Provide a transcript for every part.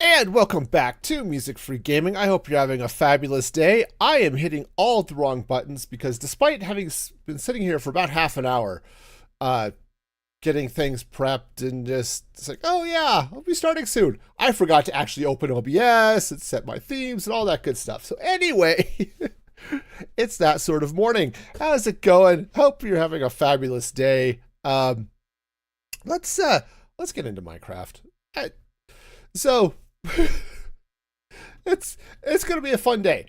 And welcome back to Music Free Gaming. I hope you're having a fabulous day. I am hitting all the wrong buttons because despite having been sitting here for about half an hour, getting things prepped and just, it's like, oh yeah, I'll be starting soon. I forgot to actually open OBS and set my themes and all that good stuff. So anyway, it's that sort of morning. How's it going? Hope you're having a fabulous day. Let's get into Minecraft. So it's going to be a fun day.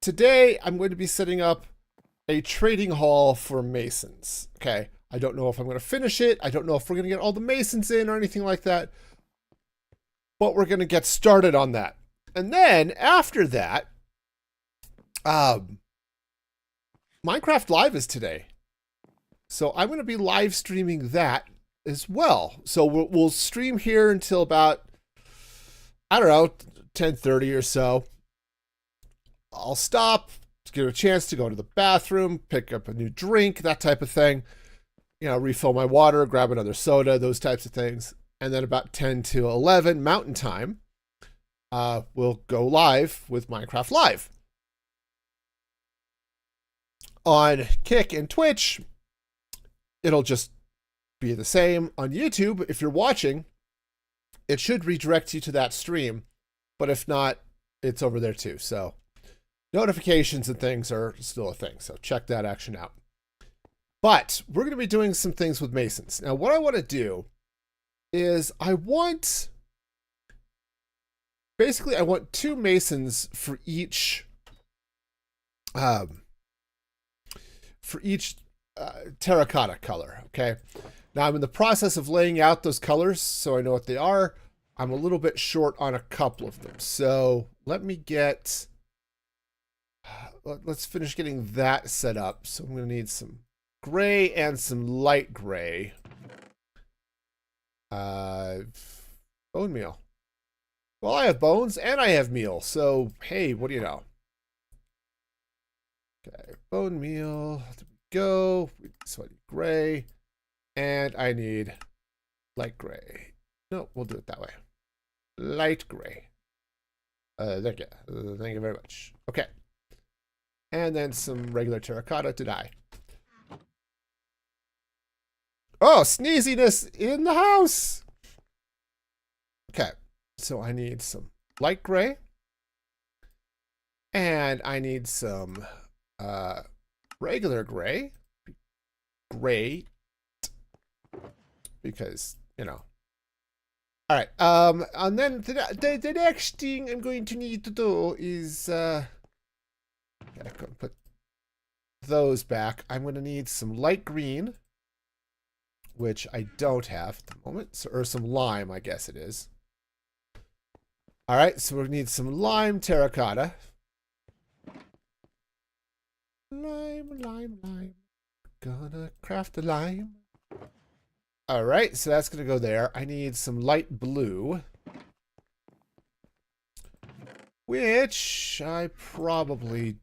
Today I'm going to be setting up a trading hall for masons. Okay, I don't know if I'm going to finish it. I don't know if we're going to get all the masons in or anything like that. But we're going to get started on that. And then after that, Minecraft Live is today. So I'm going to be live streaming that as well. So we'll stream here until about, I don't know, 10:30 or so. I'll stop to get a chance to go to the bathroom, pick up a new drink, that type of thing. You know, refill my water, grab another soda, those types of things. And then about 10 to 11 Mountain Time, we'll go live with Minecraft Live. On Kick and Twitch, it'll just be the same. On YouTube, if you're watching, it should redirect you to that stream, but if not, it's over there too. So notifications and things are still a thing, so check that action out. But we're going to be doing some things with masons. Now, what I want to do is I want 2 masons for each terracotta color, okay? Now, I'm in the process of laying out those colors so I know what they are. I'm a little bit short on a couple of them. So let me get, let's finish getting that set up. So I'm going to need some gray and some light gray. Bone meal. Well, I have bones and I have meal. So, hey, what do you know? Okay, bone meal. There we go. So I need gray. And I need light gray. No, we'll do it that way. Light gray. Thank you. Thank you very much. Okay. And then some regular terracotta to dye. Oh, sneeziness in the house. Okay. So I need some light gray. And I need some regular gray. Gray. Because, you know. All right. And then the next thing I'm going to need to do is I can put those back. I'm going to need some light green, which I don't have at the moment, so, or some lime, I guess it is. All right. So we need some lime terracotta. Lime. Gonna craft the lime. All right, so that's going to go there. I need some light blue, which I probably...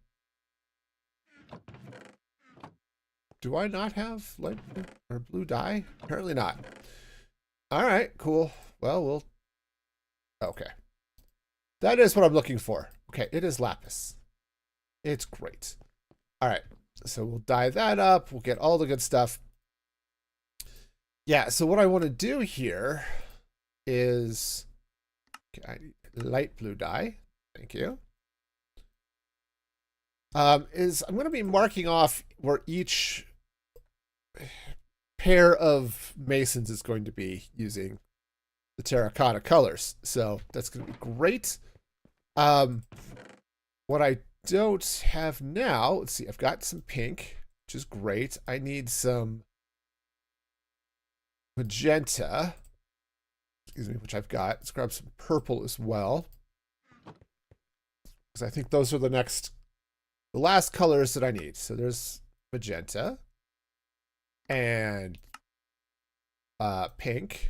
Do I not have light blue or blue dye? Apparently not. All right, cool. Well, we'll... Okay. That is what I'm looking for. Okay, it is lapis. It's great. All right, so we'll dye that up. We'll get all the good stuff. Yeah, so what I want to do here is, okay, I need light blue dye. Thank you. I'm going to be marking off where each pair of masons is going to be using the terracotta colors. So that's going to be great. What I don't have now, let's see, I've got some pink, which is great. I need some magenta, excuse me, which I've got. Let's grab some purple as well, because I think those are the last colors that I need. So there's magenta and pink,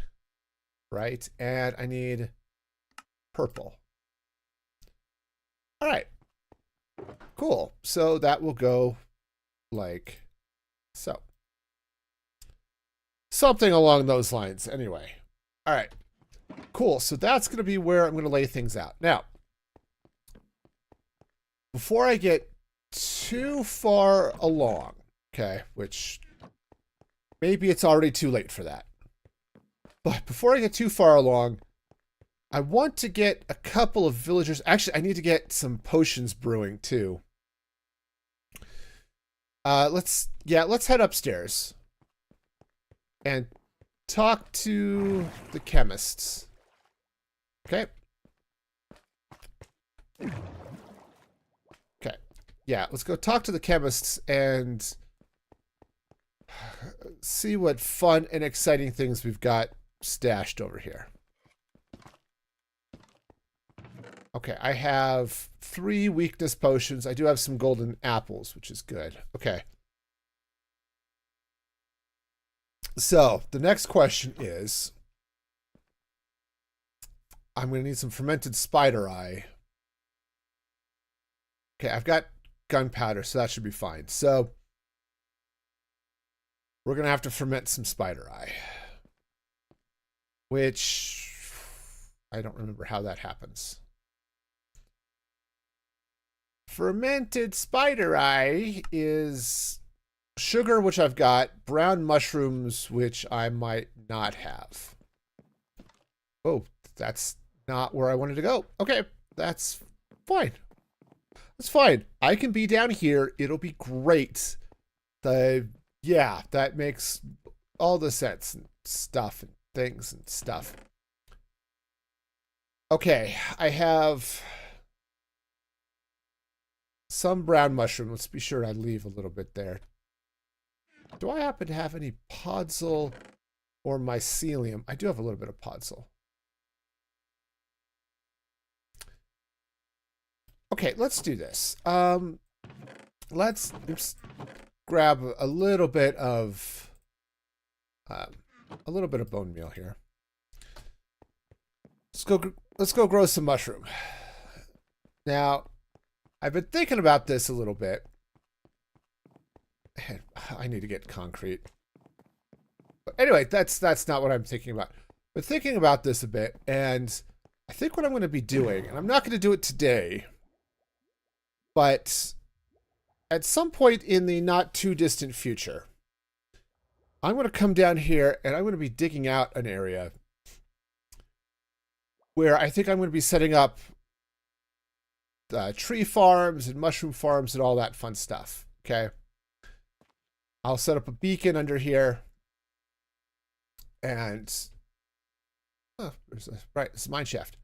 right? And I need purple. All right, cool. So that will go like so. Something along those lines, anyway. All right. Cool. So that's going to be where I'm going to lay things out. Now, before I get too far along, okay, which maybe it's already too late for that. But before I get too far along, I want to get a couple of villagers. Actually, I need to get some potions brewing too. Let's head upstairs and talk to the chemists. Okay. Okay. Yeah, let's go talk to the chemists and see what fun and exciting things we've got stashed over here. Okay, I have 3 weakness potions. I do have some golden apples, which is good. Okay. So, the next question is, I'm going to need some fermented spider eye. Okay, I've got gunpowder, so that should be fine. So, we're going to have to ferment some spider eye. Which, I don't remember how that happens. Fermented spider eye is sugar, which I've got, brown mushrooms, which I might not have. Oh, that's not where I wanted to go. Okay, that's fine. That's fine. I can be down here. It'll be great. Yeah, that makes all the sense and stuff and things and stuff. Okay, I have some brown mushroom. Let's be sure I leave a little bit there. Do I happen to have any podzol or mycelium? I do have a little bit of podzol. Okay, let's do this. Let's grab a little bit of bone meal here. Let's go grow some mushroom. Now, I've been thinking about this a little bit. I need to get concrete. But anyway, that's not what I'm thinking about. But thinking about this a bit, and I think what I'm going to be doing, and I'm not going to do it today, but at some point in the not too distant future, I'm going to come down here and I'm going to be digging out an area where I think I'm going to be setting up tree farms and mushroom farms and all that fun stuff. Okay. I'll set up a beacon under here. And right, it's a mine shaft.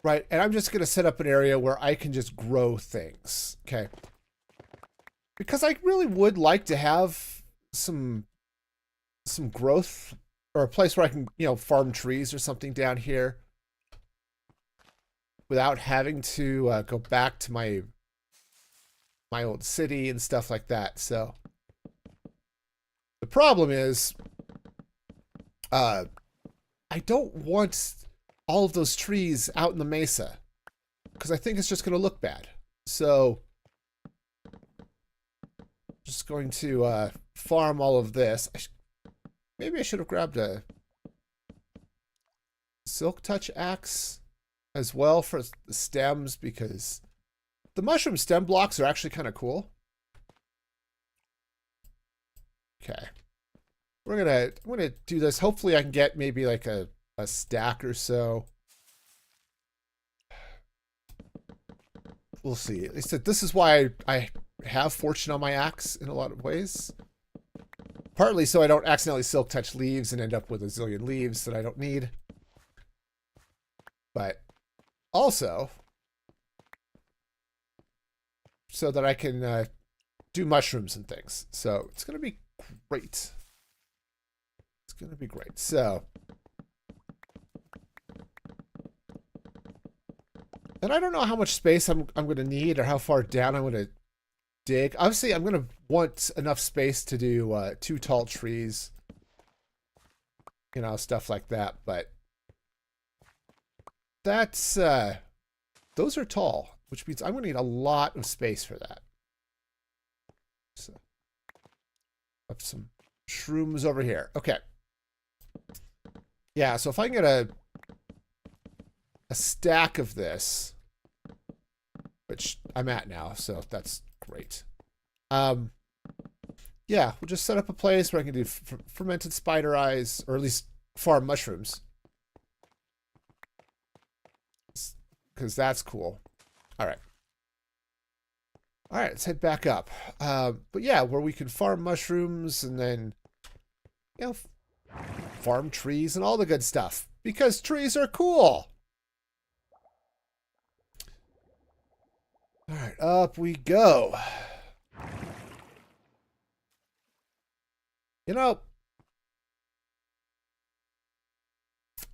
Right, and I'm just gonna set up an area where I can just grow things. Okay. Because I really would like to have some growth, or a place where I can, farm trees or something down here without having to go back to my old city and stuff like that. So the problem is, I don't want all of those trees out in the mesa because I think it's just going to look bad. So just going to farm all of this. Maybe I should have grabbed a silk touch axe as well for the stems, because the mushroom stem blocks are actually kind of cool. Okay. I'm gonna do this. Hopefully I can get maybe like a stack or so. We'll see. They said this is why I have fortune on my axe in a lot of ways. Partly so I don't accidentally silk touch leaves and end up with a zillion leaves that I don't need. But also so that I can do mushrooms and things. So it's going to be great. It's going to be great. So, and I don't know how much space I'm going to need or how far down I'm going to dig. Obviously, I'm going to want enough space to do 2 tall trees, stuff like that. But that's those are tall, which means I'm going to need a lot of space for that. So, up some shrooms over here. Okay. Yeah, so if I can get a a stack of this, which I'm at now, so that's great. Yeah, we'll just set up a place where I can do fermented spider eyes, or at least farm mushrooms. Because that's cool. All right. All right, let's head back up. But yeah, where we can farm mushrooms and then, you know, farm trees and all the good stuff. Because trees are cool. All right, up we go. You know,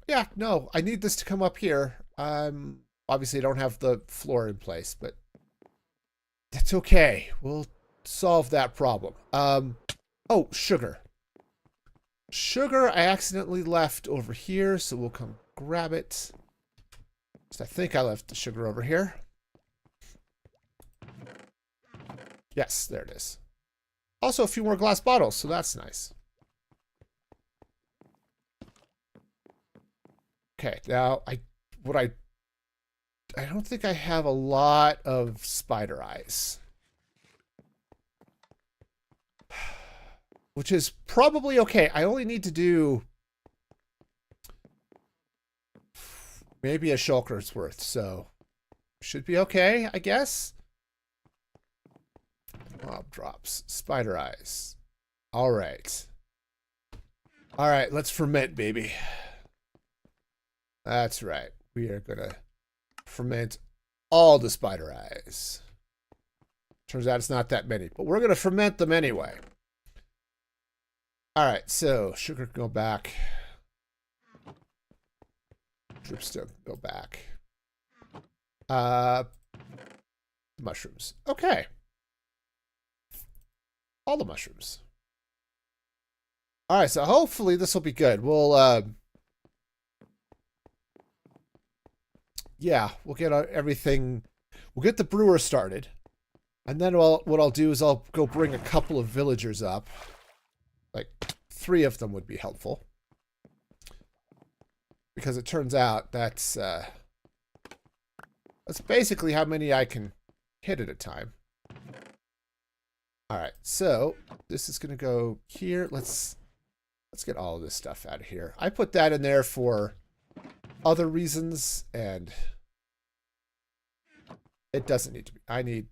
yeah, no, I need this to come up here. Obviously I don't have the floor in place, but that's okay. We'll solve that problem. Oh, sugar. Sugar I accidentally left over here, so we'll come grab it. I think I left the sugar over here. Yes, there it is. Also, a few more glass bottles, so that's nice. Okay, now I don't think I have a lot of spider eyes. Which is probably okay. I only need to do maybe a shulker's worth, so should be okay, I guess. Mob drops. Spider eyes. All right. All right, let's ferment, baby. That's right. We are going to ferment all the spider eyes. Turns out it's not that many, but we're going to ferment them anyway. All right, so sugar can go back. Dripstone go back. Mushrooms. Okay. All the mushrooms. All right, so hopefully this will be good. We'll, yeah, we'll get everything. We'll get the brewer started. And then what I'll do is I'll go bring a couple of villagers up. Like 3 of them would be helpful. Because it turns out that's basically how many I can hit at a time. All right, so this is going to go here. Let's get all of this stuff out of here. I put that in there for other reasons, and it doesn't need to be. I need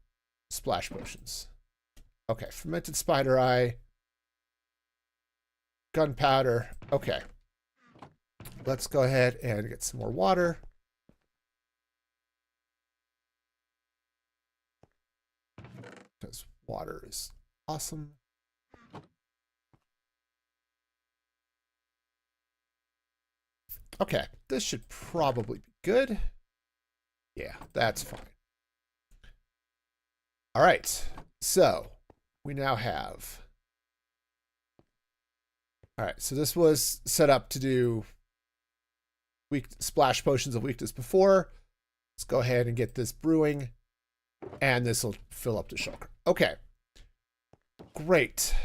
splash potions. Okay, fermented spider eye. Gunpowder. Okay. Let's go ahead and get some more water. Because water is awesome. Okay, this should probably be good. Yeah, that's fine. All right, so we now have... All right, so this was set up to do splash potions of weakness before. Let's go ahead and get this brewing, and this will fill up the shulker. Okay, great.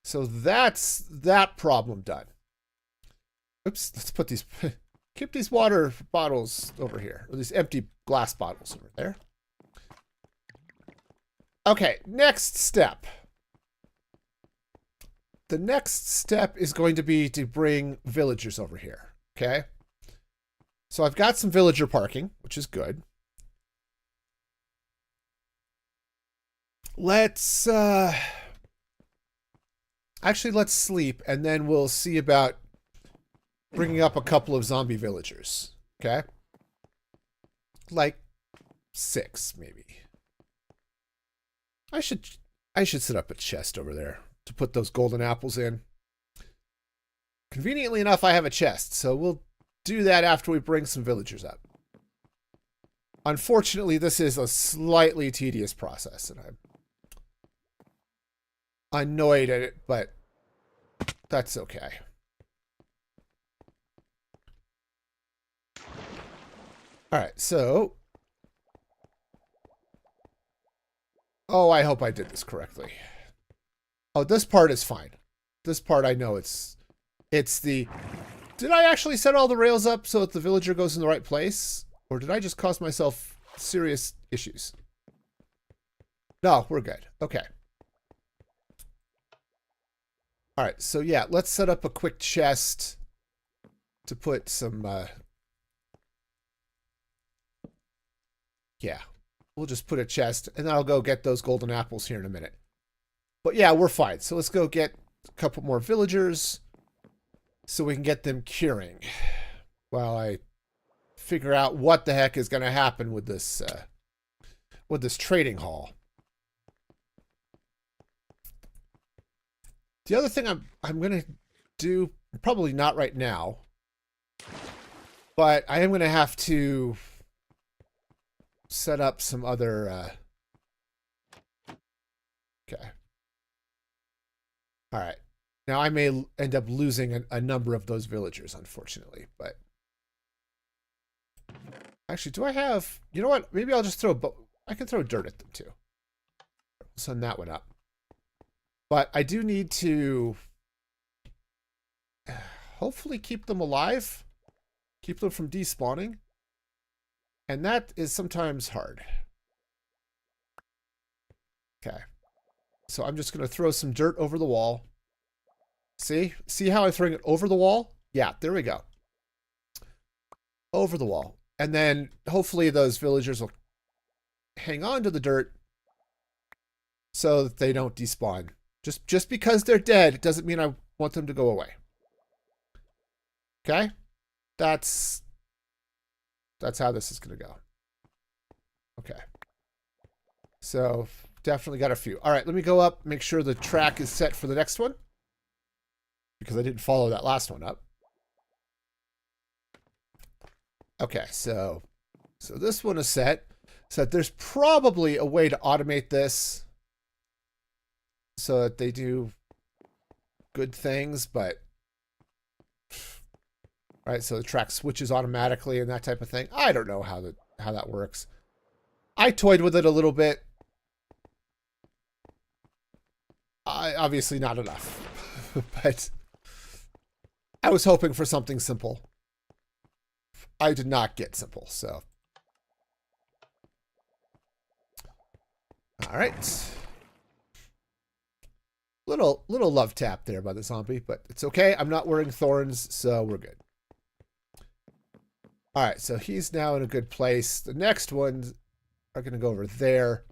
So that's that problem done. Oops, let's put these, keep these water bottles over here, or these empty glass bottles over there. Okay, next step. The next step is going to be to bring villagers over here, okay? So I've got some villager parking, which is good. Let's, actually, let's sleep, and then we'll see about bringing up a couple of zombie villagers, okay? Like 6, maybe. I should set up a chest over there to put those golden apples in. Conveniently enough, I have a chest, so we'll do that after we bring some villagers up. Unfortunately, this is a slightly tedious process, and I'm annoyed at it, but that's okay. All right, so... Oh, I hope I did this correctly. Oh, this part is fine. This part I know it's the Did I actually set all the rails up so that the villager goes in the right place? Or did I just cause myself serious issues? No, we're good. Okay. All right, so yeah, let's set up a quick chest to put some, yeah, we'll just put a chest, and then I'll go get those golden apples here in a minute. But yeah, we're fine. So let's go get a couple more villagers so we can get them curing while I figure out what the heck is going to happen with this trading hall. The other thing I'm going to do, probably not right now, but I am going to have to set up some other... okay. All right. Now, I may end up losing a number of those villagers, unfortunately, but... Actually, do I have... You know what? Maybe I'll just throw... I can throw dirt at them, too. We'll send that one up. But I do need to... hopefully keep them alive. Keep them from despawning. And that is sometimes hard. Okay. So I'm just going to throw some dirt over the wall. See? See how I'm throwing it over the wall? Yeah, there we go. Over the wall. And then hopefully those villagers will hang on to the dirt so that they don't despawn. Just because they're dead, it doesn't mean I want them to go away. Okay? That's how this is going to go. Okay. So definitely got a few. All right, let me go up, make sure the track is set for the next one, because I didn't follow that last one up. Okay, so this one is set. So there's probably a way to automate this so that they do good things, but right, so the track switches automatically and that type of thing. I don't know how that works. I toyed with it a little bit. Obviously not enough, but I was hoping for something simple. I did not get simple, so. All right. Little love tap there by the zombie, but it's okay. I'm not wearing thorns, so we're good. All right, so he's now in a good place. The next ones are going to go over there.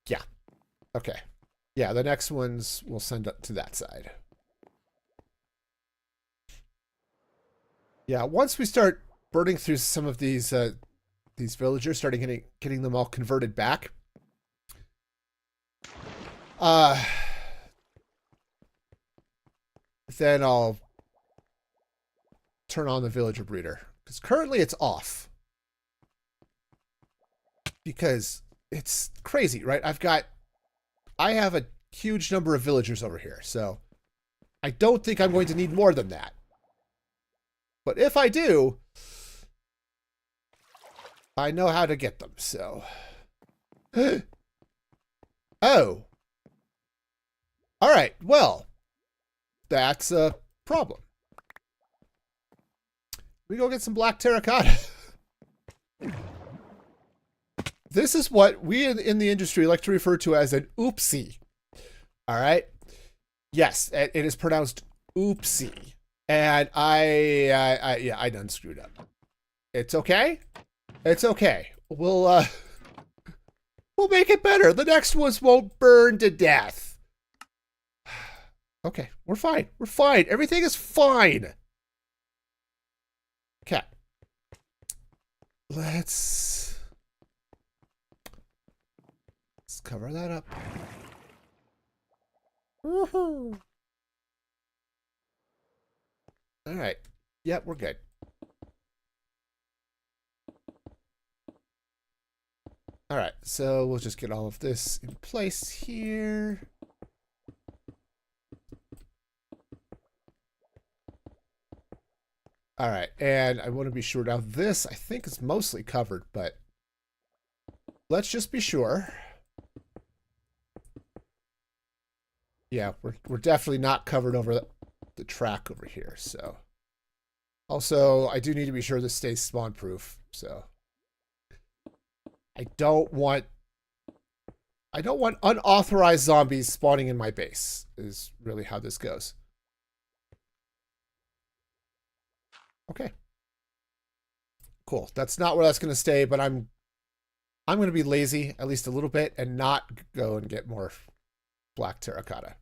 Yeah. Okay. Yeah, the next ones we'll send up to that side. Yeah, once we start burning through some of these villagers, starting getting them all converted back. Then I'll turn on the villager breeder, because currently it's off. Because it's crazy, right? I have a huge number of villagers over here, so I don't think I'm going to need more than that. But if I do, I know how to get them, so. Oh. All right, well, that's a problem. We go get some black terracotta. This is what we in the industry like to refer to as an oopsie. All right? Yes, it is pronounced oopsie. And I done screwed up. It's okay. It's okay. We'll make it better. The next ones won't burn to death. Okay, we're fine. We're fine. Everything is fine. Okay. Let's cover that up. Woohoo. All right. Yep, we're good. All right, so we'll just get all of this in place here. All right, and I want to be sure. Now, this, I think, is mostly covered, but let's just be sure. Yeah, we're definitely not covered over the track over here. So also, I do need to be sure this stays spawn proof. So I don't want unauthorized zombies spawning in my base. Is really how this goes. Okay. Cool. That's not where that's going to stay, but I'm going to be lazy at least a little bit and not go and get more black terracotta.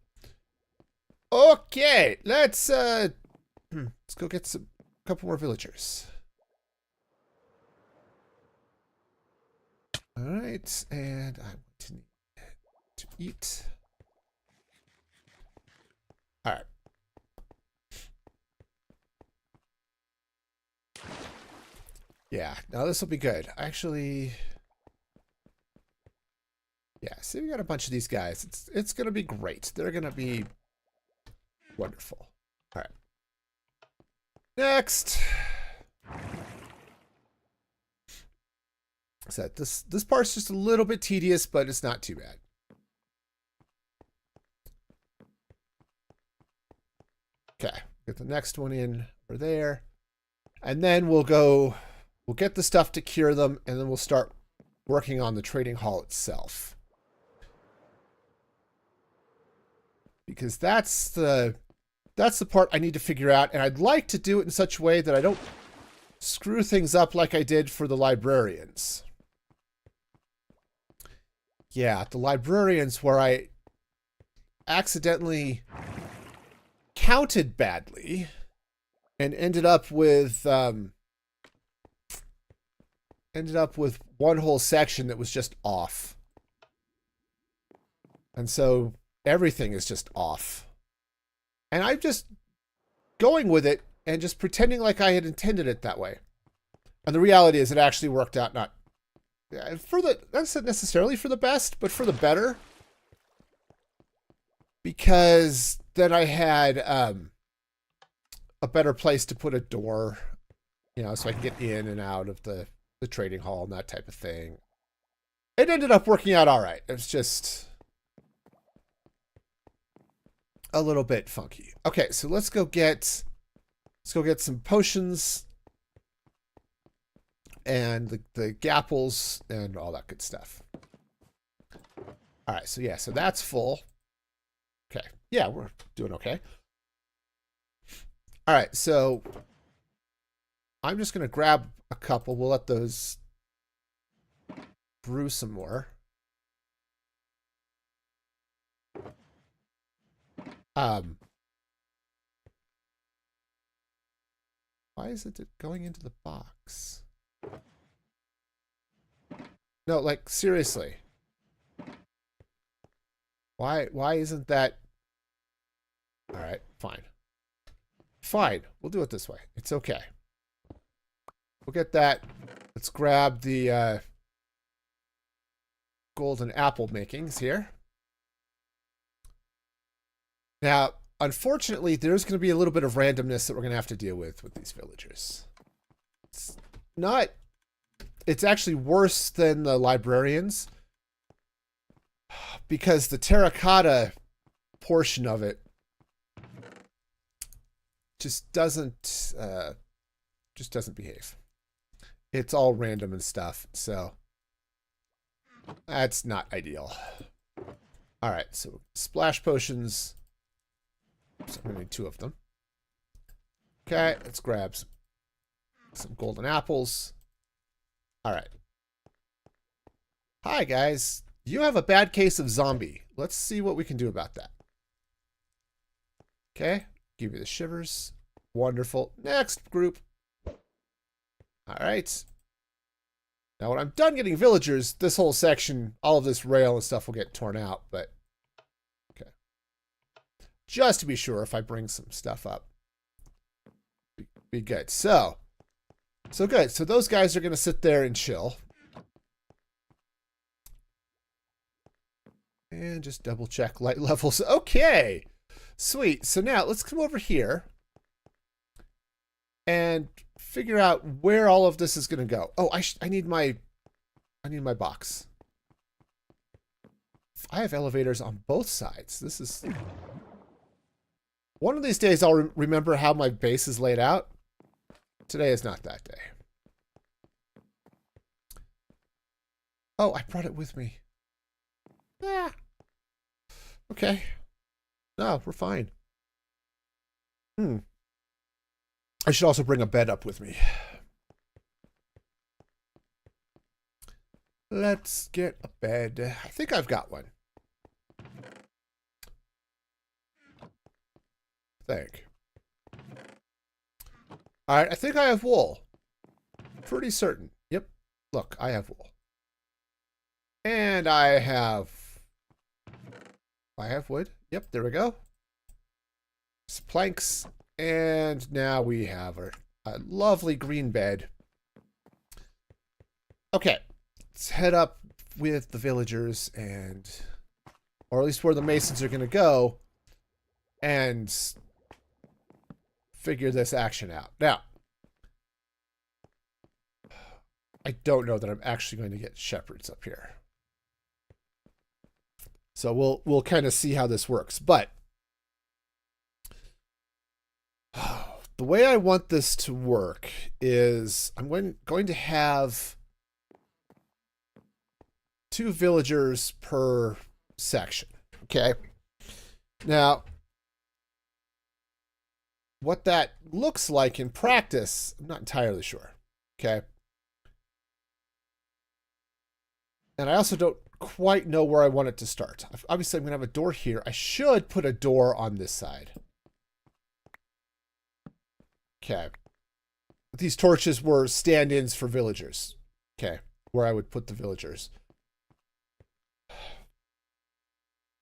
Okay, let's go get a couple more villagers. All right, and I'm going to need to eat. All right. Yeah, now this will be good. Actually, yeah, see, we got a bunch of these guys. It's gonna be great. They're gonna be wonderful. All right. Next. So this part's just a little bit tedious, but it's not too bad. Okay, get the next one in over there, and then we'll get the stuff to cure them, and then we'll start working on the trading hall itself. Because that's the part I need to figure out, and I'd like to do it in such a way that I don't screw things up like I did for the librarians. Yeah, the librarians where I accidentally counted badly and ended up with one whole section that was just off. And so everything is just off. And I'm just going with it and just pretending like I had intended it that way. And the reality is it actually worked out not not necessarily for the best, but for the better. Because then I had a better place to put a door, you know, so I can get in and out of the trading hall and that type of thing. It ended up working out all right. It was just a little bit funky. Okay, so let's go get some potions and the gapples and all that good stuff. All right, so yeah, so that's full. Okay, yeah, we're doing okay. All right, so I'm just gonna grab a couple. We'll let those brew some more. Why is it going into the box? No, like seriously. Why isn't that? All right, fine. Fine, we'll do it this way. It's okay. We'll get that. Let's grab the golden apple makings here. Now, unfortunately, there's going to be a little bit of randomness that we're going to have to deal with these villagers. It's actually worse than the librarians because the terracotta portion of it just doesn't behave. It's all random and stuff, so that's not ideal. All right, so splash potions. So I'm gonna need 2 of them. Okay, let's grab some golden apples. All right. Hi, guys. You have a bad case of zombie. Let's see what we can do about that. Okay, give you the shivers. Wonderful. Next group. All right. Now, when I'm done getting villagers, this whole section, all of this rail and stuff will get torn out, but okay. Just to be sure, if I bring some stuff up, be good. So good. So those guys are going to sit there and chill. And just double check light levels. Okay. Sweet. So now let's come over here and figure out where all of this is going to go. Oh, I need my box. I have elevators on both sides. This is... One of these days I'll remember how my base is laid out. Today is not that day. Oh, I brought it with me. Ah. Okay. No, we're fine. I should also bring a bed up with me. Let's get a bed. I think I've got one. Think. Alright, I think I have wool. Pretty certain. Yep. Look, I have wool. And I have wood. Yep, there we go. Some planks. And now we have a lovely green bed. Okay. Let's head up with the villagers and... Or at least where the masons are going to go. And figure this action out. Now, I don't know that I'm actually going to get shepherds up here. So we'll kind of see how this works. But the way I want this to work is I'm going to have 2 villagers per section. Okay. Now, what that looks like in practice, I'm not entirely sure. Okay. And I also don't quite know where I want it to start. Obviously, I'm going to have a door here. I should put a door on this side. Okay. These torches were stand-ins for villagers. Okay. Where I would put the villagers.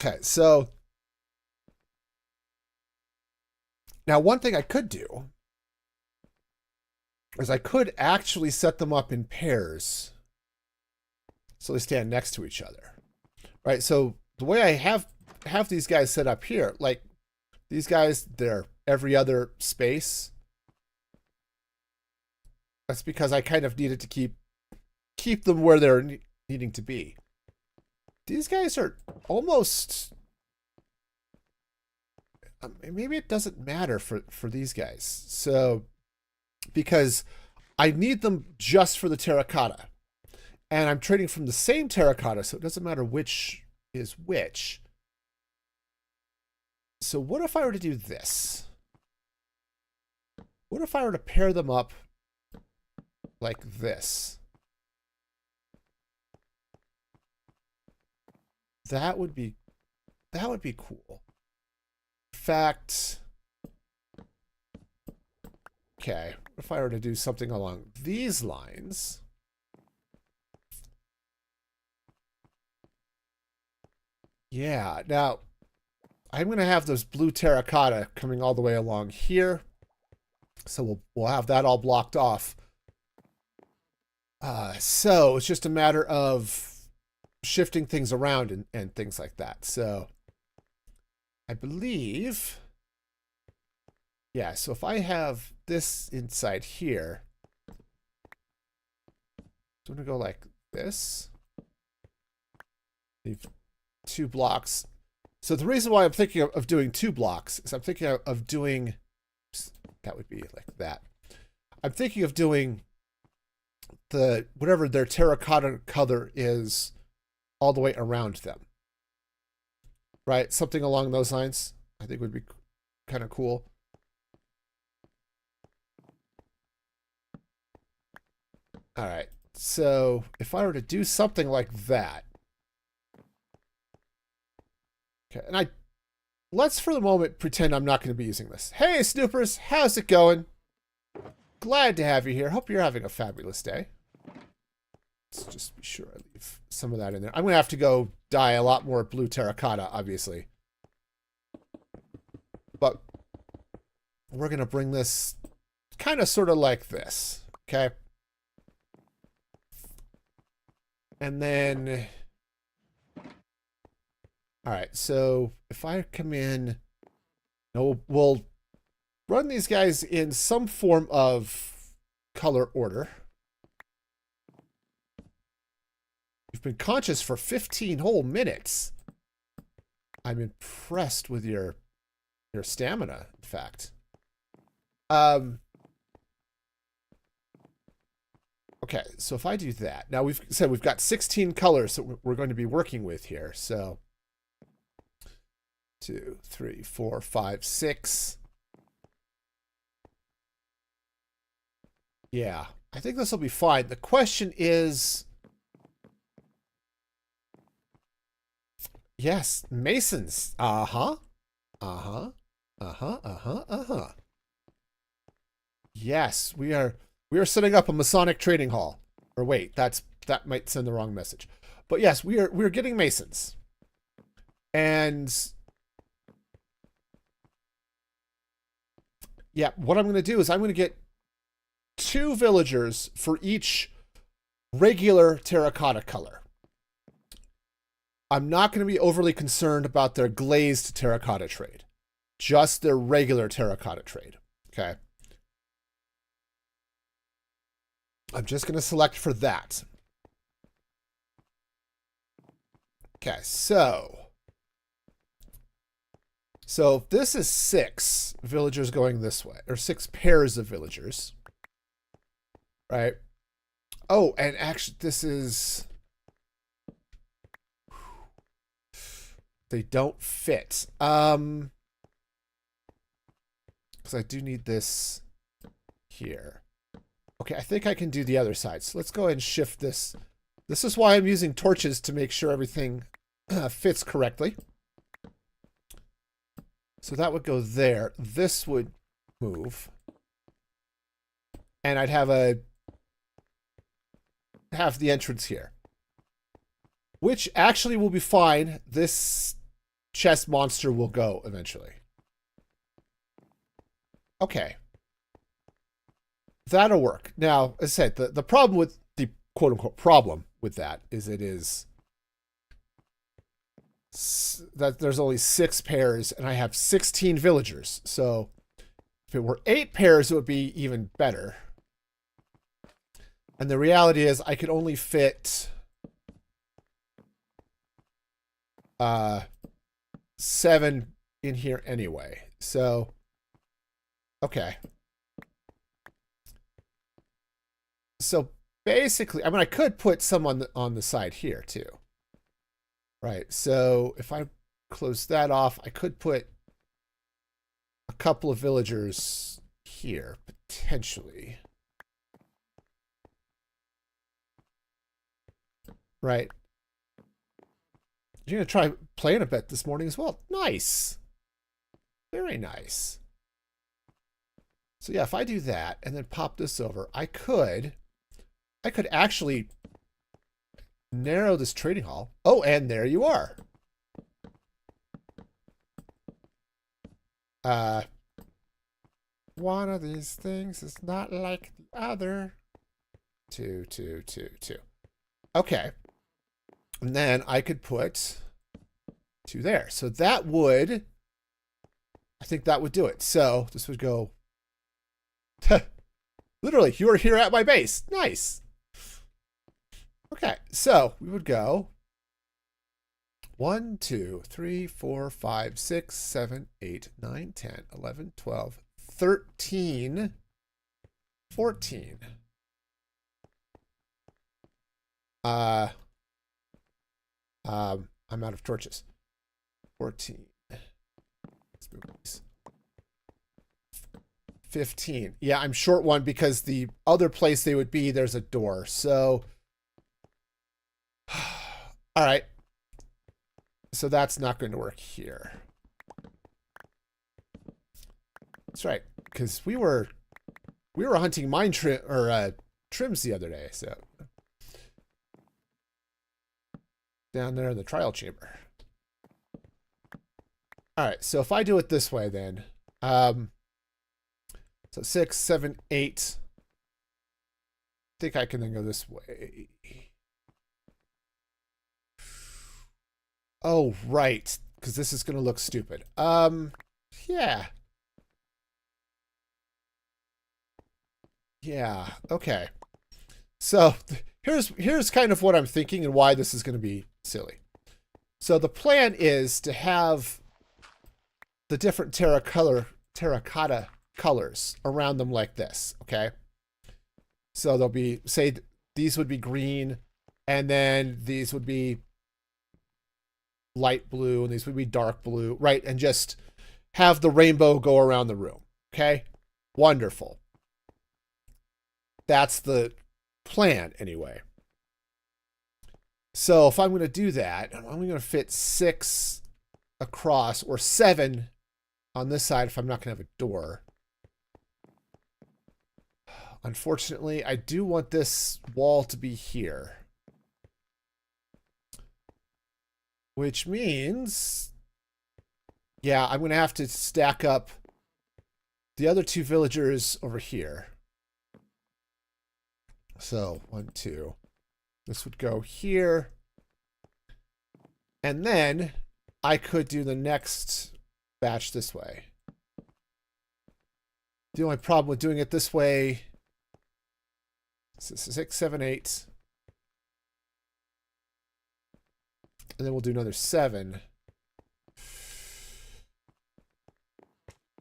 Okay, so... Now, one thing I could do is I could actually set them up in pairs so they stand next to each other, right? So the way I have these guys set up here, like these guys, they're every other space. That's because I kind of needed to keep them where they're needing to be. These guys are almost... maybe it doesn't matter for these guys. So, because I need them just for the terracotta. And I'm trading from the same terracotta, so it doesn't matter which is which. So what if I were to do this? What if I were to pair them up like this? That would be cool. In fact, okay, what if I were to do something along these lines? Yeah, now I'm going to have those blue terracotta coming all the way along here. So we'll have that all blocked off. So it's just a matter of shifting things around and things like that. So I believe, yeah, so if I have this inside here, I'm going to go like this. Leave 2 blocks. So the reason why I'm thinking of doing 2 blocks is I'm thinking of doing, that would be like that. I'm thinking of doing the, whatever their terracotta color is all the way around them. Right? Something along those lines, I think would be kind of cool. All right. So if I were to do something like that. Okay. And let's for the moment pretend I'm not going to be using this. Hey, Snoopers. How's it going? Glad to have you here. Hope you're having a fabulous day. Let's just be sure I leave some of that in there. I'm going to have to go dye a lot more blue terracotta, obviously. But we're going to bring this kind of sort of like this. Okay. And then... All right, so if I come in... we'll run these guys in some form of color order. You've been conscious for 15 whole minutes. I'm impressed with your stamina, in fact. Um, okay, so if I do that, now we've said we've got 16 colors that we're going to be working with here. So 2, 3, 4, 5, 6. Yeah, I think this will be fine. The question is, yes, masons. Uh-huh. Uh-huh. Uh-huh. Uh-huh. Uh-huh. Yes, we are setting up a Masonic trading hall. Or wait, that might send the wrong message. But yes, we're getting masons. And yeah, what I'm going to do is I'm going to get 2 villagers for each regular terracotta color. I'm not going to be overly concerned about their glazed terracotta trade. Just their regular terracotta trade. Okay. I'm just going to select for that. Okay, so this is 6 villagers going this way, or 6 pairs of villagers, right? Oh, and actually, this is, they don't fit. Because I do need this here. Okay, I think I can do the other side. So let's go ahead and shift this. This is why I'm using torches to make sure everything fits correctly. So that would go there. This would move. And I'd have the entrance here. Which actually will be fine. This chest monster will go eventually. Okay. That'll work. Now, as I said, the problem with the quote-unquote problem with that is it is that there's only 6 pairs and I have 16 villagers. So if it were 8 pairs, it would be even better. And the reality is I could only fit 7 in here anyway. So, okay. So basically, I mean, I could put some on the side here too. Right, so if I close that off, I could put a couple of villagers here, potentially. Right. You're going to try playing a bet this morning as well. Nice. Very nice. So yeah, if I do that and then pop this over, I could actually narrow this trading hall. Oh, and there you are. One of these things is not like the other. 2, 2, 2, 2. Okay. And then I could put 2 there. So that would, I think that would do it. So this would go, literally, you are here at my base. Nice. Okay, so we would go 1, 2, 3, 4, 5, 6, 7, 8, 9, 10, 11, 12, 13, 14. I'm out of torches. 14. Let's move these. 15. Yeah, I'm short one because the other place they would be, there's a door. So, all right. So that's not going to work here. That's right, because we were hunting mine trims the other day. So down there in the trial chamber. All right, so if I do it this way, then, so 6, 7, 8. I think I can then go this way. Oh, right, because this is going to look stupid. Yeah. Yeah, okay. So here's kind of what I'm thinking and why this is going to be silly. So the plan is to have the different terracotta colors around them like this, okay? So there'll be, say, these would be green, and then these would be light blue, and these would be dark blue, right? And just have the rainbow go around the room, okay? Wonderful. That's the plan, anyway. So if I'm going to do that, I'm going to fit 6 across, or 7 on this side if I'm not going to have a door. Unfortunately, I do want this wall to be here. Which means, yeah, I'm going to have to stack up the other 2 villagers over here. So 1, 2. This would go here. And then I could do the next batch this way. The only problem with doing it this way is 6, 7, 8. And then we'll do another 7.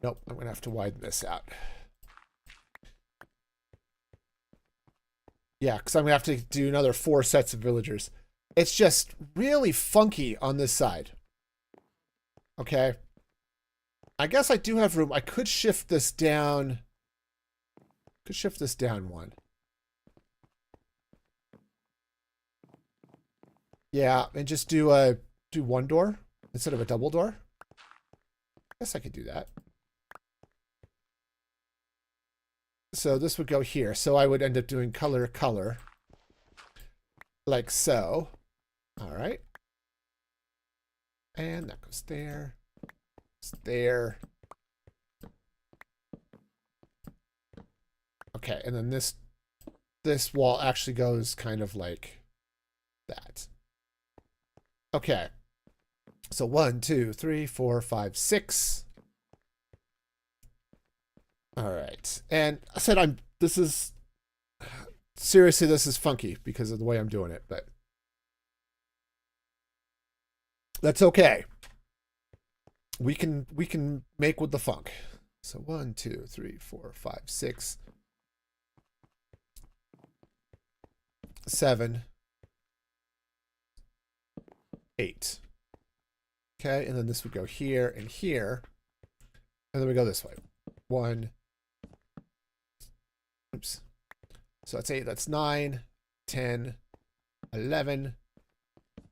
Nope, I'm going to have to widen this out. Yeah, because I'm going to have to do another 4 sets of villagers. It's just really funky on this side. Okay. I guess I do have room. I could shift this down. Could shift this down 1. Yeah, and just do 1 door instead of a double door. I guess I could do that. So this would go here. So I would end up doing color, like so. All right. And that goes there. It's there. Okay, and then this wall actually goes kind of like that. Okay. So 1, 2, 3, 4, 5, 6. All right. And I said this is funky because of the way I'm doing it, but that's okay. We can make with the funk. So 1, 2, 3, 4, 5, 6, 7, 8. Okay, and then this would go here and here. And then we go this way. 1. Oops. So that's 8, that's 9, 10, 11,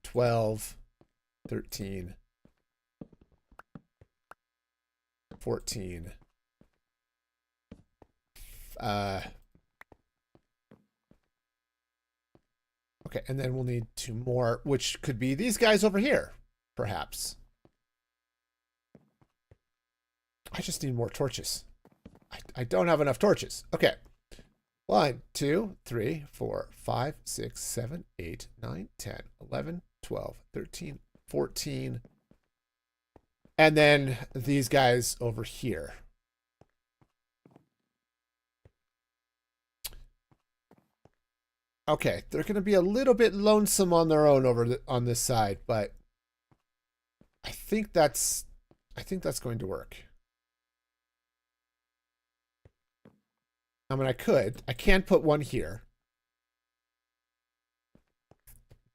12, 13, 14. Okay, and then we'll need 2 more, which could be these guys over here, perhaps. I just need more torches. I don't have enough torches. Okay. 1, 2, 3, 4, 5, 6, 7, 8, 9, 10, 11, 12, 13, 14. And then these guys over here. Okay, they're going to be a little bit lonesome on their own on this side, but I think that's going to work. I mean, I can't put 1 here,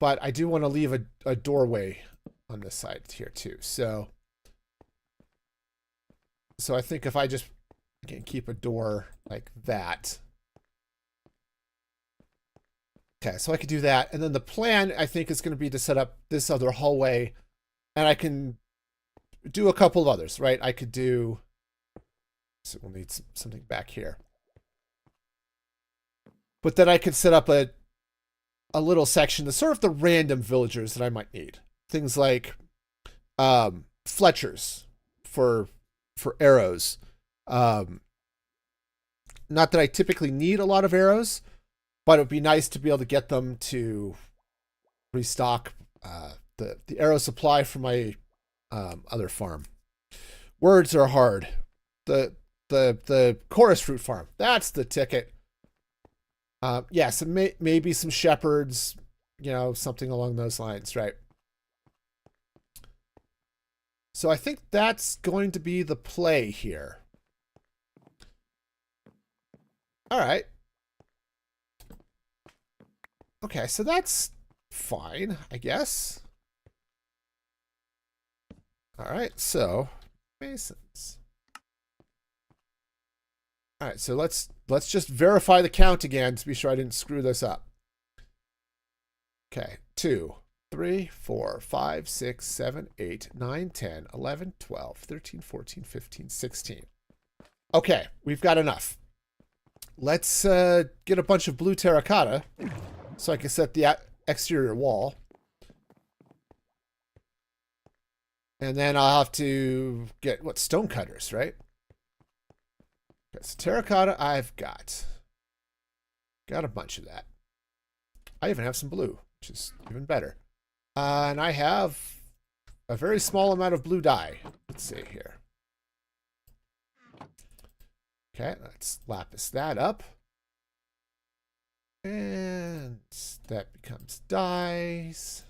but I do want to leave a doorway on this side here too. So I think if I just can keep a door like that. Okay, so I could do that. And then the plan, I think, is going to be to set up this other hallway, and I can do a couple of others, right? I could do, so we'll need something back here. But then I could set up a little section to serve the random villagers that I might need. Things like Fletchers for arrows. Not that I typically need a lot of arrows, but it would be nice to be able to get them to restock the arrow supply for my other farm. Words are hard. The chorus fruit farm. That's the ticket. Yeah, so maybe some shepherds, something along those lines, right? So I think that's going to be the play here. All right. Okay, so that's fine, I guess. All right, so masons. All right, so let's just verify the count again to be sure I didn't screw this up. Okay, 2, 3, 4, 5, 6, 7, 8, 9, 10, 11, 12, 13, 14, 15, 16. Okay, we've got enough. Let's get a bunch of blue terracotta so I can set the exterior wall. And then I'll have to get, what, stone cutters, right? Okay, so terracotta I've got. Got a bunch of that. I even have some blue, which is even better. And I have a very small amount of blue dye. Let's see here. Okay, let's lapis that up. And that becomes dyes.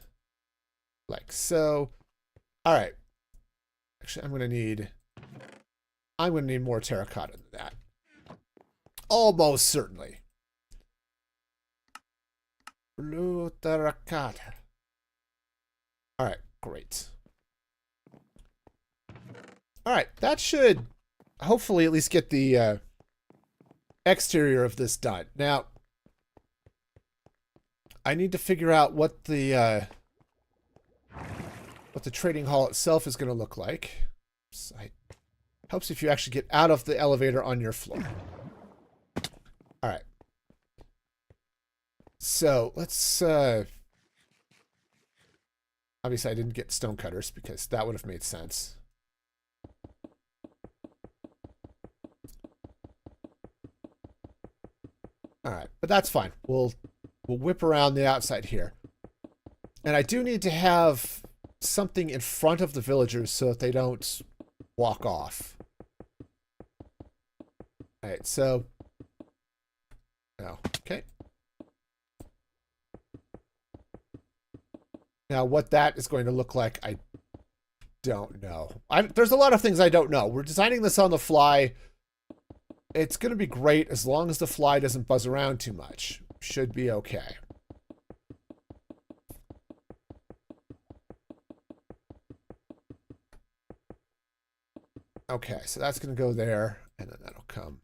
Like so. All right. Actually, I'm going to need more terracotta than that. Almost certainly. Blue terracotta. All right, great. All right, that should hopefully at least get the exterior of this done. Now, I need to figure out what the trading hall itself is going to look like. So helps if you actually get out of the elevator on your floor. All right. So let's obviously I didn't get stone cutters because that would have made sense. All right, but that's fine. We'll whip around the outside here. And I do need to have something in front of the villagers so that they don't walk off. All right, so oh, okay. Now, what that is going to look like, I don't know. There's a lot of things I don't know. We're designing this on the fly. It's going to be great as long as the fly doesn't buzz around too much. Should be okay. Okay, so that's going to go there, and then that'll come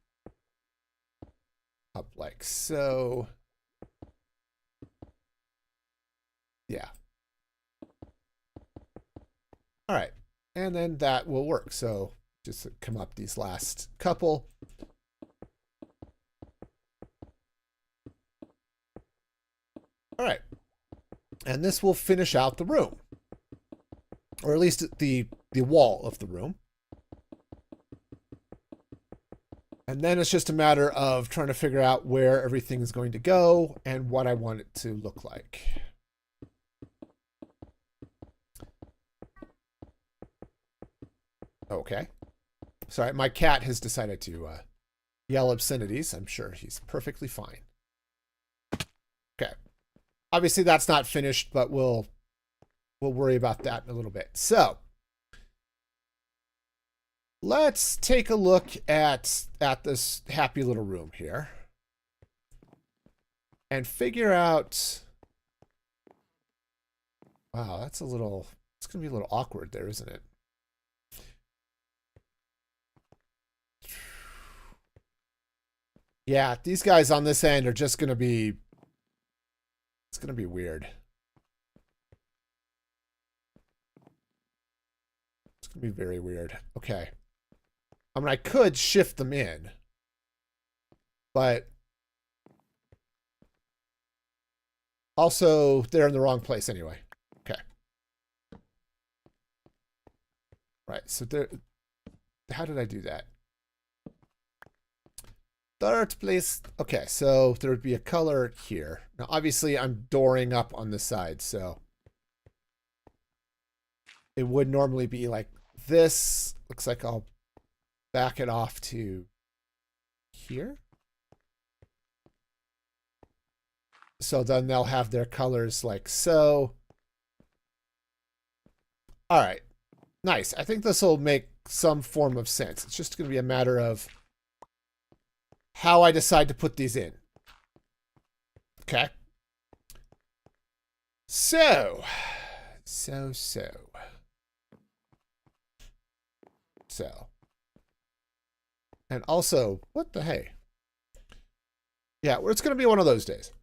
up like so. Yeah. All right, and then that will work. So just come up these last couple. All right, and this will finish out the room, or at least the wall of the room. And then it's just a matter of trying to figure out where everything is going to go and what I want it to look like. Okay. Sorry, my cat has decided to yell obscenities. I'm sure he's perfectly fine. Okay. Obviously, that's not finished, but we'll worry about that in a little bit. So let's take a look at this happy little room here and figure out. Wow, it's going to be a little awkward there, isn't it? Yeah, these guys on this end are just going to be, it's going to be weird. It's going to be very weird. Okay. I mean, I could shift them in, but also they're in the wrong place anyway. Okay. Right, so there, how did I do that? Third place. Okay, so there would be a color here. Now, obviously, I'm dooring up on the side, so it would normally be like this. Looks like I'll back it off to here. So then they'll have their colors like so. All right. Nice. I think this will make some form of sense. It's just going to be a matter of how I decide to put these in. Okay. So. And also, what the hey? Yeah, it's going to be one of those days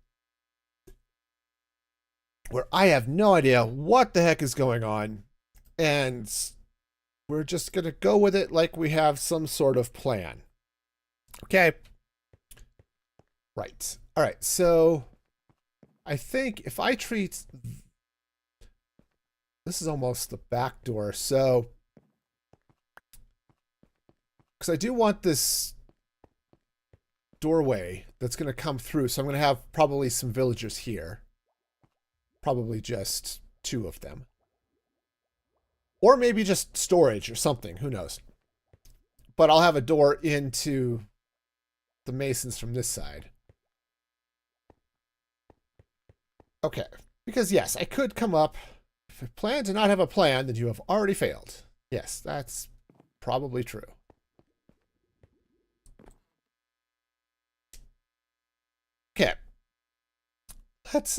where I have no idea what the heck is going on, and we're just going to go with it like we have some sort of plan. Okay. Right. All right. So I think if I treat... This is almost the back door, so... Because I do want this doorway that's going to come through, so I'm going to have probably some villagers here. Probably just 2 of them. Or maybe just storage or something, who knows. But I'll have a door into the masons from this side. Okay, because yes, I could come up. If you plan to not have a plan, then you have already failed. Yes, that's probably true. Okay. Let's,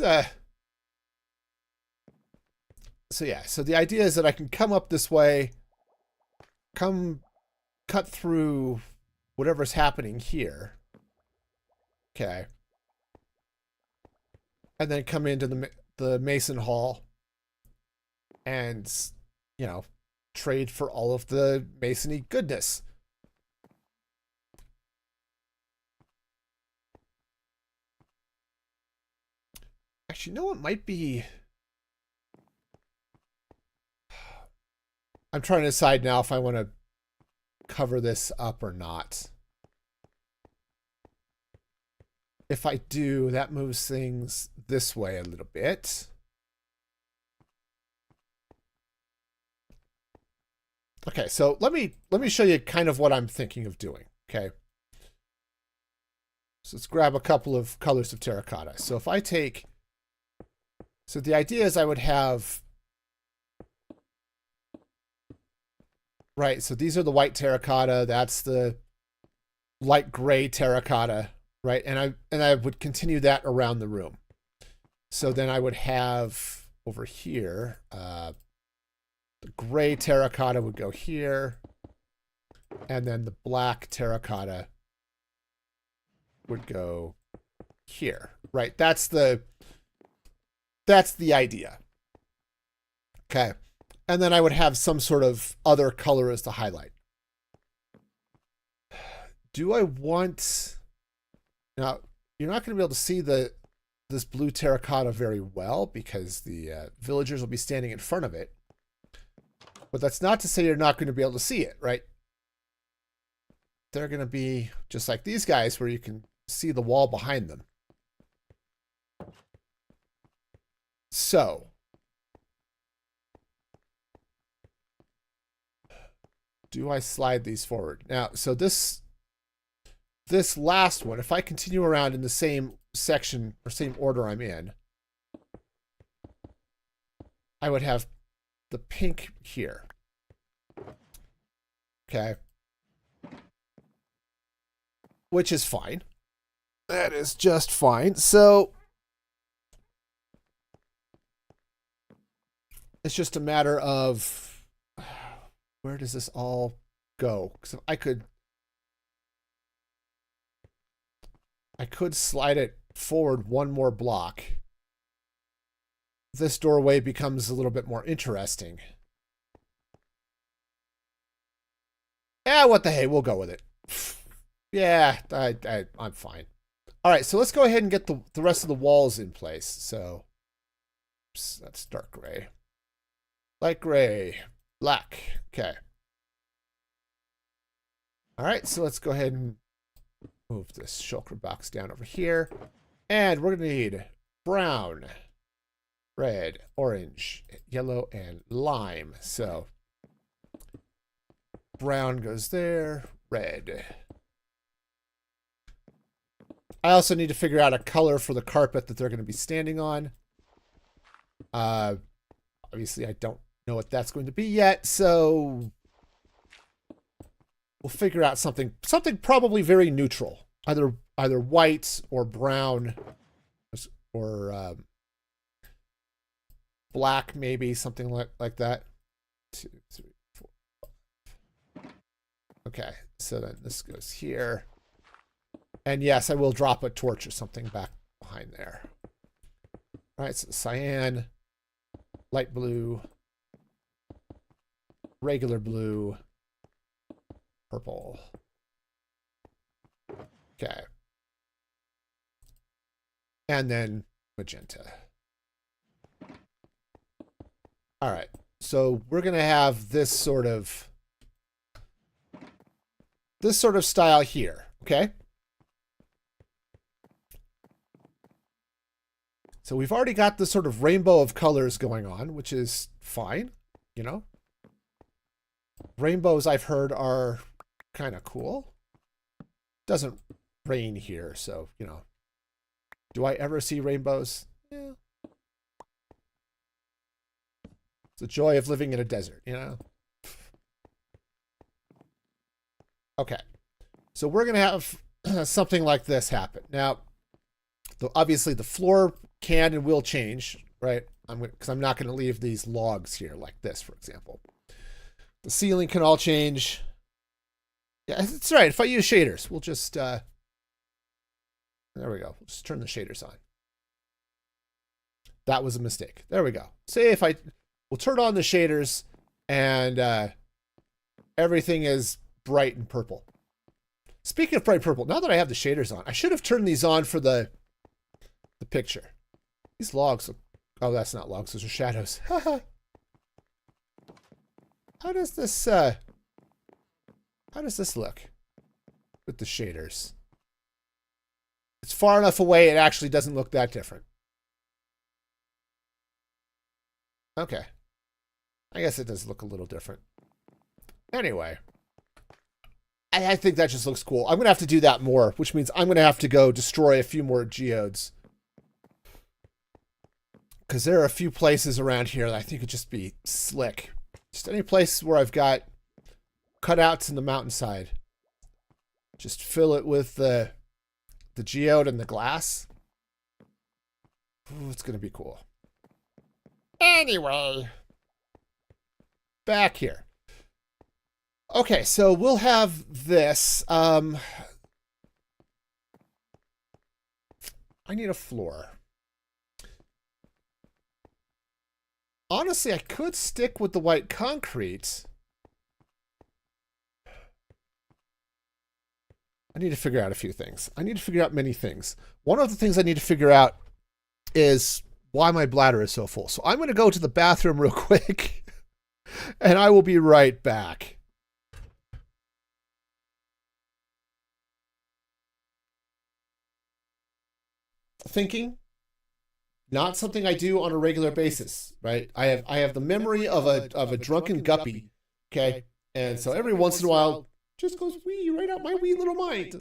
so yeah, so the idea is that I can come up this way, cut through whatever's happening here. Okay. And then come into the Mason Hall and, you know, trade for all of the Masony goodness. Actually, you know what might be... I'm trying to decide now if I want to cover this up or not. If I do, that moves things this way a little bit. Okay, so let me show you kind of what I'm thinking of doing, okay? So let's grab a couple of colors of terracotta. So if I take... So the idea is I would have... Right, so these are the white terracotta, that's the light gray terracotta, right? And I would continue that around the room. So then I would have over here, the gray terracotta would go here, and then the black terracotta would go here, right? That's the idea. Okay. And then I would have some sort of other color as the highlight. Do I want... Now, you're not going to be able to see this blue terracotta very well because the villagers will be standing in front of it. But that's not to say you're not going to be able to see it, right? They're going to be just like these guys where you can see the wall behind them. So... do I slide these forward? Now, so this last one, if I continue around in the same section or same order I'm in, I would have the pink here. Okay. Which is fine. That is just fine. So it's just a matter of where does this all go? Because I could slide it forward one more block. This doorway becomes a little bit more interesting. Yeah, what the hey, we'll go with it. Yeah, I'm fine. All right, so let's go ahead and get the rest of the walls in place. So that's dark gray, light gray, black. Okay. All right, so let's go ahead and move this shulker box down over here. And we're going to need brown, red, orange, yellow, and lime. So brown goes there, red. I also need to figure out a color for the carpet that they're going to be standing on. Obviously, I don't know what that's going to be yet, so we'll figure out something probably very neutral, either white or brown or black, maybe something like that. 2, 3, 4, 5. Okay, so then this goes here, and yes, I will drop a torch or something back behind there. All right, so cyan, light blue, regular blue, purple. Okay. And then magenta. All right. So we're going to have this sort of style here, okay? So we've already got this sort of rainbow of colors going on, which is fine, you know? Rainbows, I've heard, are kind of cool. Doesn't rain here, so, you know. Do I ever see rainbows? Yeah. It's the joy of living in a desert, you know? Okay. So we're going to have something like this happen. Now, obviously the floor can and will change, right? Because I'm not going to leave these logs here like this, for example. The ceiling can all change. Yeah, that's right. If I use shaders, we'll just, there we go. We'll just turn the shaders on. That was a mistake. There we go. Say if we'll turn on the shaders and everything is bright and purple. Speaking of bright purple, now that I have the shaders on, I should have turned these on for the picture. These logs look, oh, that's not logs, those are shadows. How does this look with the shaders? It's far enough away, it actually doesn't look that different. Okay. I guess it does look a little different. Anyway. I think that just looks cool. I'm going to have to do that more, which means I'm going to have to go destroy a few more geodes. Because there are a few places around here that I think would just be slick. Just any place where I've got cutouts in the mountainside. Just fill it with the geode and the glass. Ooh, it's going to be cool. Anyway. Back here. Okay, so we'll have this. I need a floor. Honestly, I could stick with the white concrete. I need to figure out a few things. I need to figure out many things. One of the things I need to figure out is why my bladder is so full. So I'm going to go to the bathroom real quick, and I will be right back. Thinking, not something I do on a regular basis, right? I have the memory of a drunken guppy, okay? And so every once in a while, just goes wee right out my wee little mind.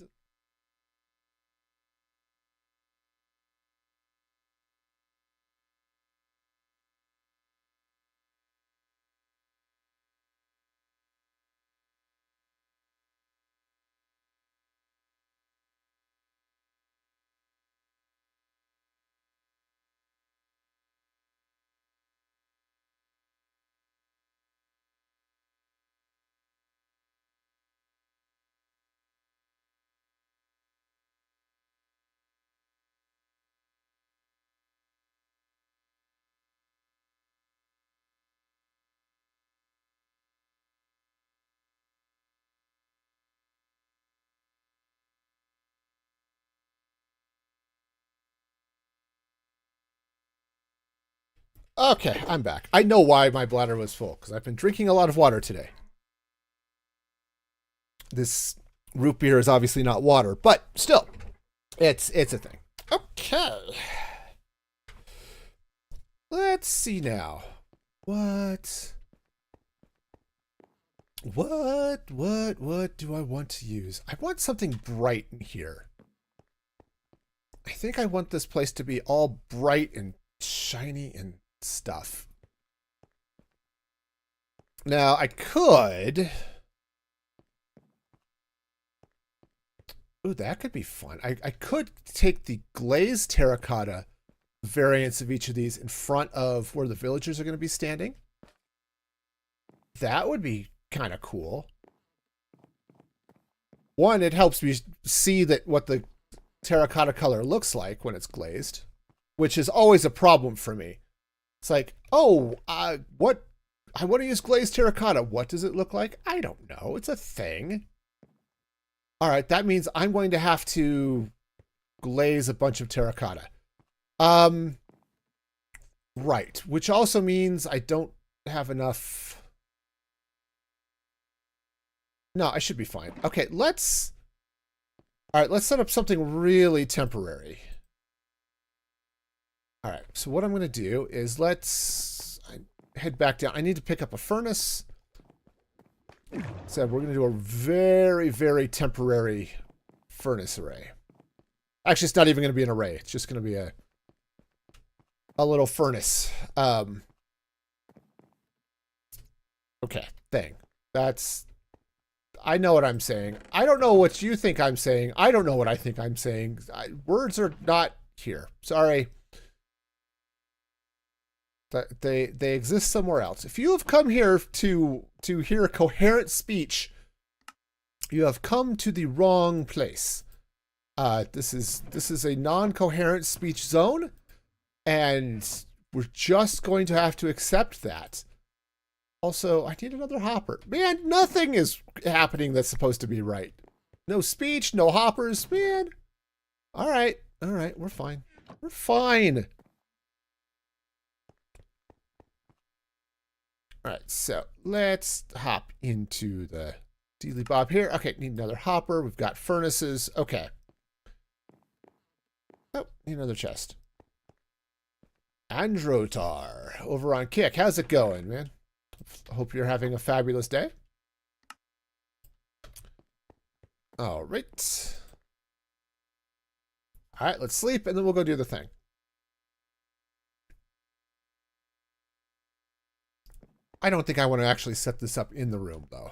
Okay, I'm back. I know why my bladder was full, because I've been drinking a lot of water today. This root beer is obviously not water, but still, it's a thing. Okay. Let's see now. What do I want to use? I want something bright in here. I think I want this place to be all bright and shiny and stuff. Now, I could... Ooh, that could be fun. I could take the glazed terracotta variants of each of these in front of where the villagers are going to be standing. That would be kind of cool. One, it helps me see that what the terracotta color looks like when it's glazed, which is always a problem for me. It's like, oh, what? I want to use glazed terracotta. What does it look like? I don't know. It's a thing. All right, that means I'm going to have to glaze a bunch of terracotta. Right, which also means I don't have enough. No, I should be fine. Okay, let's set up something really temporary. All right, so what I'm going to do is let's head back down. I need to pick up a furnace. So we're going to do a very, very temporary furnace array. Actually, it's not even going to be an array. It's just going to be a little furnace. Okay, thing. I know what I'm saying. I don't know what you think I'm saying. I don't know what I think I'm saying. Words are not here. Sorry. They exist somewhere else. If you have come here to hear a coherent speech, you have come to the wrong place. This is a non-coherent speech zone, and we're just going to have to accept that. Also, I need another hopper. Man, nothing is happening that's supposed to be right. No speech, no hoppers, man. All right, we're fine. We're fine. All right, so let's hop into the Dealy Bob here. Okay, need another hopper. We've got furnaces. Okay. Oh, need another chest. Androtar over on Kick. How's it going, man? Hope you're having a fabulous day. All right. All right, let's sleep, and then we'll go do the thing. I don't think I want to actually set this up in the room, though.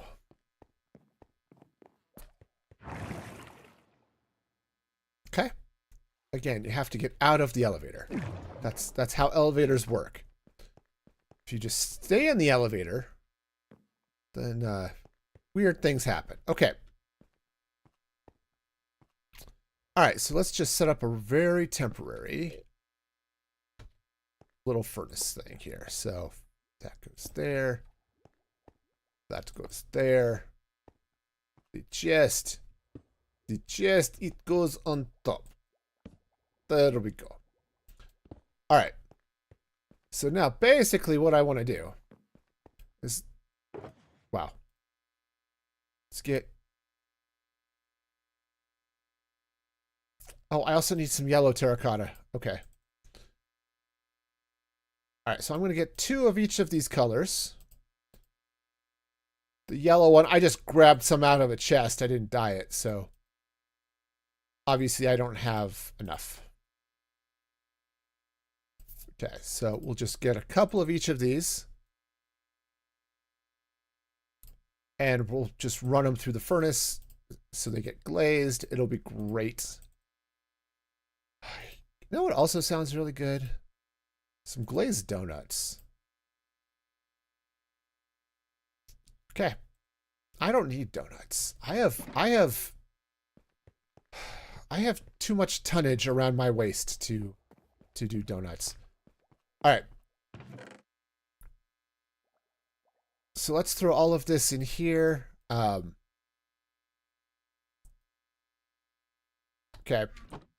Okay. Again, you have to get out of the elevator. That's how elevators work. If you just stay in the elevator, then weird things happen. Okay. All right, so let's just set up a very temporary little furnace thing here. So that goes there. That goes there. The chest, it goes on top. There we go. All right. So now basically what I want to do is, wow. Let's get, oh, I also need some yellow terracotta. Okay. All right, so I'm going to get 2 of each of these colors. The yellow one, I just grabbed some out of a chest. I didn't dye it, so obviously I don't have enough. Okay, so we'll just get a couple of each of these. And we'll just run them through the furnace so they get glazed. It'll be great. You know what also sounds really good? Some glazed donuts. Okay. I don't need donuts. I have too much tonnage around my waist to do donuts. All right. So let's throw all of this in here. Okay.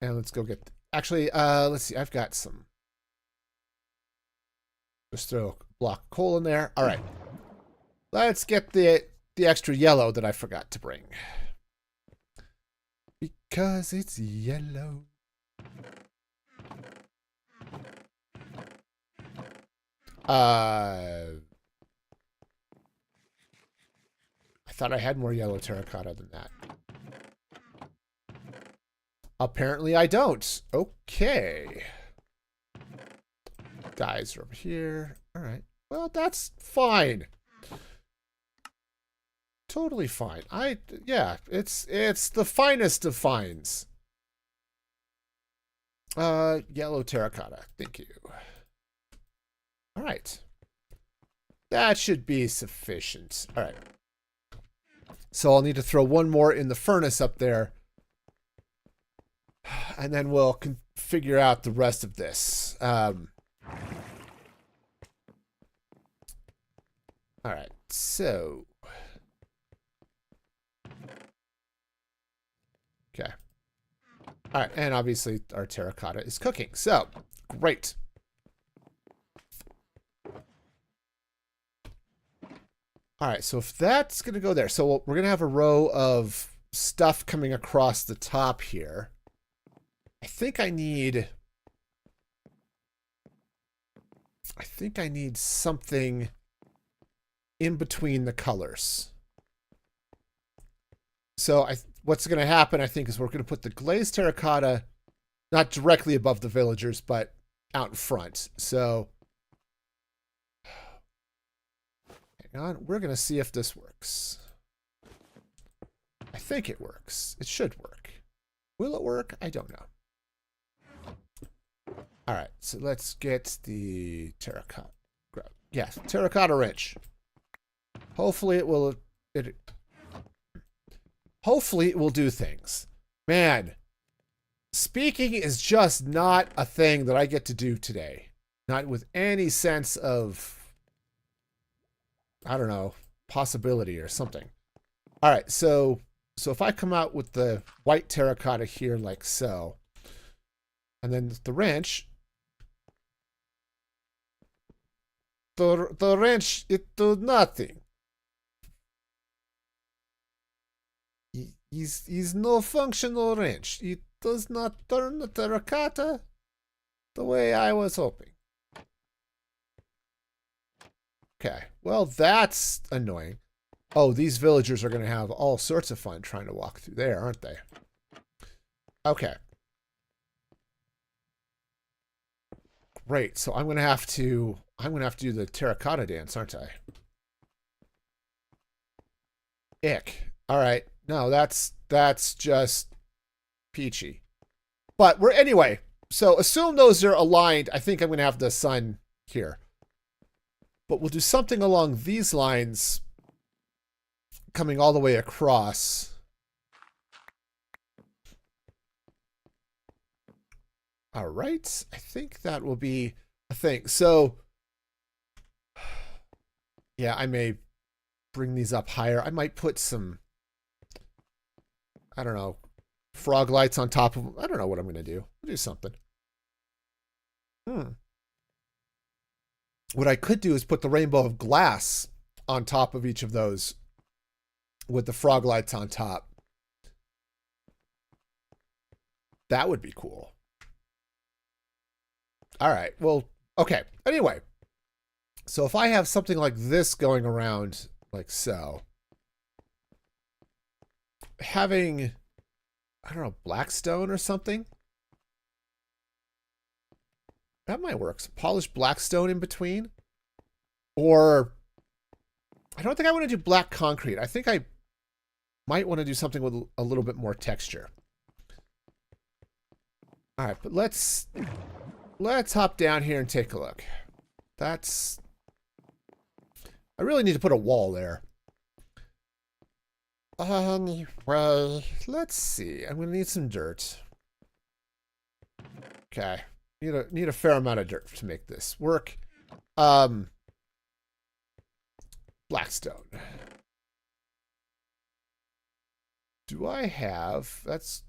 And let's go get, actually, let's see. I've got some. Just throw a block of coal in there. All right. Let's get the extra yellow that I forgot to bring. Because it's yellow. I thought I had more yellow terracotta than that. Apparently I don't. Okay. Dyes are over here. All right. Well, that's fine. totally fine. Yeah, it's the finest of fines. Yellow terracotta. Thank you. All right. That should be sufficient. All right. So I'll need to throw one more in the furnace up there. And then we'll figure out the rest of this. All right. So. Okay. All right. And obviously our terracotta is cooking. So, great. All right, so if that's going to go there, so we're going to have a row of stuff coming across the top here. I think I need something in between the colors. So what's going to happen, I think, is we're going to put the glazed terracotta not directly above the villagers, but out in front. So on. We're going to see if this works. I think it works. It should work. Will it work? I don't know. All right, so let's get the terracotta. Yes, terracotta wrench. Hopefully it will. Hopefully it will do things. Man, speaking is just not a thing that I get to do today. Not with any sense of, I don't know, possibility or something. All right, so if I come out with the white terracotta here like so, and then the wrench, the wrench, it do nothing. Is no functional wrench. It does not turn the terracotta the way I was hoping. Okay, well, that's annoying. Oh, these villagers are going to have all sorts of fun trying to walk through there, aren't they? Okay. Great. So I'm going to have to do the terracotta dance, aren't I? Ick. All right. No, that's just peachy. But anyway, so assume those are aligned. I think I'm going to have the sun here. But we'll do something along these lines coming all the way across. All right. I think that will be a thing. So, yeah, I may bring these up higher. I might put some, I don't know, frog lights on top of them. I don't know what I'm going to do. I'll do something. What I could do is put the rainbow of glass on top of each of those with the frog lights on top. That would be cool. All right. Well, okay. Anyway, so if I have something like this going around like so, having, I don't know, blackstone or something, that might work. Some polished blackstone in between. Or I don't think I want to do black concrete. I think I might want to do something with a little bit more texture. All right, but let's hop down here and take a look. I really need to put a wall there. Anyway, let's see. I'm going to need some dirt. Okay. Need a fair amount of dirt to make this work. Blackstone. Do I have? That's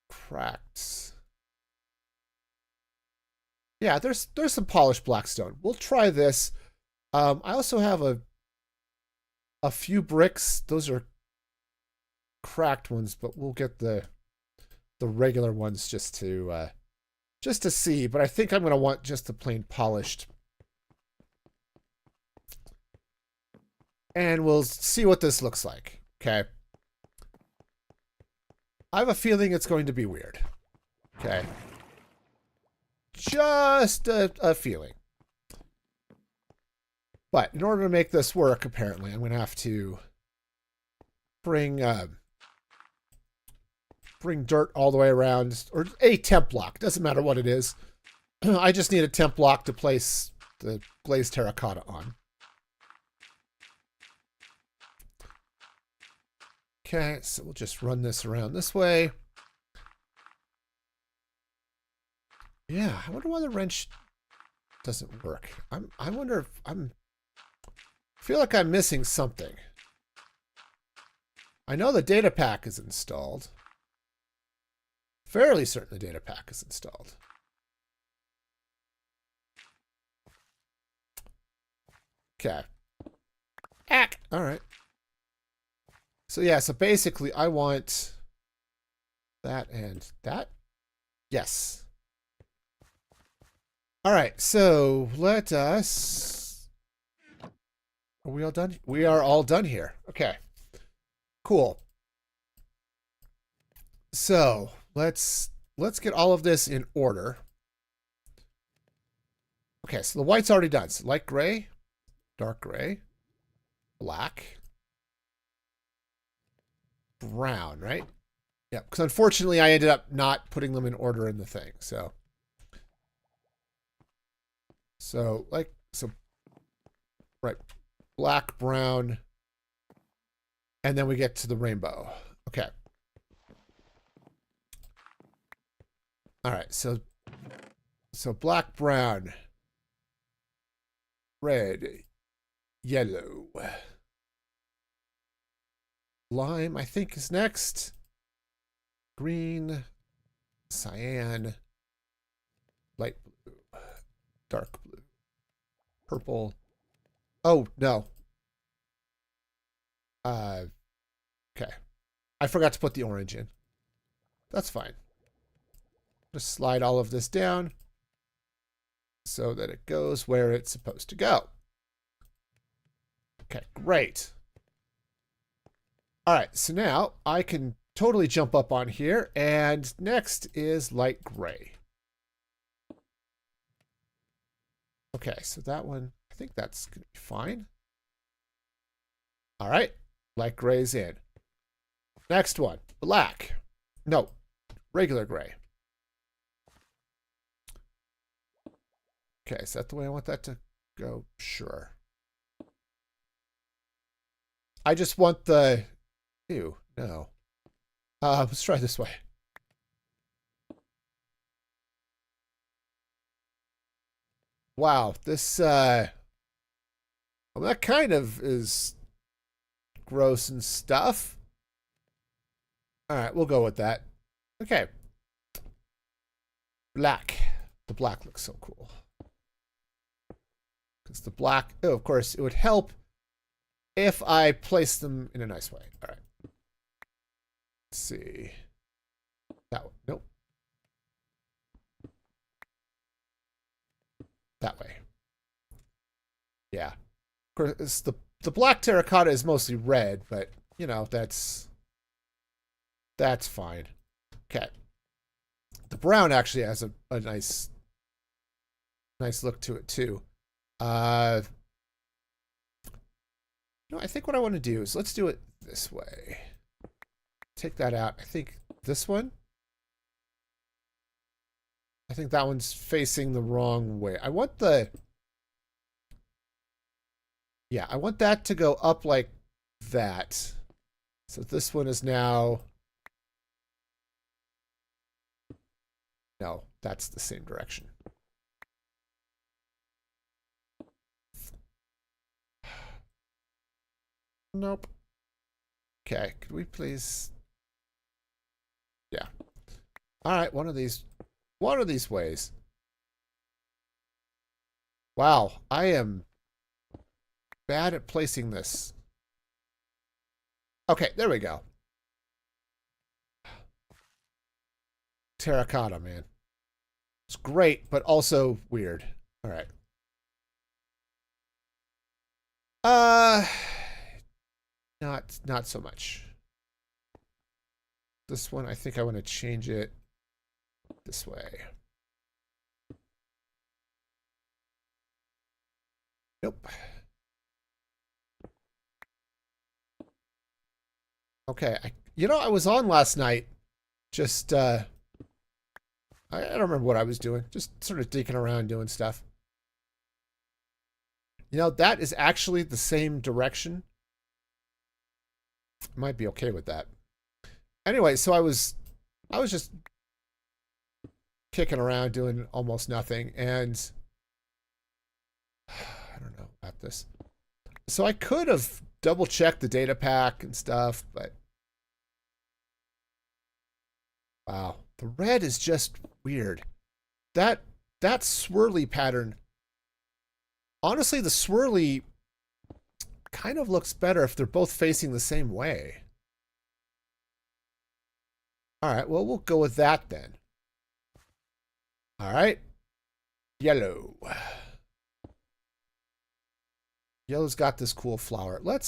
cracked. Yeah, there's some polished blackstone. We'll try this. I also have a few bricks. Those are cracked ones, but we'll get the regular ones just to see. But I think I'm going to want just the plain polished. And we'll see what this looks like. Okay. I have a feeling it's going to be weird. Okay. Just a feeling. But in order to make this work, apparently, I'm going to have to bring bring dirt all the way around, or a temp block. Doesn't matter what it is. I just need a temp block to place the glazed terracotta on. Okay, so we'll just run this around this way. Yeah, I wonder why the wrench doesn't work. I wonder if I feel like I'm missing something. I know the data pack is installed. Fairly certain the data pack is installed. Okay. Ack. All right. So yeah, so basically I want that and that. Yes. All right, so let us... Are we all done? We are all done here. Okay. Cool. So let's get all of this in order. Okay, so the white's already done. So light gray, dark gray, black, brown, right? Yeah, because unfortunately I ended up not putting them in order in the thing. So right, black, brown, and then we get to the rainbow. Okay. All right, so black, brown, red, yellow, lime, I think is next. Green, cyan, light blue, dark blue, purple. Oh, no. Okay. I forgot to put the orange in. That's fine. Just slide all of this down so that it goes where it's supposed to go. Okay, great. All right, so now I can totally jump up on here, and next is light gray. Okay, so that one, I think that's going to be fine. All right, light gray's in. Next one, black. No, regular gray. Okay, is that the way I want that to go? Sure. I just want the... Ew, no. Let's try this way. Wow, this, well, that kind of is gross and stuff. All right, we'll go with that. Okay. Black. The black looks so cool. Because the black, oh, of course, it would help if I place them in a nice way. All right. Let's see. That one. Nope. That way. Yeah. Of course, the black terracotta is mostly red, but, you know, that's fine. Okay. The brown actually has a nice look to it, too. No, I think what I want to do is let's do it this way. Take that out. I think this one. I think that one's facing the wrong way. I want the... Yeah, I want that to go up like that. So this one is now... No, that's the same direction. Nope. Okay, could we please... Yeah. All right, one of these ways. Wow, I am bad at placing this. Okay, there we go. Terracotta, man. It's great, but also weird. All right. Not so much. This one, I think I want to change it this way. Nope. Okay, I was on last night. Just I don't remember what I was doing. Just sort of digging around doing stuff. That is actually the same direction. Might be okay with that. Anyway, so I was just kicking around doing almost nothing, and I don't know about this. So I could have double checked the data pack and stuff, but wow, the red is just weird. That swirly pattern. Honestly, the swirly kind of looks better if they're both facing the same way. All right, well, we'll go with that then. All right. Yellow. Yellow's got this cool flower. I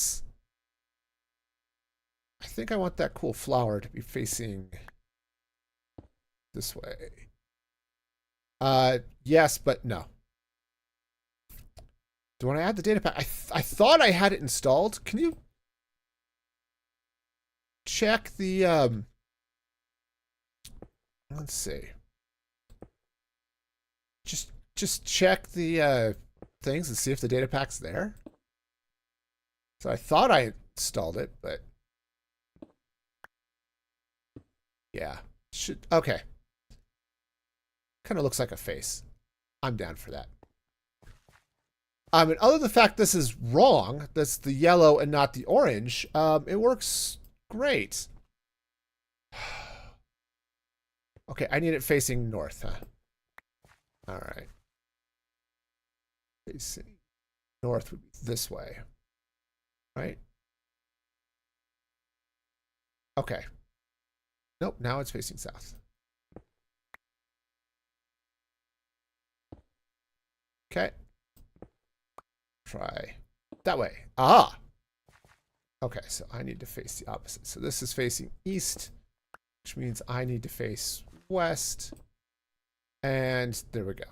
think I want that cool flower to be facing this way. Yes, but no. Do I want to add the data pack? I thought I had it installed. Can you check the, let's see. Just check the, things and see if the data pack's there. So I thought I installed it, but yeah, okay. Kind of looks like a face. I'm down for that. And other than the fact this is wrong, that's the yellow and not the orange, it works great. Okay, I need it facing north, huh? All right. Facing north would be this way, right? Okay. Nope, now it's facing south. Okay. Try that way. Ah! Okay, so I need to face the opposite. So this is facing east, which means I need to face west. And there we go.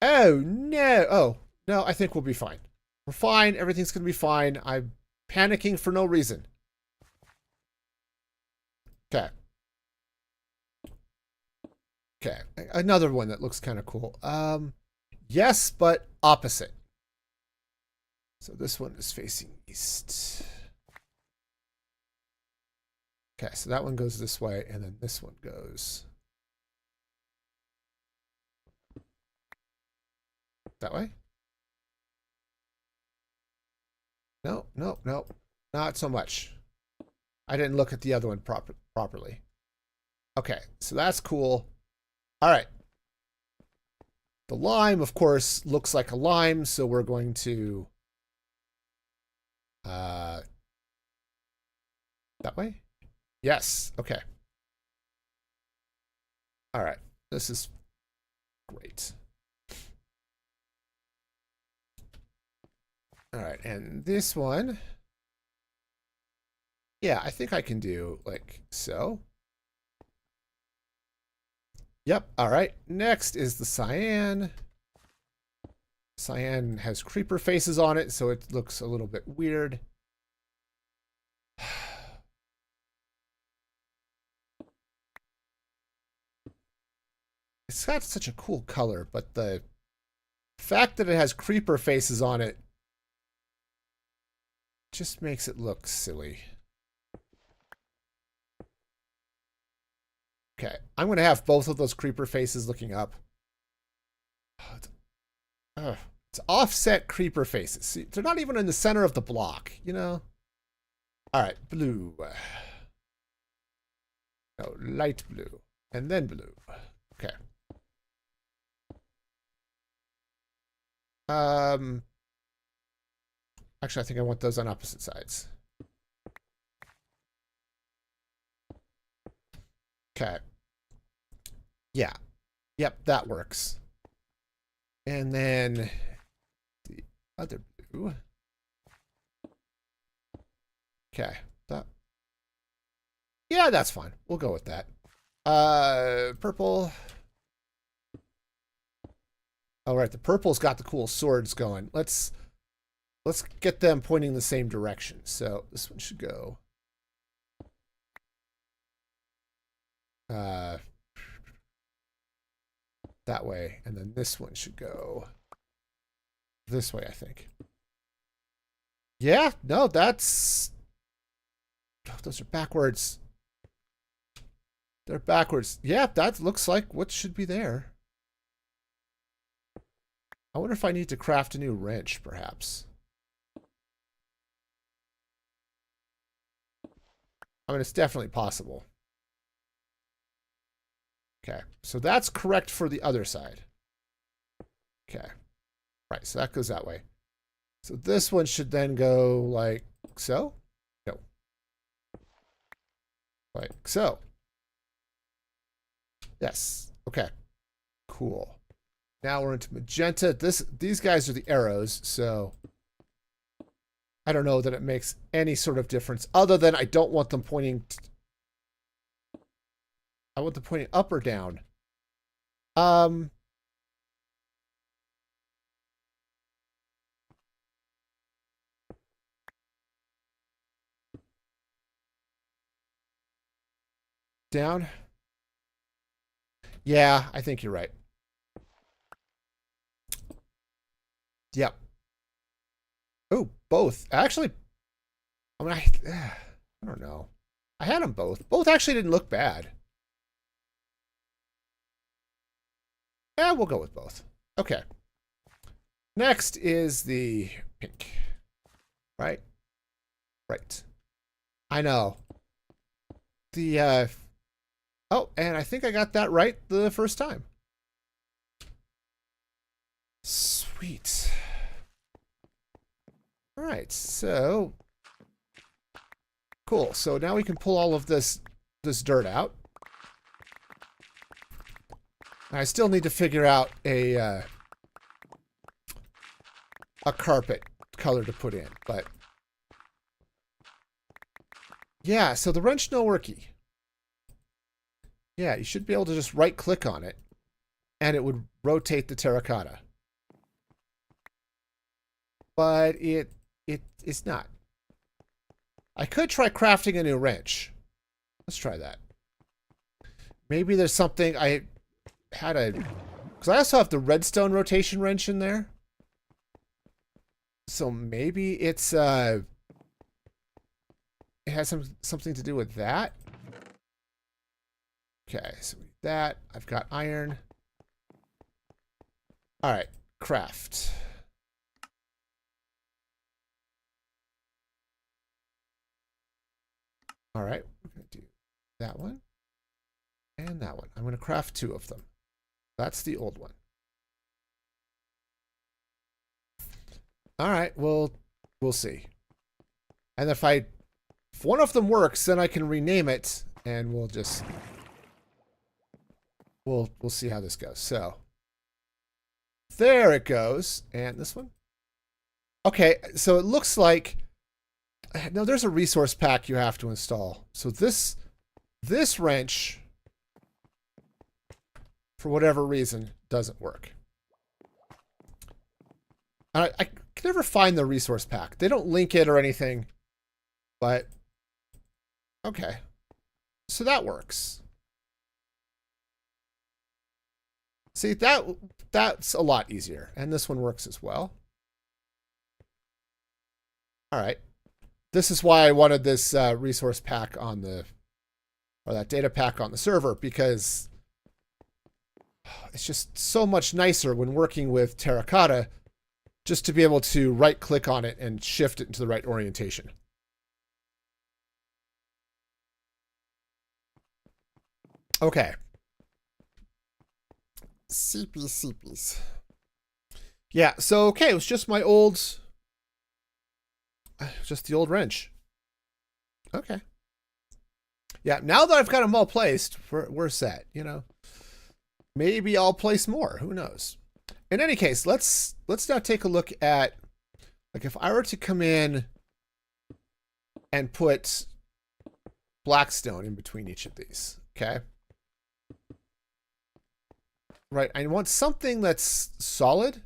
Oh, no. Oh, no, I think we'll be fine. We're fine. Everything's going to be fine. I'm panicking for no reason. Okay. Okay. Another one that looks kind of cool. Yes, but opposite. So this one is facing east. Okay, so that one goes this way, and then this one goes that way. No, no, no, not so much. I didn't look at the other one properly. Okay, so that's cool. All right. The lime, of course, looks like a lime, so we're going to that way? Yes. Okay. All right. This is great. All right, and this one, yeah, I think I can do like so. Yep. All right. Next is the cyan. Cyan has creeper faces on it, so it looks a little bit weird. It's got such a cool color, but the fact that it has creeper faces on it just makes it look silly. Okay, I'm going to have both of those creeper faces looking up. It's offset creeper faces. See, they're not even in the center of the block, you know? All right, blue. No, light blue. And then blue. Okay. Actually, I think I want those on opposite sides. Okay. Yeah. Yep, that works. And then the other blue. Okay. Yeah, that's fine. We'll go with that. Purple. All right, the purple's got the cool swords going. Let's let's get them pointing the same direction. So this one should go that way, and then this one should go this way, I think. Yeah, no, that's... Oh, those are backwards. They're backwards. Yeah, that looks like what should be there. I wonder if I need to craft a new wrench, perhaps. I mean, it's definitely possible. Okay, so that's correct for the other side. Okay, right, so that goes that way. So this one should then go like so? No. Like so. Yes, okay, cool. Now we're into magenta. These guys are the arrows, so I don't know that it makes any sort of difference other than I don't want them pointing... I want them pointing up or down. Down? Yeah, I think you're right. Yep. Oh, both. Actually, I mean, I don't know. I had them both. Both actually didn't look bad. Yeah, we'll go with both. Okay. Next is the pink. Right? Right. I know. The, oh, and I think I got that right the first time. Sweet. All right, so... Cool, so now we can pull all of this dirt out. I still need to figure out a carpet color to put in, but... Yeah, so the wrench no worky. Yeah, you should be able to just right-click on it, and it would rotate the terracotta. But it's not. I could try crafting a new wrench. Let's try that. Maybe there's something I had a... Because I also have the redstone rotation wrench in there. So maybe it's... it has something to do with that. Okay, so that. I've got iron. All right, craft. All right, we're going to do that one and that one. I'm going to craft two of them. That's the old one. All right, well, we'll see. And if one of them works, then I can rename it, and we'll just we'll see how this goes. So there it goes, and this one. Okay, so it looks like no, there's a resource pack you have to install. So this wrench, for whatever reason, doesn't work. I can never find the resource pack. They don't link it or anything, but okay. So that works. See, that's a lot easier. And this one works as well. All right. This is why I wanted this resource pack on the, or that data pack on the server, because it's just so much nicer when working with terracotta just to be able to right click on it and shift it into the right orientation. Okay. CPs. Yeah, so okay, it was just my old... Just the old wrench. Okay. Yeah, now that I've got them all placed, we're set, you know. Maybe I'll place more. Who knows? In any case, let's now take a look at, like, if I were to come in and put blackstone in between each of these, okay? Right, I want something that's solid.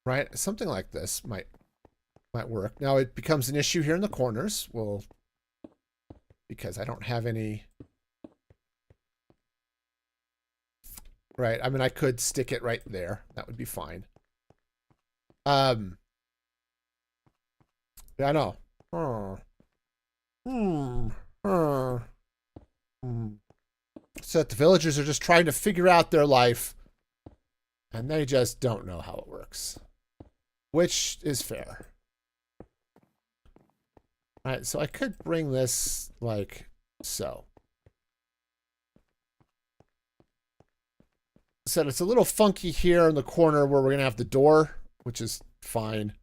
Right? Something like this might work. Now it becomes an issue here in the corners. Well, because I don't have any. Right. I mean, I could stick it right there. That would be fine. Yeah, I know. So that the villagers are just trying to figure out their life, and they just don't know how it works, which is fair. All right, so I could bring this like so. So it's a little funky here in the corner where we're gonna have the door, which is fine.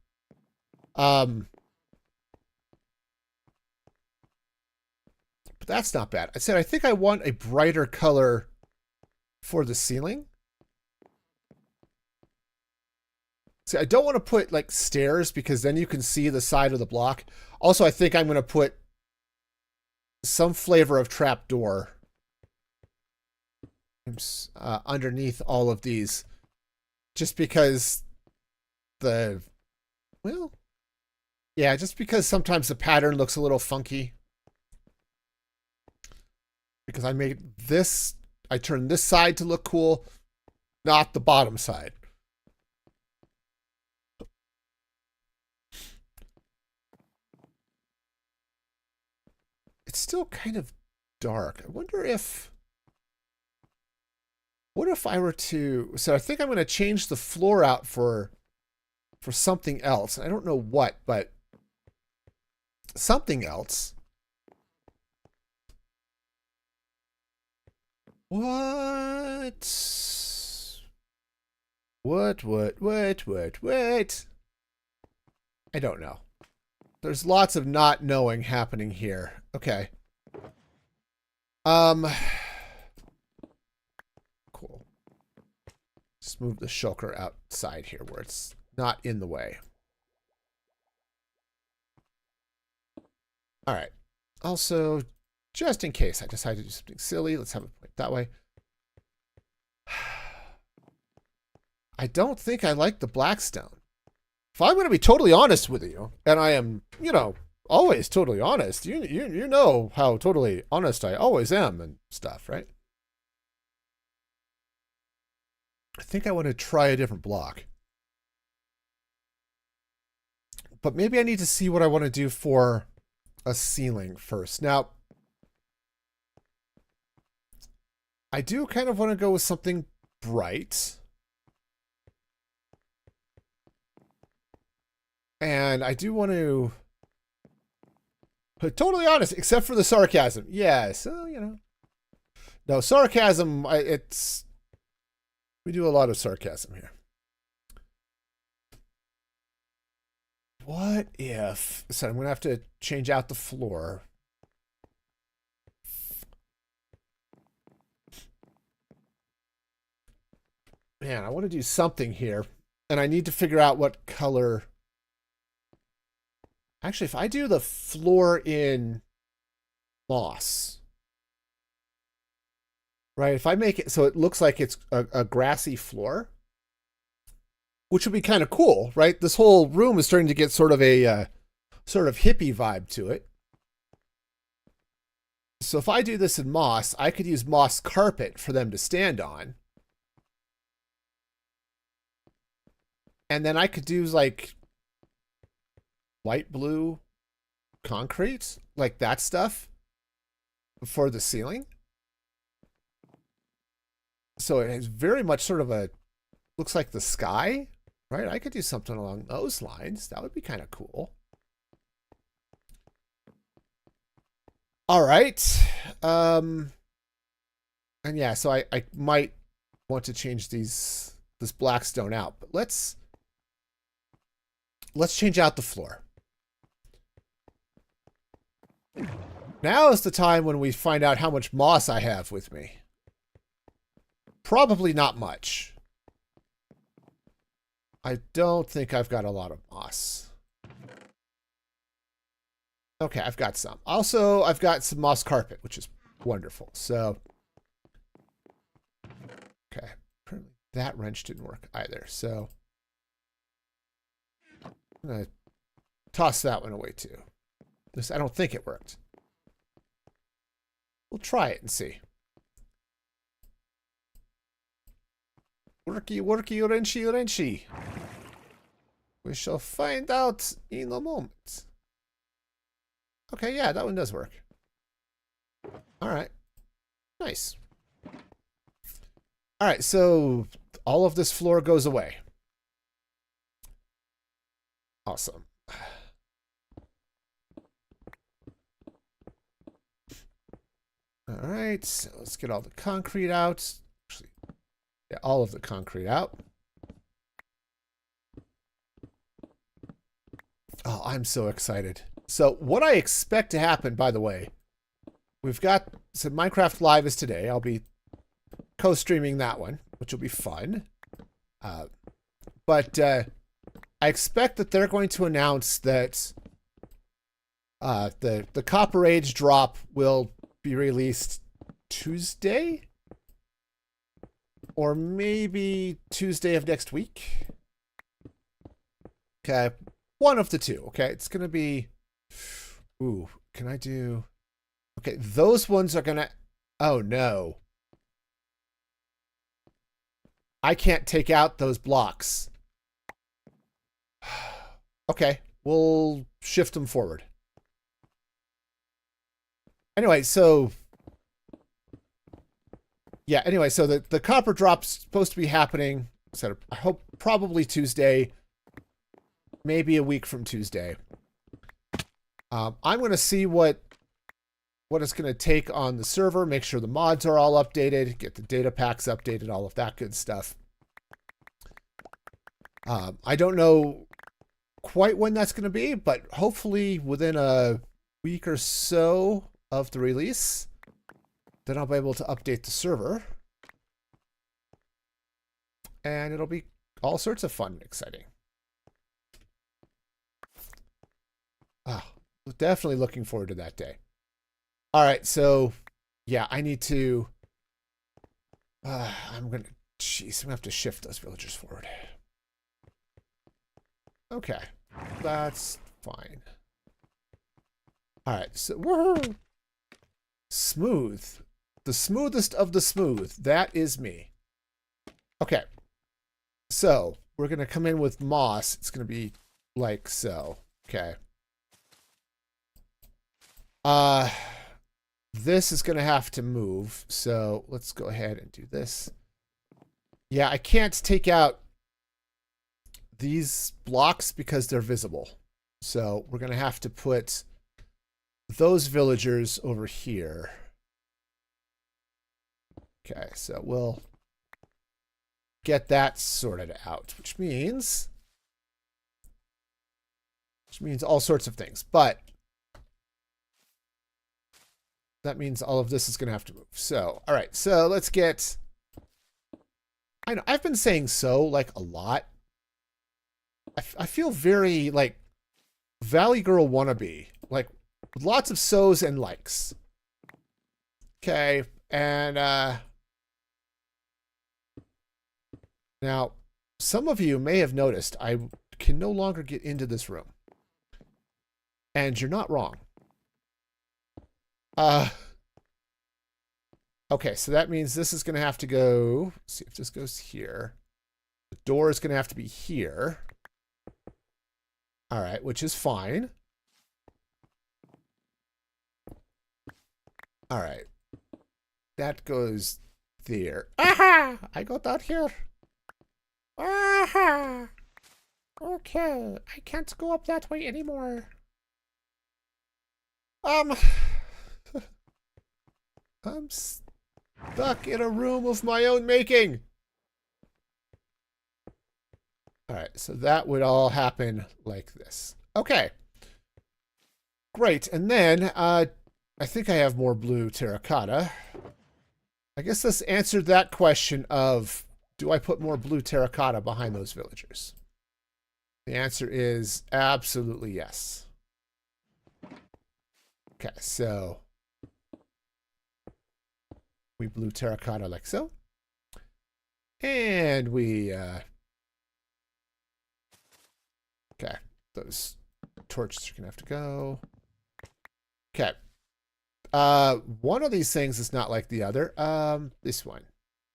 But that's not bad. I said I think I want a brighter color for the ceiling. See, I don't want to put like stairs because then you can see the side of the block. Also, I think I'm going to put some flavor of trapdoor underneath all of these, just because just because sometimes the pattern looks a little funky. Because I turned this side to look cool, not the bottom side. It's still kind of dark. I wonder if... What if I were to... So I think I'm going to change the floor out for something else. I don't know what, but something else. What? I don't know. There's lots of not knowing happening here. Okay. Cool. Just move the shulker outside here where it's not in the way. All right. Also, just in case I decide to do something silly, let's have it point that way. I don't think I like the blackstone. If I'm going to be totally honest with you, and I am, always totally honest, you know how totally honest I always am and stuff, right? I think I want to try a different block. But maybe I need to see what I want to do for a ceiling first. Now, I do kind of want to go with something bright. And I do want to... But totally honest, except for the sarcasm. Yeah, so, No, sarcasm, we do a lot of sarcasm here. What if... So I'm going to have to change out the floor. Man, I want to do something here. And I need to figure out what color... Actually, if I do the floor in moss, right? If I make it so it looks like it's a grassy floor, which would be kind of cool, right? This whole room is starting to get sort of a sort of hippie vibe to it. So if I do this in moss, I could use moss carpet for them to stand on. And then I could do like light blue concrete, like that stuff for the ceiling. So it has very much sort of looks like the sky, right? I could do something along those lines. That would be kind of cool. All right. And yeah, so I might want to change this blackstone out, but let's change out the floor. Now is the time when we find out how much moss I have with me. Probably not much. I don't think I've got a lot of moss. Okay, I've got some. Also, I've got some moss carpet, which is wonderful. So, okay. that wrench didn't work either. So I'm going to toss that one away too. This, I don't think it worked. We'll try it and see. Worky, worky, wrenchy, wrenchy. We shall find out in a moment. Okay, yeah, that one does work. All right. Nice. All right, so all of this floor goes away. Awesome. All right, so let's get all the concrete out. Actually, yeah, all of the concrete out. Oh, I'm so excited. So what I expect to happen, by the way, we've got, so Minecraft Live is today. I'll be co-streaming that one, which will be fun. But I expect that they're going to announce that the Copper Age drop will be released Tuesday? Or maybe Tuesday of next week? Okay, one of the two. Okay, it's going to be... Ooh, can I do... Okay, those ones are going to... Oh, no. I can't take out those blocks. Okay, we'll shift them forward. Anyway, so... Yeah, anyway, so the copper drop's supposed to be happening, so I hope probably Tuesday, maybe a week from Tuesday. I'm going to see what it's going to take on the server, make sure the mods are all updated, get the data packs updated, all of that good stuff. I don't know quite when that's going to be, but hopefully within a week or so of the release. Then I'll be able to update the server. And it'll be all sorts of fun and exciting. Oh, definitely looking forward to that day. All right, so yeah, I need to... I'm going to have to shift those villagers forward. Okay, that's fine. All right, so... Woohoo! Smooth. The smoothest of the smooth. That is me. Okay. So, we're going to come in with moss. It's going to be like so. Okay. This is going to have to move. So, let's go ahead and do this. Yeah, I can't take out these blocks because they're visible. So, we're going to have to put those villagers over here. Okay, so we'll get that sorted out, which means all sorts of things. But that means all of this is going to have to move. So, all right, so let's get... I know, I've been saying so, like, a lot. I feel very, like, Valley Girl wannabe. Like, lots of so's and likes. Okay, and, now, some of you may have noticed I can no longer get into this room. And you're not wrong. Okay, so that means this is going to have to go... Let's see if this goes here. The door is going to have to be here. All right, which is fine. All right. That goes there. Aha! I got out here. Aha! Okay, I can't go up that way anymore. I'm stuck in a room of my own making. All right, so that would all happen like this. Okay. Great, and then I think I have more blue terracotta. I guess this answered that question of, do I put more blue terracotta behind those villagers? The answer is absolutely yes. Okay, so we blue terracotta like so. And we, okay, those torches are gonna have to go. Okay. One of these things is not like the other. This one.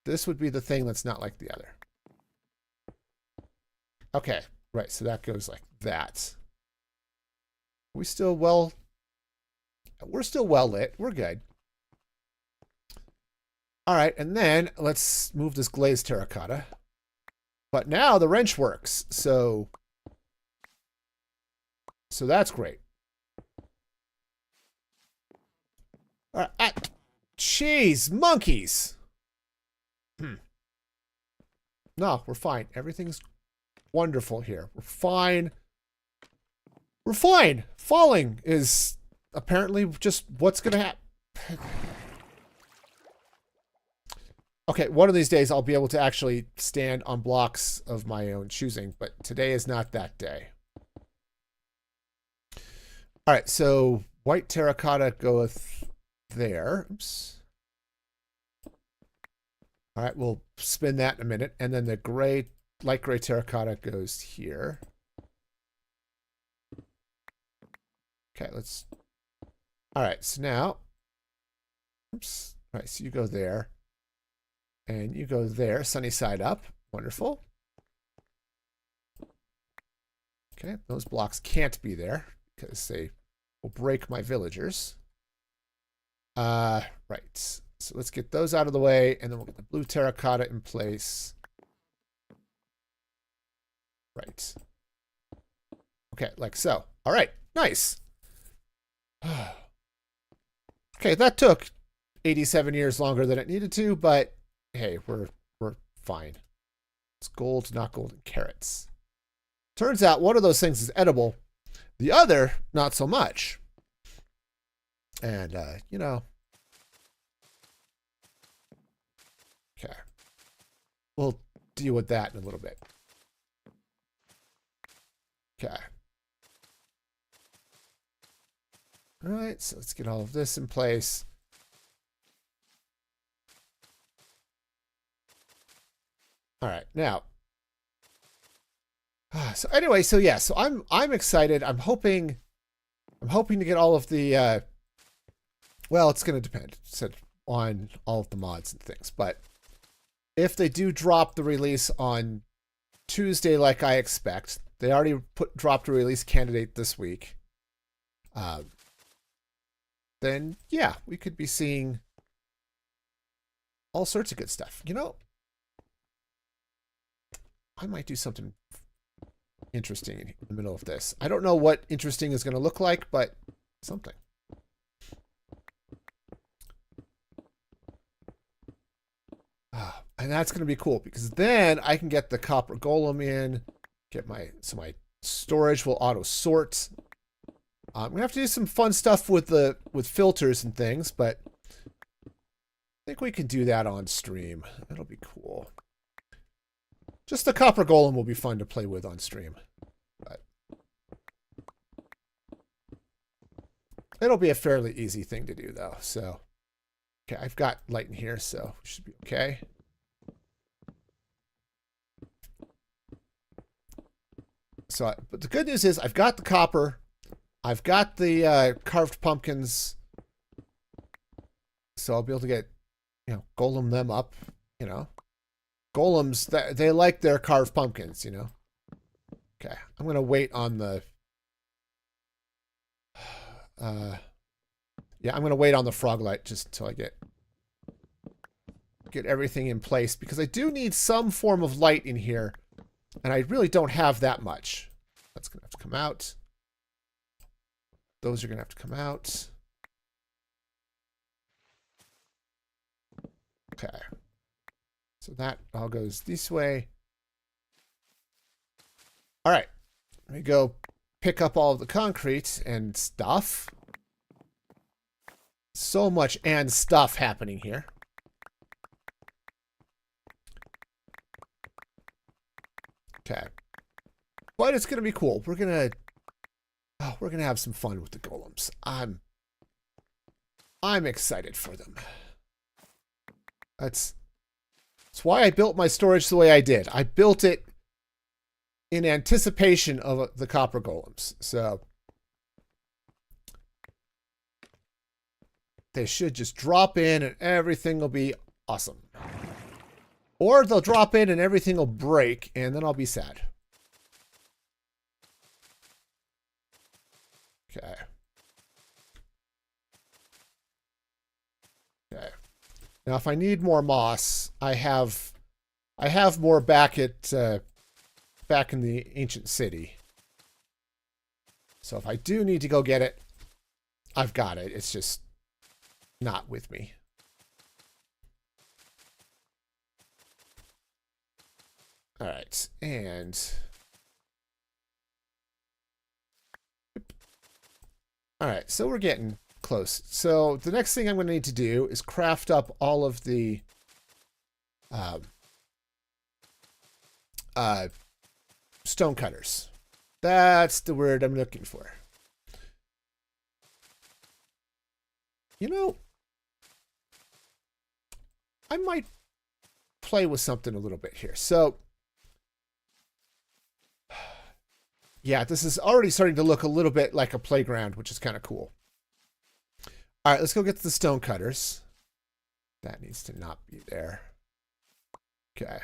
This would be the thing that's not like the other. Okay, right, so that goes like that. We're still well lit. We're good. All right, and then let's move this glazed terracotta. But now the wrench works, so that's great. All right, jeez, monkeys. No, we're fine. Everything's wonderful here. We're fine. We're fine. Falling is apparently just what's going to happen. Okay, one of these days I'll be able to actually stand on blocks of my own choosing, but today is not that day. All right, so white terracotta goeth there. Oops. All right, we'll spin that in a minute. And then the gray, light gray terracotta goes here. Okay, let's... All right, so now... Oops. All right, so you go there. And you go there, sunny side up. Wonderful. Okay, those blocks can't be there because they will break my villagers. Right. So let's get those out of the way, and then we'll get the blue terracotta in place. Right. Okay, like so. All right, nice. Okay, that took 87 years longer than it needed to, but hey, we're fine. It's gold, not golden carrots. Turns out one of those things is edible. The other, not so much. And, you know. Okay. We'll deal with that in a little bit. Okay. All right, so let's get all of this in place. All right, now. So anyway, so yeah, so I'm excited. I'm hoping to get all of the well, it's going to depend on all of the mods and things, but if they do drop the release on Tuesday like I expect, they already dropped a release candidate this week. Then yeah, we could be seeing all sorts of good stuff. You know, I might do something interesting in the middle of this. I don't know what interesting is going to look like, but something. And that's going to be cool because then I can get the copper golem in, get my storage will auto sort. I'm gonna have to do some fun stuff with filters and things, but I think we can do that on stream. That'll be cool. Just the copper golem will be fun to play with on stream, but it'll be a fairly easy thing to do though. So, okay, I've got light in here, so we should be okay. So, but the good news is I've got the copper. I've got the carved pumpkins. So I'll be able to get, you know, golem them up, you know. Golems, they like their carved pumpkins, you know. Okay, I'm going to wait on the... yeah, I'm going to wait on the frog light just until I get everything in place. Because I do need some form of light in here. And I really don't have that much. That's going to have to come out. Those are going to have to come out. Okay. So that all goes this way. All right. Let me go pick up all of the concrete and stuff. So much and stuff happening here. Okay. But it's going to be cool. We're going to have some fun with the golems. I'm excited for them. It's why I built my storage the way I did. I built it in anticipation of the copper golems. So they should just drop in and everything will be awesome. Or they'll drop in and everything will break and then I'll be sad. Okay. Okay. Now if I need more moss, I have more back at back in the ancient city. So if I do need to go get it, I've got it. It's just not with me. All right, and all right, so we're getting close. So the next thing I'm going to need to do is craft up all of the stone cutters. That's the word I'm looking for. You know, I might play with something a little bit here. So, yeah, this is already starting to look a little bit like a playground, which is kind of cool. All right, let's go get the stone cutters. That needs to not be there. Okay.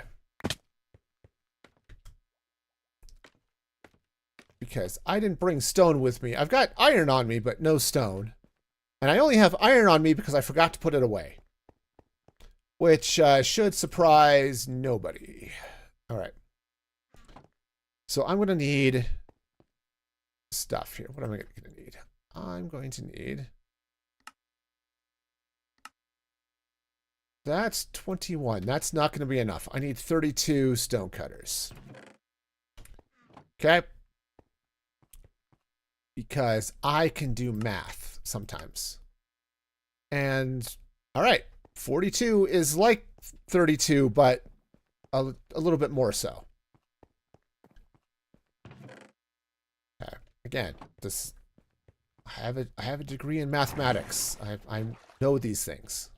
Because I didn't bring stone with me. I've got iron on me, but no stone. And I only have iron on me because I forgot to put it away. Which should surprise nobody. All right. So I'm going to need stuff here. What am I going to need? I'm going to need... That's 21. That's not going to be enough. I need 32 stone cutters. Okay. Because I can do math sometimes. And, all right, 42 is like 32, but a little bit more so. Okay. Again, this I have a degree in mathematics. I know these things.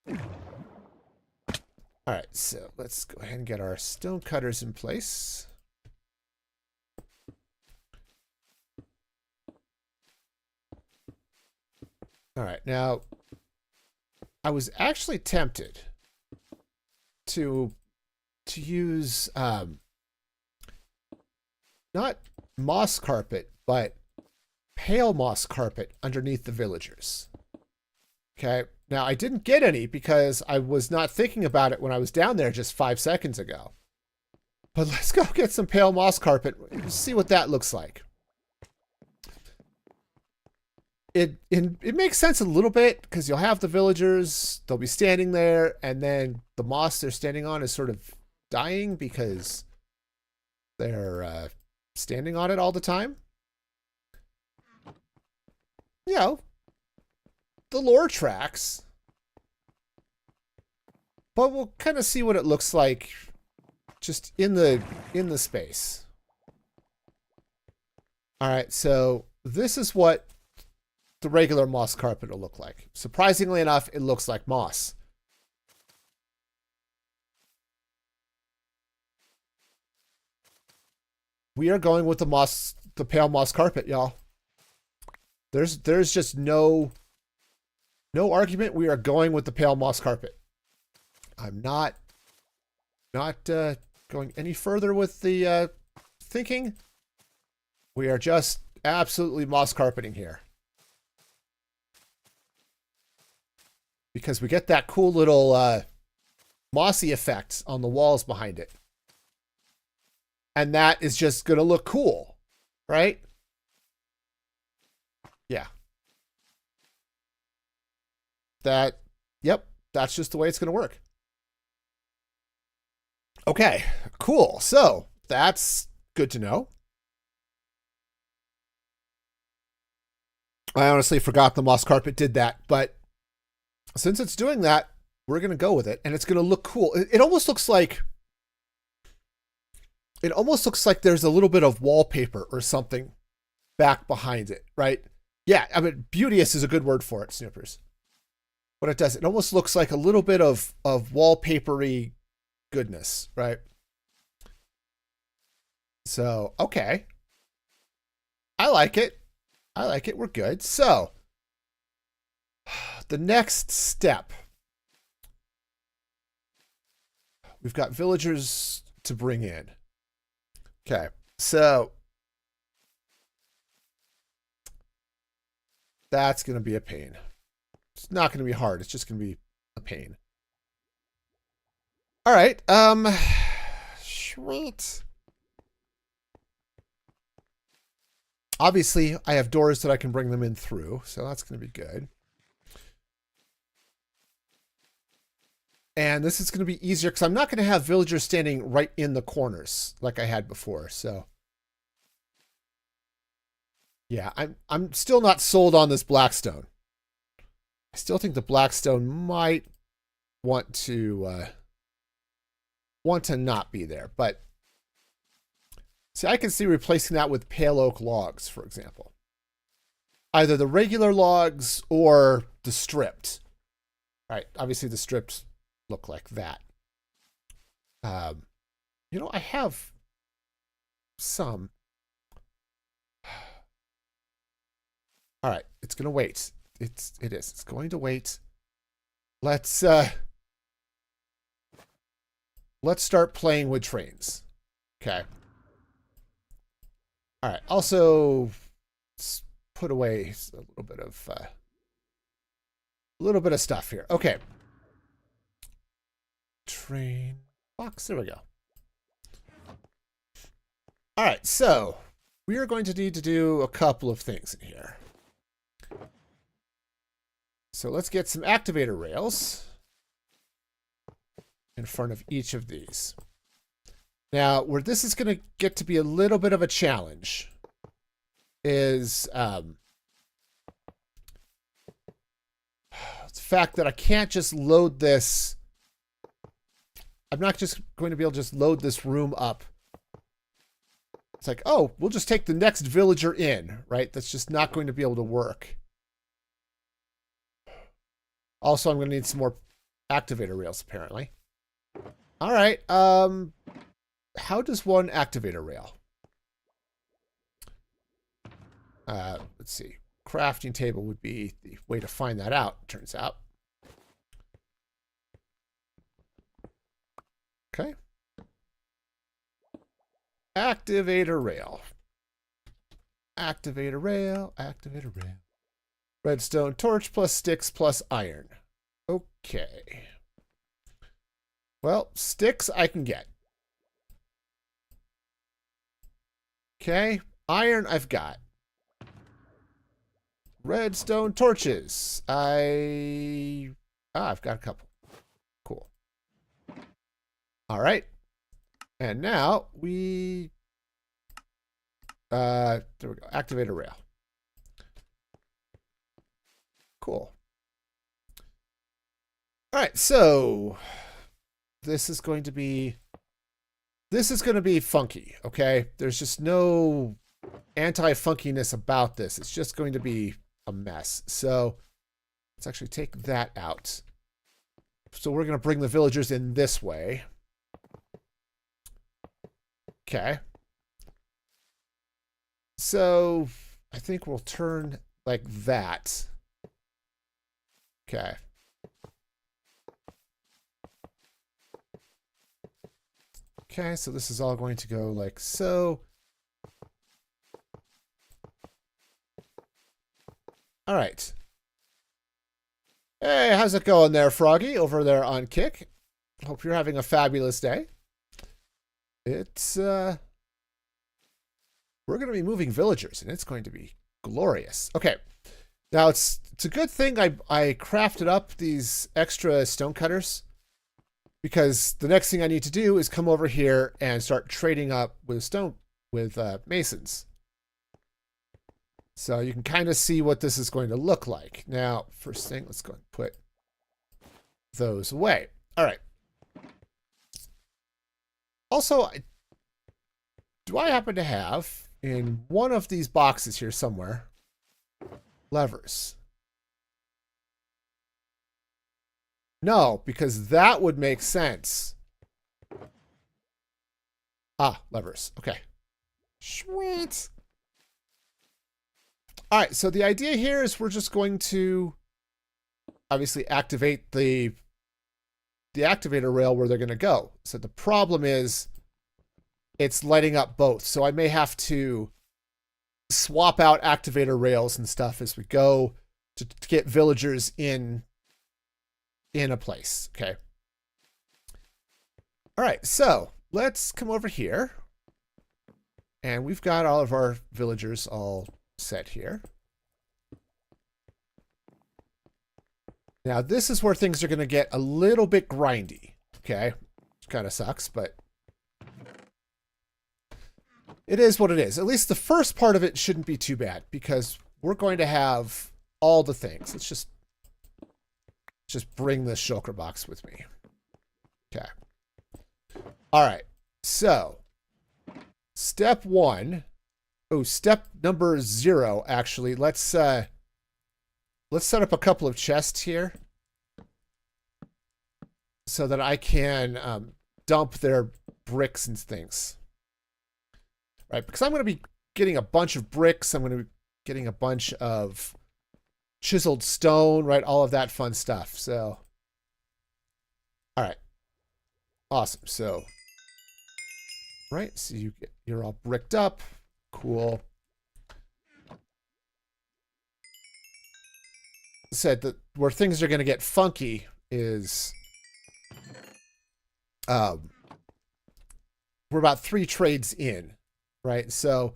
All right, so let's go ahead and get our stone cutters in place. All right, now I was actually tempted to use not moss carpet, but pale moss carpet underneath the villagers. Okay, now I didn't get any because I was not thinking about it when I was down there just 5 seconds ago. But let's go get some pale moss carpet and see what that looks like. It makes sense a little bit because you'll have the villagers, they'll be standing there, and then the moss they're standing on is sort of dying because they're standing on it all the time. You know, the lore tracks. But we'll kind of see what it looks like just in the space. All right, so this is what the regular moss carpet will look like. Surprisingly enough, it looks like moss. We are going with the pale moss carpet, y'all. There's just no argument. We are going with the pale moss carpet. I'm not going any further with the thinking. We are just absolutely moss carpeting here. Because we get that cool little mossy effect on the walls behind it. And that is just going to look cool, right? Yeah. Yep, that's just the way it's going to work. Okay, cool. So that's good to know. I honestly forgot the moss carpet did that, but since it's doing that, we're going to go with it, and it's going to look cool. It almost looks like there's a little bit of wallpaper or something back behind it, right? Yeah, I mean, beauteous is a good word for it, Snoopers. what it does, it almost looks like a little bit of wallpapery goodness, right? So, okay. I like it. I like it. We're good. So, the next step. We've got villagers to bring in. Okay. So, that's going to be a pain. It's not going to be hard. It's just going to be a pain. All right. Sweet. Obviously, I have doors that I can bring them in through, so that's going to be good. And this is going to be easier because I'm not going to have villagers standing right in the corners like I had before. So, yeah, I'm still not sold on this Blackstone. I still think the Blackstone might want to not be there, but see, I can see replacing that with pale oak logs, for example. Either the regular logs or the stripped. Right, obviously the stripped look like that. You know, I have some. All right, it's gonna wait. It is. It's going to wait. Let's start playing with trains. Okay. All right. Also, let's put away a little bit of stuff here. Okay. Train box. There we go. All right. So we are going to need to do a couple of things in here. So let's get some activator rails in front of each of these. Now, where this is going to get to be a little bit of a challenge is the fact that I can't just load this. I'm not just going to be able to just load this room up. It's like, oh, we'll just take the next villager in, right? That's just not going to be able to work. Also, I'm going to need some more activator rails, apparently. All right. How does one activator rail? Let's see. Crafting table would be the way to find that out, turns out. Okay. Activator rail. Activator rail. Activator rail. Redstone torch plus sticks plus iron. Okay. Well, sticks I can get. Okay. Iron I've got. Redstone torches. I've got a couple. Cool. All right. And now we there we go. Activator rail. Cool. All right, so this is going to be funky, okay? There's just no anti-funkiness about this. It's just going to be a mess. So let's actually take that out. So we're going to bring the villagers in this way. Okay. So I think we'll turn like that. Okay. Okay, so this is all going to go like so. All right. Hey, how's it going there, Froggy, over there on Kick? Hope you're having a fabulous day. It's, we're going to be moving villagers, and it's going to be glorious. Okay. Now, it's a good thing I crafted up these extra stone cutters, because the next thing I need to do is come over here and start trading up with masons. So you can kind of see what this is going to look like. Now, first thing, let's go and put those away. All right. Also, do I happen to have in one of these boxes here somewhere levers? No, because that would make sense. Ah, levers. Okay. Sweet. All right, so the idea here is we're just going to obviously activate the activator rail where they're going to go. So the problem is it's lighting up both. So I may have to swap out activator rails and stuff as we go to get villagers in a place. Okay. All right, so let's come over here. And we've got all of our villagers all set here. Now, this is where things are going to get a little bit grindy. Okay. Which kind of sucks, but it is what it is. At least the first part of it shouldn't be too bad because we're going to have all the things. Let's just bring the shulker box with me. Okay. All right. So, step one. Oh, step number 0, actually. Let's set up a couple of chests here so that I can dump their bricks and things. Right, because I'm going to be getting a bunch of bricks. I'm going to be getting a bunch of chiseled stone, right? All of that fun stuff. So, all right. Awesome. So, right, so you're all bricked up. Cool. Said that where things are going to get funky is we're about 3 trades in, right? So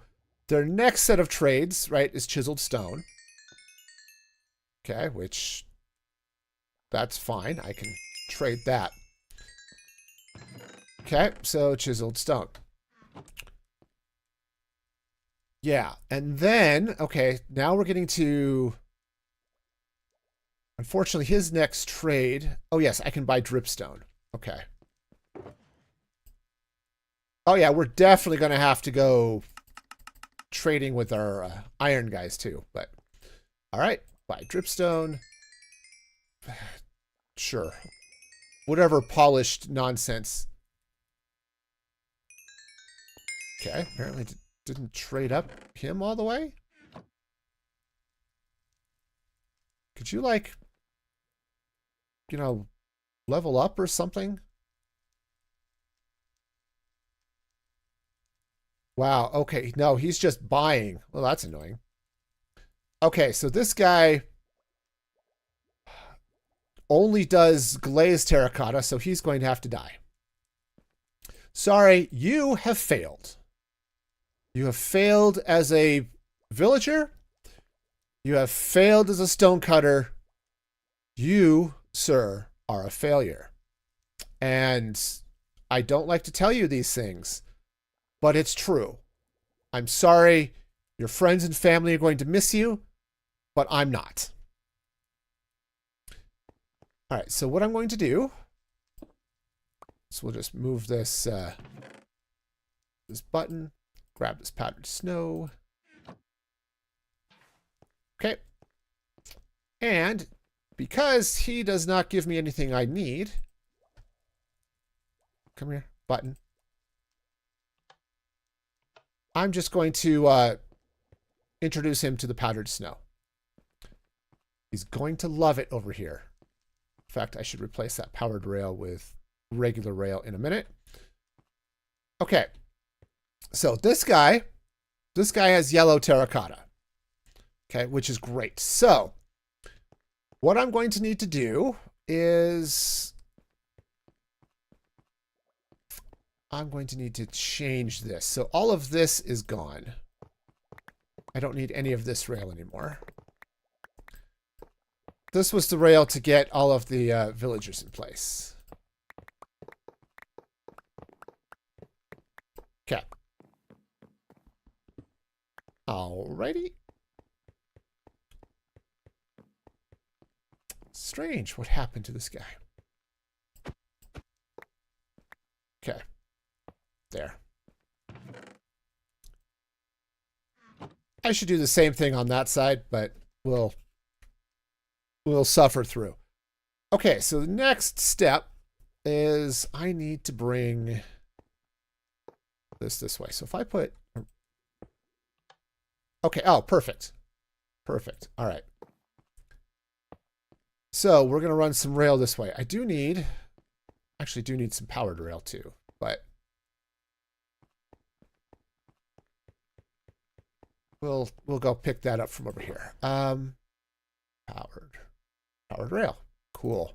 their next set of trades, right, is chiseled stone. Okay, which that's fine. I can trade that. Okay, so chiseled stone. Yeah, and then, okay, now we're getting to, unfortunately, his next trade. Oh, yes, I can buy dripstone. Okay. Oh, yeah, we're definitely going to have to go trading with our iron guys, too. But, all right, buy dripstone. Sure. Whatever polished nonsense. Okay, apparently didn't trade up him all the way. Could you, like, you know, level up or something? Wow, okay. No, he's just buying. Well, that's annoying. Okay, so this guy only does glazed terracotta, so he's going to have to die. Sorry, you have failed. You have failed as a villager. You have failed as a stonecutter. You, sir, are a failure. And I don't like to tell you these things, but it's true. I'm sorry. Your friends and family are going to miss you, but I'm not. All right, so what I'm going to do is we'll just move this this button, grab this powdered snow. Okay. And because he does not give me anything I need, come here, button. I'm just going to introduce him to the powdered snow. He's going to love it over here. In fact, I should replace that powered rail with regular rail in a minute. Okay. So this guy has yellow terracotta. Okay, which is great. So what I'm going to need to do is I'm going to need to change this. So all of this is gone. I don't need any of this rail anymore. This was the rail to get all of the villagers in place. Okay. Alrighty. Strange. What happened to this guy? Okay. There. I should do the same thing on that side, but we'll suffer through. Okay, so the next step is I need to bring this way. So if I put... Okay, oh, perfect. Perfect. All right. So we're going to run some rail this way. I do need... Actually do need some powered rail too, but... We'll go pick that up from over here. Powered rail. Cool.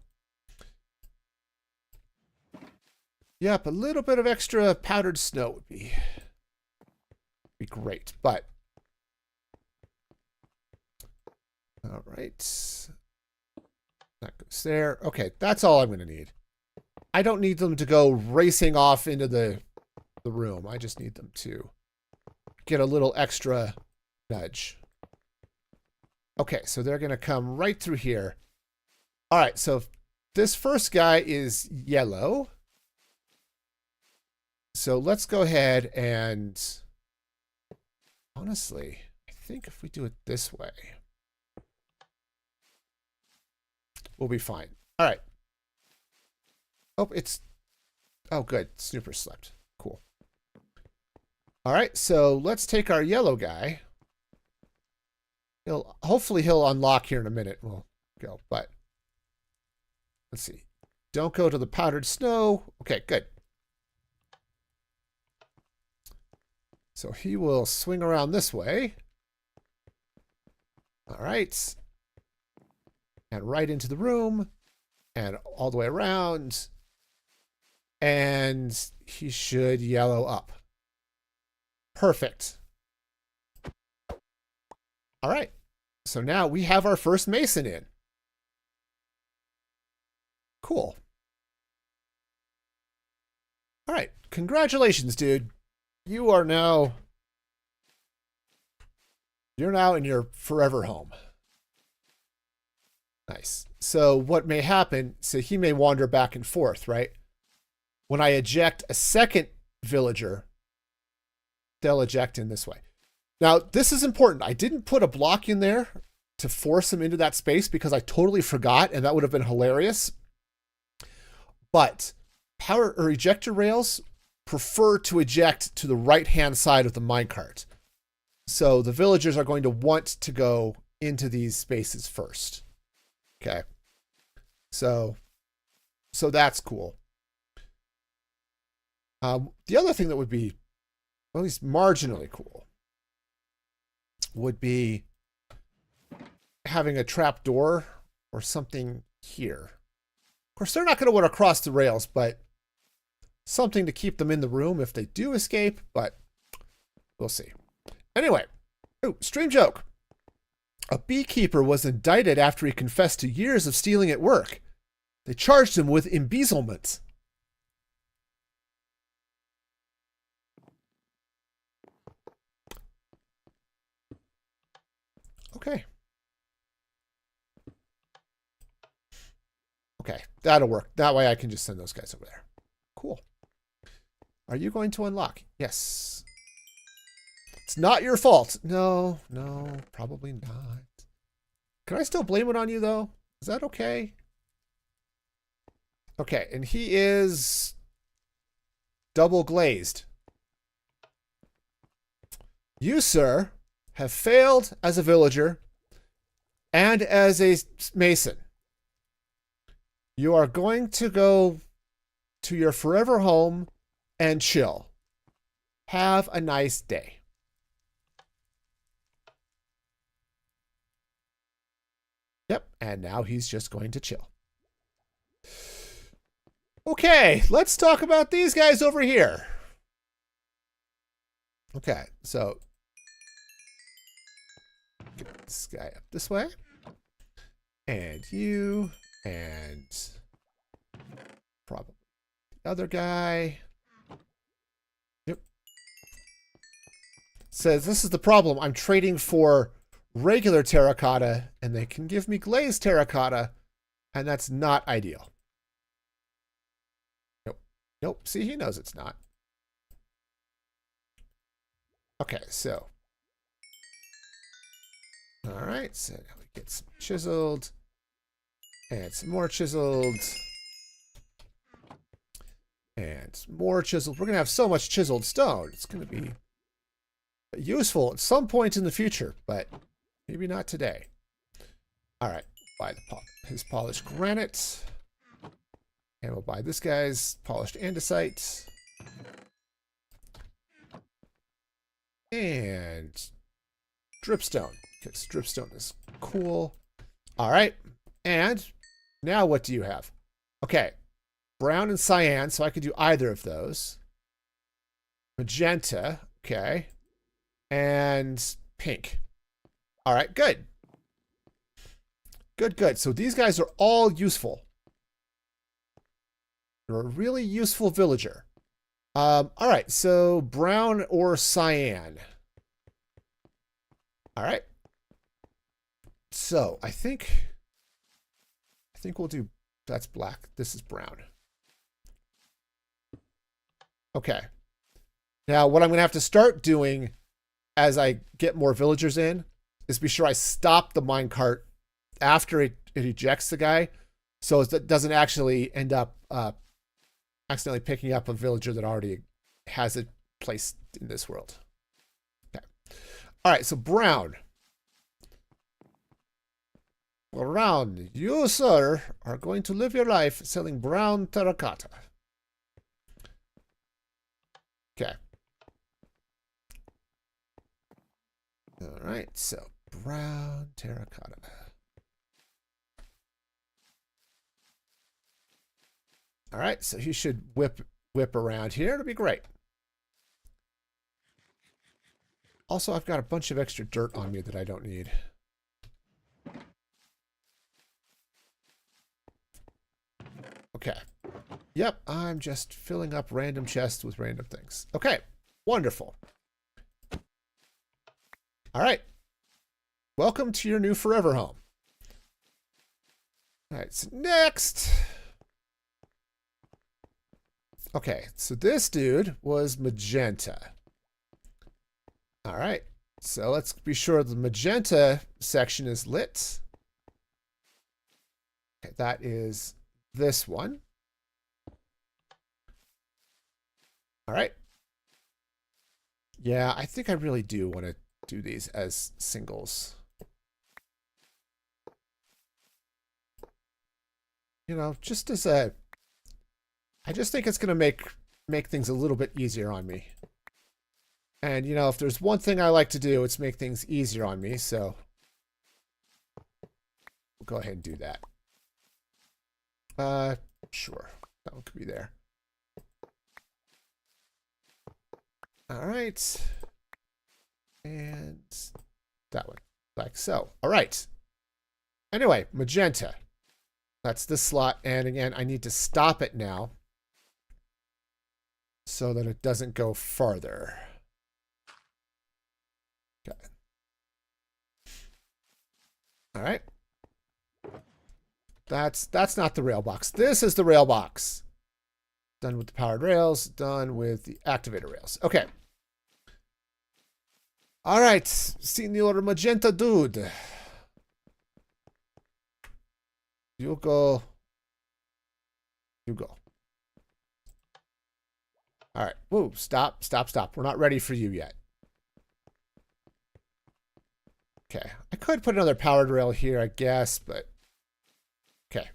Yep, a little bit of extra powdered snow would be great, but all right. That goes there. Okay, that's all I'm going to need. I don't need them to go racing off into the room. I just need them to get a little extra nudge. Okay, so they're going to come right through here. All right, so this first guy is yellow. So let's go ahead and, honestly, I think if we do it this way, we'll be fine. All right. Oh, good. Snooper slept. Cool. All right, so let's take our yellow guy. Hopefully he'll unlock here in a minute. We'll go, but let's see. Don't go to the powdered snow. Okay, good. So he will swing around this way. All right. And right into the room. And all the way around. And he should yellow up. Perfect. All right. So now we have our first mason in. Cool. All right. Congratulations, dude. You're now in your forever home. Nice. So what may happen, so he may wander back and forth, right? When I eject a second villager, they'll eject in this way. Now, this is important. I didn't put a block in there to force him into that space because I totally forgot, and that would have been hilarious. But power or ejector rails prefer to eject to the right-hand side of the minecart. So the villagers are going to want to go into these spaces first. Okay. So that's cool. The other thing that would be at least marginally cool would be having a trap door or something here. Of course, they're not going to want to cross the rails, but something to keep them in the room if they do escape, but we'll see. Anyway, stream joke. A beekeeper was indicted after he confessed to years of stealing at work. They charged him with embezzlement. Okay. Okay, that'll work. That way I can just send those guys over there. Cool. Are you going to unlock? Yes. It's not your fault. No, probably not. Can I still blame it on you, though? Is that okay? Okay, and he is double glazed. You, sir, have failed as a villager and as a mason. You are going to go to your forever home and chill. Have a nice day. Yep, and now he's just going to chill. Okay, let's talk about these guys over here. Okay, so get this guy up this way. And you, and probably the other guy. Yep. Says, this is the problem. I'm trading for regular terracotta, and they can give me glazed terracotta, and that's not ideal. Nope. See, he knows it's not. Okay, so. All right, so now we get some chiseled. And some more chiseled. And more chiseled. We're going to have so much chiseled stone. It's going to be useful at some point in the future, but maybe not today. All right. Buy his polished granite. And we'll buy this guy's polished andesite. And dripstone. Because dripstone is cool. All right. And now what do you have? Okay. Brown and cyan, so I could do either of those. Magenta. Okay. And pink. All right. Good. Good, good. So these guys are all useful. You're a really useful villager. All right. So brown or cyan. All right. So I think we'll do, that's black. This is brown. Okay. Now what I'm going to have to start doing as I get more villagers in is be sure I stop the minecart after it ejects the guy, so it doesn't actually end up accidentally picking up a villager that already has a place in this world. Okay. All right, so brown. Brown, you, sir, are going to live your life selling brown terracotta. Okay. All right, so brown terracotta. All right, so he should whip around here. It'll be great. Also, I've got a bunch of extra dirt on me that I don't need. Okay. Yep, I'm just filling up random chests with random things. Okay, wonderful. All right. Welcome to your new forever home. All right, so next. Okay, so this dude was magenta. All right, so let's be sure the magenta section is lit. Okay, that is this one. All right. Yeah, I think I really do want to do these as singles. You know, just as a... I just think it's going to make things a little bit easier on me. And, you know, if there's one thing I like to do, it's make things easier on me, so... we'll go ahead and do that. Sure. That one could be there. All right. And that one. Like so. All right. Anyway, magenta. That's this slot. And again, I need to stop it now so that it doesn't go farther. Okay. All right. That's not the rail box. This is the rail box. Done with the powered rails. Done with the activator rails. Okay. All right, Senor Magenta Dude. You go. You go. All right. Whoa, stop, stop, stop. We're not ready for you yet. Okay. I could put another powered rail here, I guess, but... okay.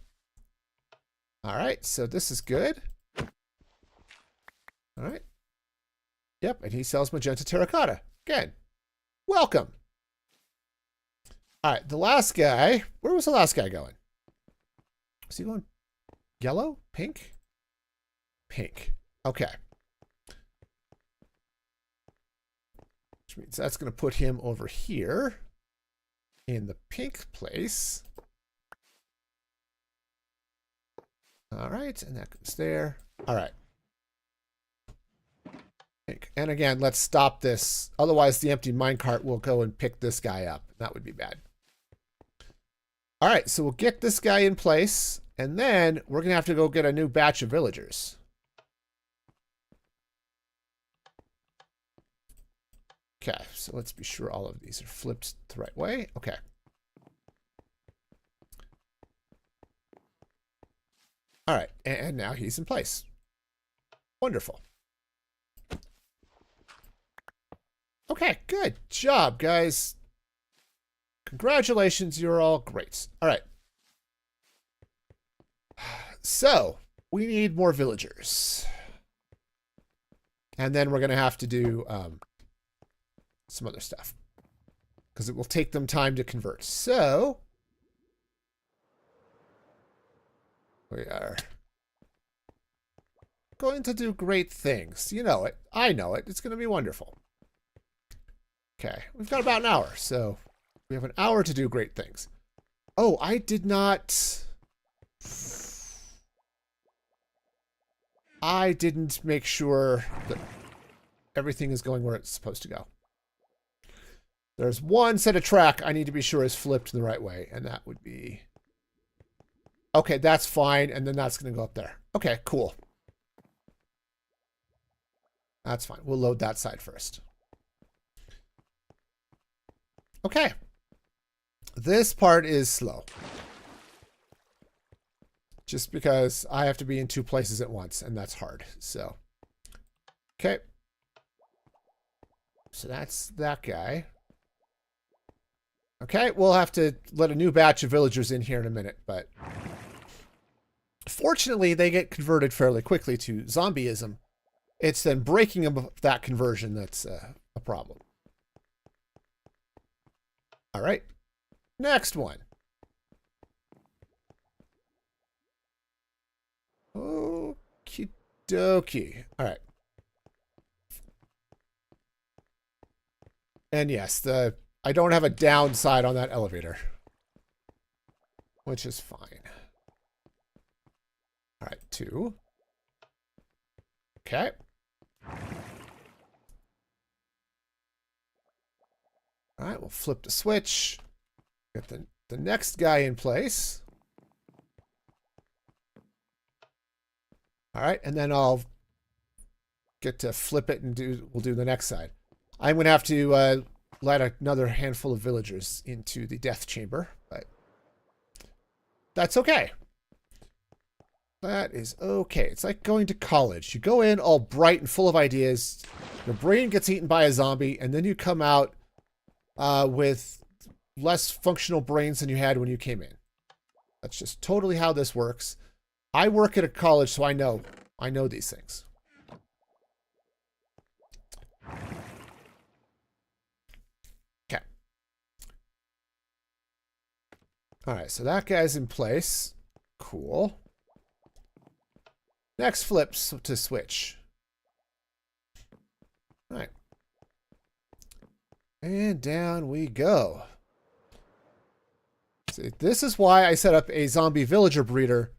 All right, so this is good. All right. Yep, and he sells magenta terracotta. Again. Welcome. All right, the last guy. Where was the last guy going? Was he going yellow? Pink? Pink. Okay. Which means that's going to put him over here in the pink place. All right, and that goes there. All right. And again, let's stop this. Otherwise, the empty minecart will go and pick this guy up. That would be bad. All right, so we'll get this guy in place, and then we're going to have to go get a new batch of villagers. Okay, so let's be sure all of these are flipped the right way. Okay. All right, and now he's in place. Wonderful. Okay, good job, guys. Congratulations, you're all great. All right. So, we need more villagers. And then we're going to have to do some other stuff. Because it will take them time to convert. So, we are going to do great things. You know it. I know it. It's going to be wonderful. Okay, we've got about an hour, so we have an hour to do great things. Oh, I did not... I didn't make sure that everything is going where it's supposed to go. There's one set of track I need to be sure is flipped the right way, and that would be... Okay, that's fine, and then that's going to go up there. Okay, cool. That's fine. We'll load that side first. Okay. This part is slow. Just because I have to be in two places at once, and that's hard. So, okay. So that's that guy. Okay, we'll have to let a new batch of villagers in here in a minute, but fortunately, they get converted fairly quickly to zombieism. It's then breaking of that conversion that's a problem. All right, next one. Okie dokie. All right. And yes, I don't have a downside on that elevator, which is fine. All right, 2. Okay. All right, we'll flip the switch. Get the next guy in place. All right, and then I'll get to flip it and we'll do the next side. I'm going to have to let another handful of villagers into the death chamber, but that's okay. That is okay. It's like going to college. You go in all bright and full of ideas. Your brain gets eaten by a zombie, and then you come out with less functional brains than you had when you came in. That's just totally how this works. I work at a college, so I know these things. Okay. All right, so that guy's in place. Cool. Next flips to switch. All right. And down we go. See, this is why I set up a zombie villager breeder,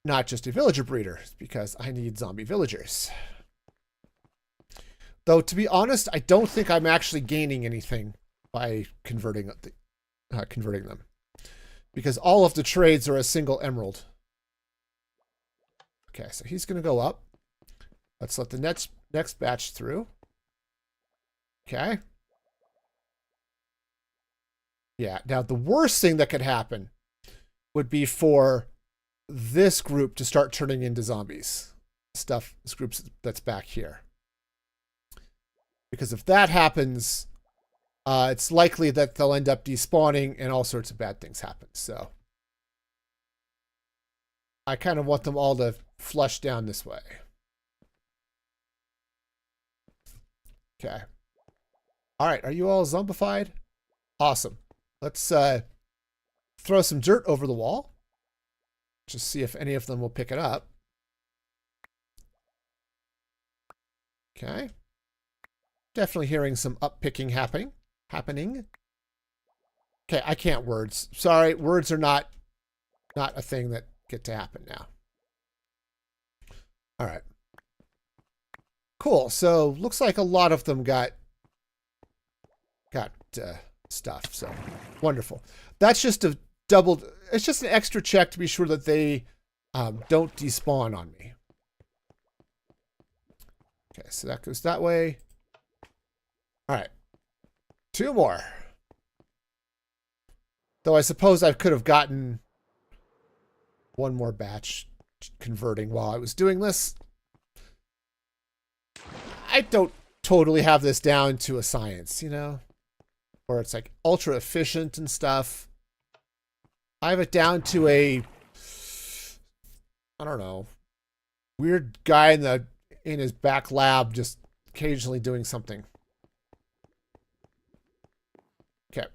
not just a villager breeder, because I need zombie villagers. Though, to be honest, I don't think I'm actually gaining anything by converting them. Because all of the trades are a single emerald. Okay, so he's going to go up. Let's let the next batch through. Okay. Yeah, now the worst thing that could happen would be for this group to start turning into zombies. This group that's back here. Because if that happens, it's likely that they'll end up despawning and all sorts of bad things happen. So I kind of want them all to flush down this way. Okay. All right, are you all zombified? Awesome. Let's throw some dirt over the wall. Just see if any of them will pick it up. Okay. Definitely hearing some up-picking happening. Okay, I can't words. Sorry, words are not a thing that get to happen now. All right. Cool. So looks like a lot of them got stuff. So wonderful. That's just a it's just an extra check to be sure that they don't despawn on me. Okay, so that goes that way. All right. 2 more. Though I suppose I could have gotten one more batch converting while I was doing this. I don't totally have this down to a science, you know, where it's like ultra efficient and stuff. I have it down to a, I don't know, weird guy in his back lab just occasionally doing something. Okay.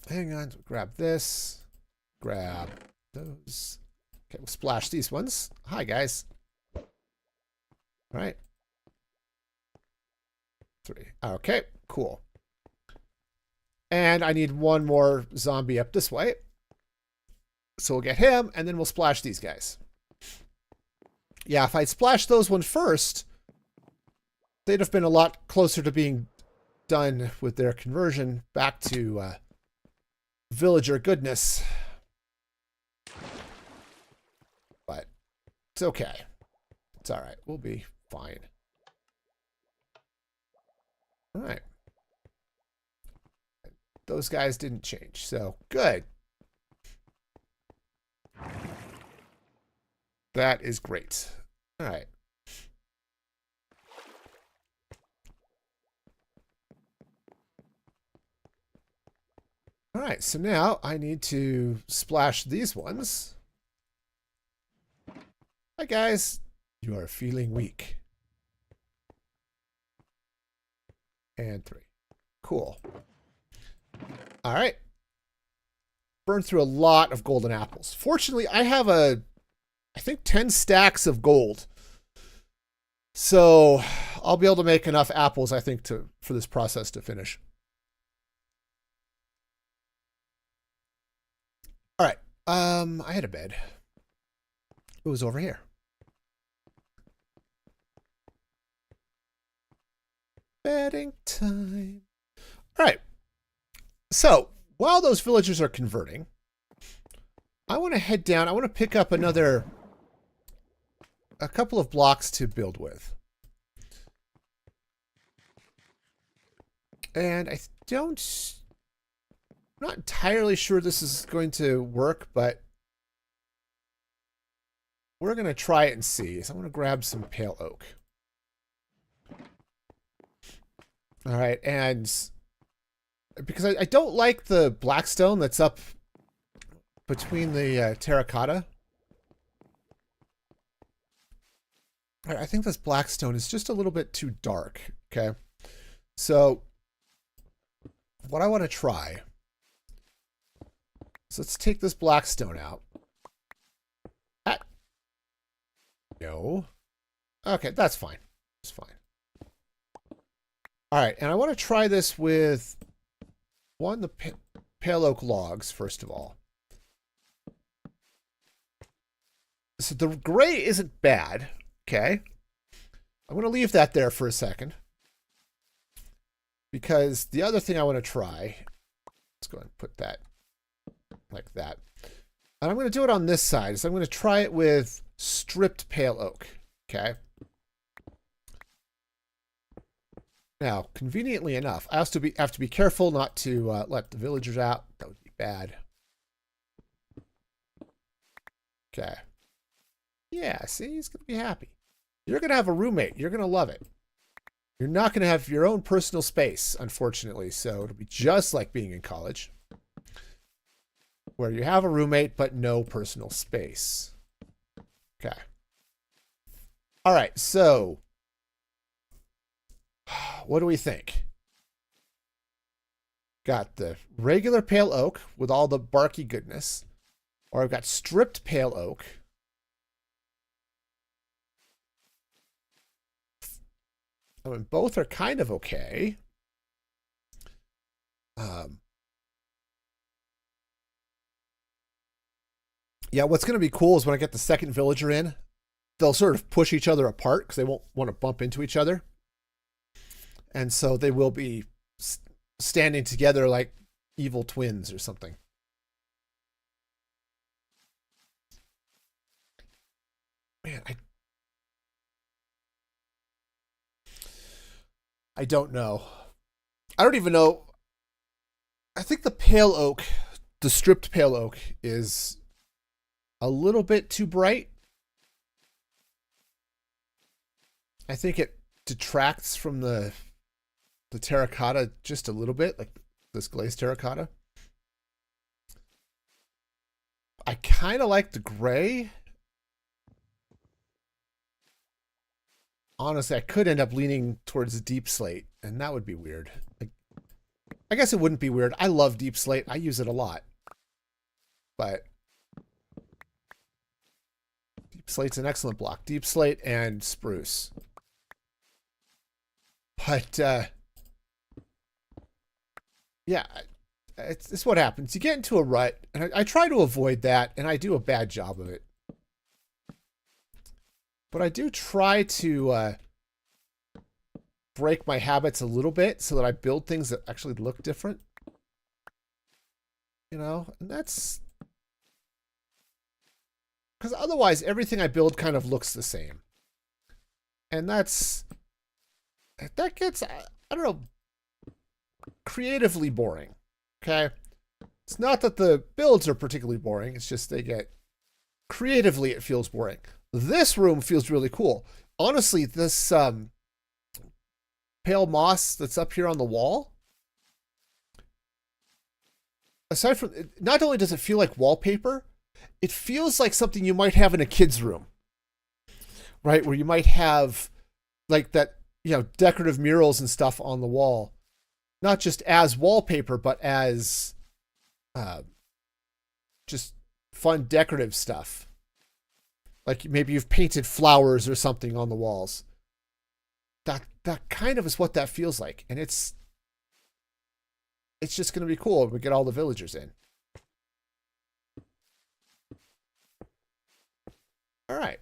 Hang on, grab this, grab those. Okay, we'll splash these ones. Hi, guys. All right. 3. Okay, cool. And I need one more zombie up this way. So we'll get him, and then we'll splash these guys. Yeah, if I'd splashed those one first, they'd have been a lot closer to being done with their conversion back to villager goodness. But it's okay. It's all right. We'll be fine. All right. Those guys didn't change, so good. That is great. All right. All right, so now I need to splash these ones. Hi, guys. You are feeling weak. And 3. Cool. All right. Burned through a lot of golden apples. Fortunately, I have I think 10 stacks of gold. So I'll be able to make enough apples, I think, for this process to finish. All right. I had a bed. It was over here. Bedding time. All right. So while those villagers are converting, I want to head down. I want to pick up a couple of blocks to build with. And I'm not entirely sure this is going to work, but we're going to try it and see. So I'm going to grab some pale oak. All right, and because I don't like the blackstone that's up between the terracotta. All right, I think this blackstone is just a little bit too dark, okay? So what I want to try, so let's take this blackstone out. No. Okay, that's fine. It's fine. All right, and I want to try this with the pale oak logs, first of all. So the gray isn't bad, okay? I'm going to leave that there for a second. Because the other thing I want to try, let's go ahead and put that like that. And I'm going to do it on this side. So I'm going to try it with stripped pale oak, okay? Now, conveniently enough, I also have to be careful not to let the villagers out. That would be bad. Okay. Yeah, see, he's going to be happy. You're going to have a roommate. You're going to love it. You're not going to have your own personal space, unfortunately, so it'll be just like being in college, where you have a roommate but no personal space. Okay. All right, so what do we think? Got the regular pale oak with all the barky goodness, or I've got stripped pale oak. I mean, both are kind of okay. Yeah, what's going to be cool is when I get the second villager in, they'll sort of push each other apart because they won't want to bump into each other. And so they will be standing together like evil twins or something. Man, I don't know. I don't even know. I think the pale oak, the stripped pale oak, is a little bit too bright. I think it detracts from the terracotta just a little bit, like this glazed terracotta. I kind of like the gray. Honestly, I could end up leaning towards deep slate, and that would be weird. I guess it wouldn't be weird. I love deep slate. I use it a lot. But deep slate's an excellent block. Deep slate and spruce. But, yeah, it's what happens. You get into a rut, and I try to avoid that, and I do a bad job of it. But I do try to break my habits a little bit so that I build things that actually look different. You know, and that's... because otherwise, everything I build kind of looks the same. And that gets, I don't know, creatively boring. Okay? It's not that the builds are particularly boring. It's just they get... creatively, it feels boring. This room feels really cool. Honestly, this pale moss that's up here on the wall, aside from, not only does it feel like wallpaper, it feels like something you might have in a kid's room, right? Where you might have like that, you know, decorative murals and stuff on the wall, not just as wallpaper, but as just fun decorative stuff. Like maybe you've painted flowers or something on the walls. That kind of is what that feels like. And it's just going to be cool when we get all the villagers in. All right.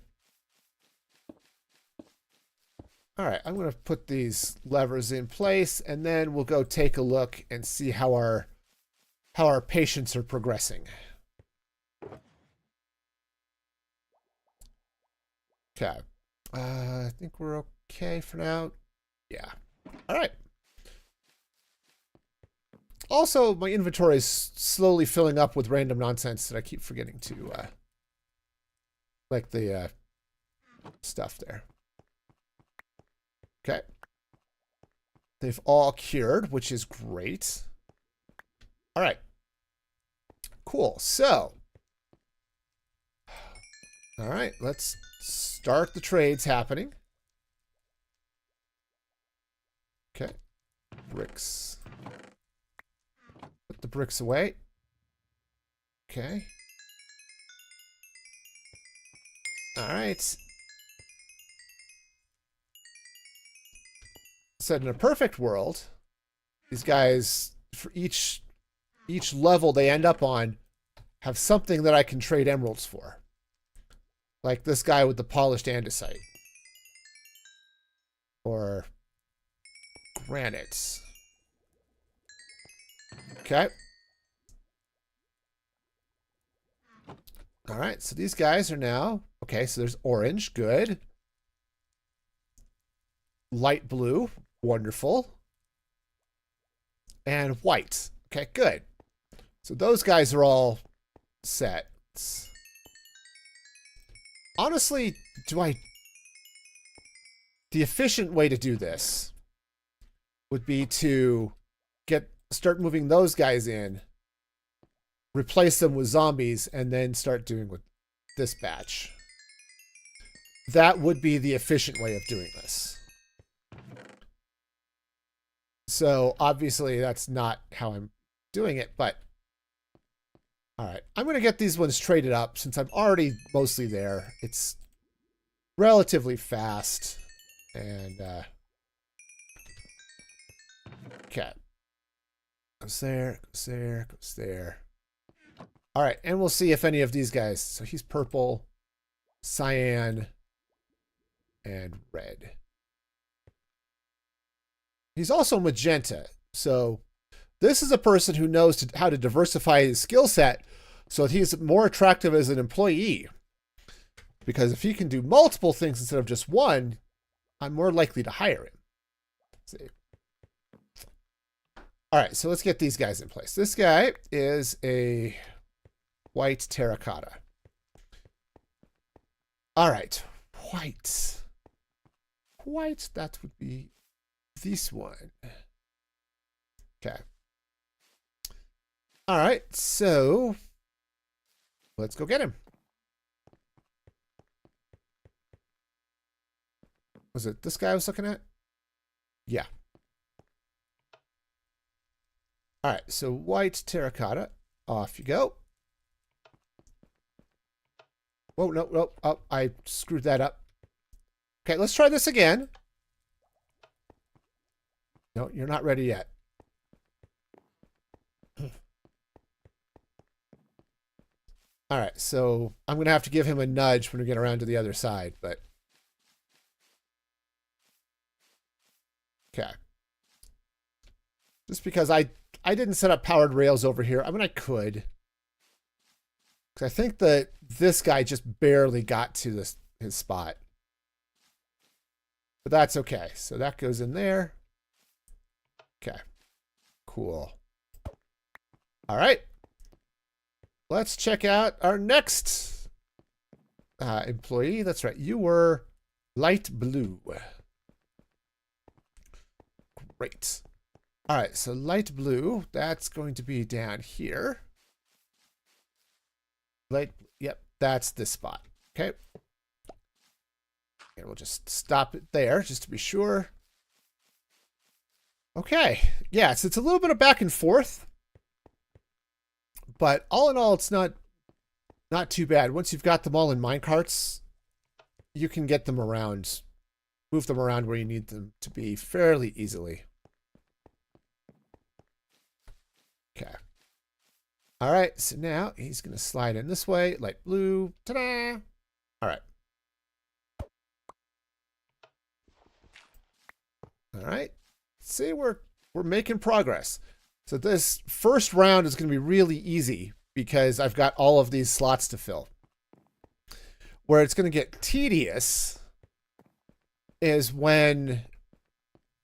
All right, I'm going to put these levers in place, and then we'll go take a look and see how our patients are progressing. Okay. I think we're okay for now. Yeah. All right. Also, my inventory is slowly filling up with random nonsense that I keep forgetting to, like the stuff there. Okay. They've all cured, which is great. All right. Cool. So, all right, let's start the trades happening. Okay. Bricks. Put the bricks away. Okay. All right. So in a perfect world, these guys, for each level they end up on, have something that I can trade emeralds for. Like this guy with the polished andesite. Or granites. Okay. All right, so these guys are now... okay, so there's orange. Good. Light blue. Wonderful. And white. Okay, good. So those guys are all set. Honestly, the efficient way to do this would be to start moving those guys in, replace them with zombies, and then start doing with this batch. That would be the efficient way of doing this. So obviously that's not how I'm doing it, but all right. I'm going to get these ones traded up since I'm already mostly there. It's relatively fast. And, okay. Goes there, goes there, goes there. All right. And we'll see if any of these guys. So he's purple, cyan, and red. He's also magenta. So this is a person who knows how to diversify his skill set so that he's more attractive as an employee. Because if he can do multiple things instead of just one, I'm more likely to hire him. Let's see. All right, so let's get these guys in place. This guy is a white terracotta. All right. White. White, that would be this one. Okay. All right, so let's go get him. Was it this guy I was looking at? Yeah. All right, so white terracotta. Off you go. Whoa, no, no. Oh, I screwed that up. Okay, let's try this again. No, you're not ready yet. All right, so I'm going to have to give him a nudge when we get around to the other side, but... Okay. Just because I didn't set up powered rails over here. I mean, I could. Because I think that this guy just barely got to his spot. But that's okay. So that goes in there. Okay. Cool. All right. Let's check out our next employee. That's right. You were light blue. Great. All right. So light blue, that's going to be down here. Light, yep, that's this spot. Okay. And we'll just stop it there just to be sure. Okay. Yeah, so it's a little bit of back and forth. But all in all, it's not too bad. Once you've got them all in minecarts, you can get them around, move them around where you need them to be fairly easily. Okay. All right, so now he's going to slide in this way, light blue. Ta-da! All right. All right. See, we're making progress. So this first round is going to be really easy because I've got all of these slots to fill. Where it's going to get tedious is when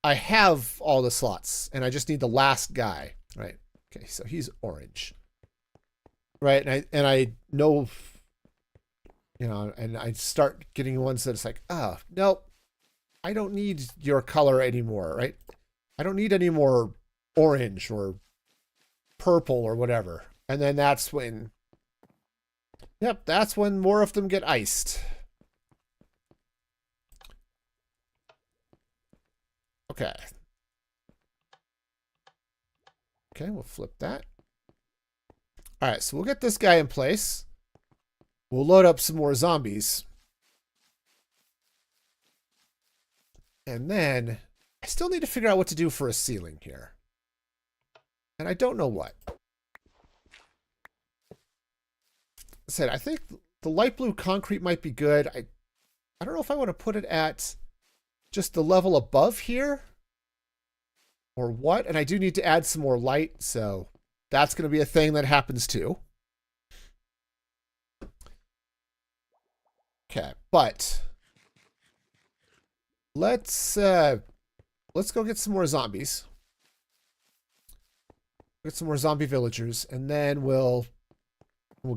I have all the slots and I just need the last guy, right? Okay, so he's orange. Right, and I know, you know, and I start getting ones that it's like, oh, nope, I don't need your color anymore, right? I don't need any more orange or purple or whatever. And then that's when, yep, that's when more of them get iced. Okay. Okay, we'll flip that. All right, so we'll get this guy in place. We'll load up some more zombies. And then I still need to figure out what to do for a ceiling here. And I don't know what. I said, I think the light blue concrete might be good. I don't know if I want to put it at just the level above here or what. And I do need to add some more light, so that's going to be a thing that happens too. Okay, but let's go get some more zombies. Get some more zombie villagers, and then we'll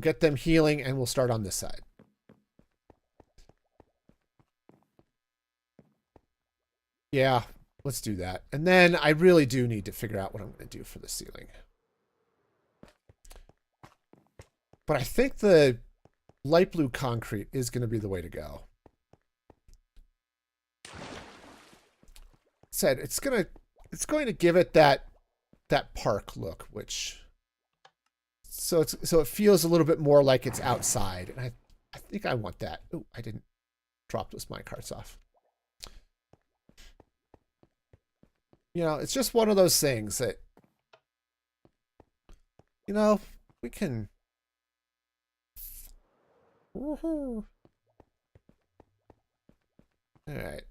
get them healing, and we'll start on this side. Yeah, let's do that. And then I really do need to figure out what I'm going to do for the ceiling. But I think the light blue concrete is going to be the way to go. Said it's going to give it that park look, which so it feels a little bit more like it's outside, and I think I want that. Oh, I didn't drop those minecarts off. You know, it's just one of those things that, you know, we can. Woohoo. All right.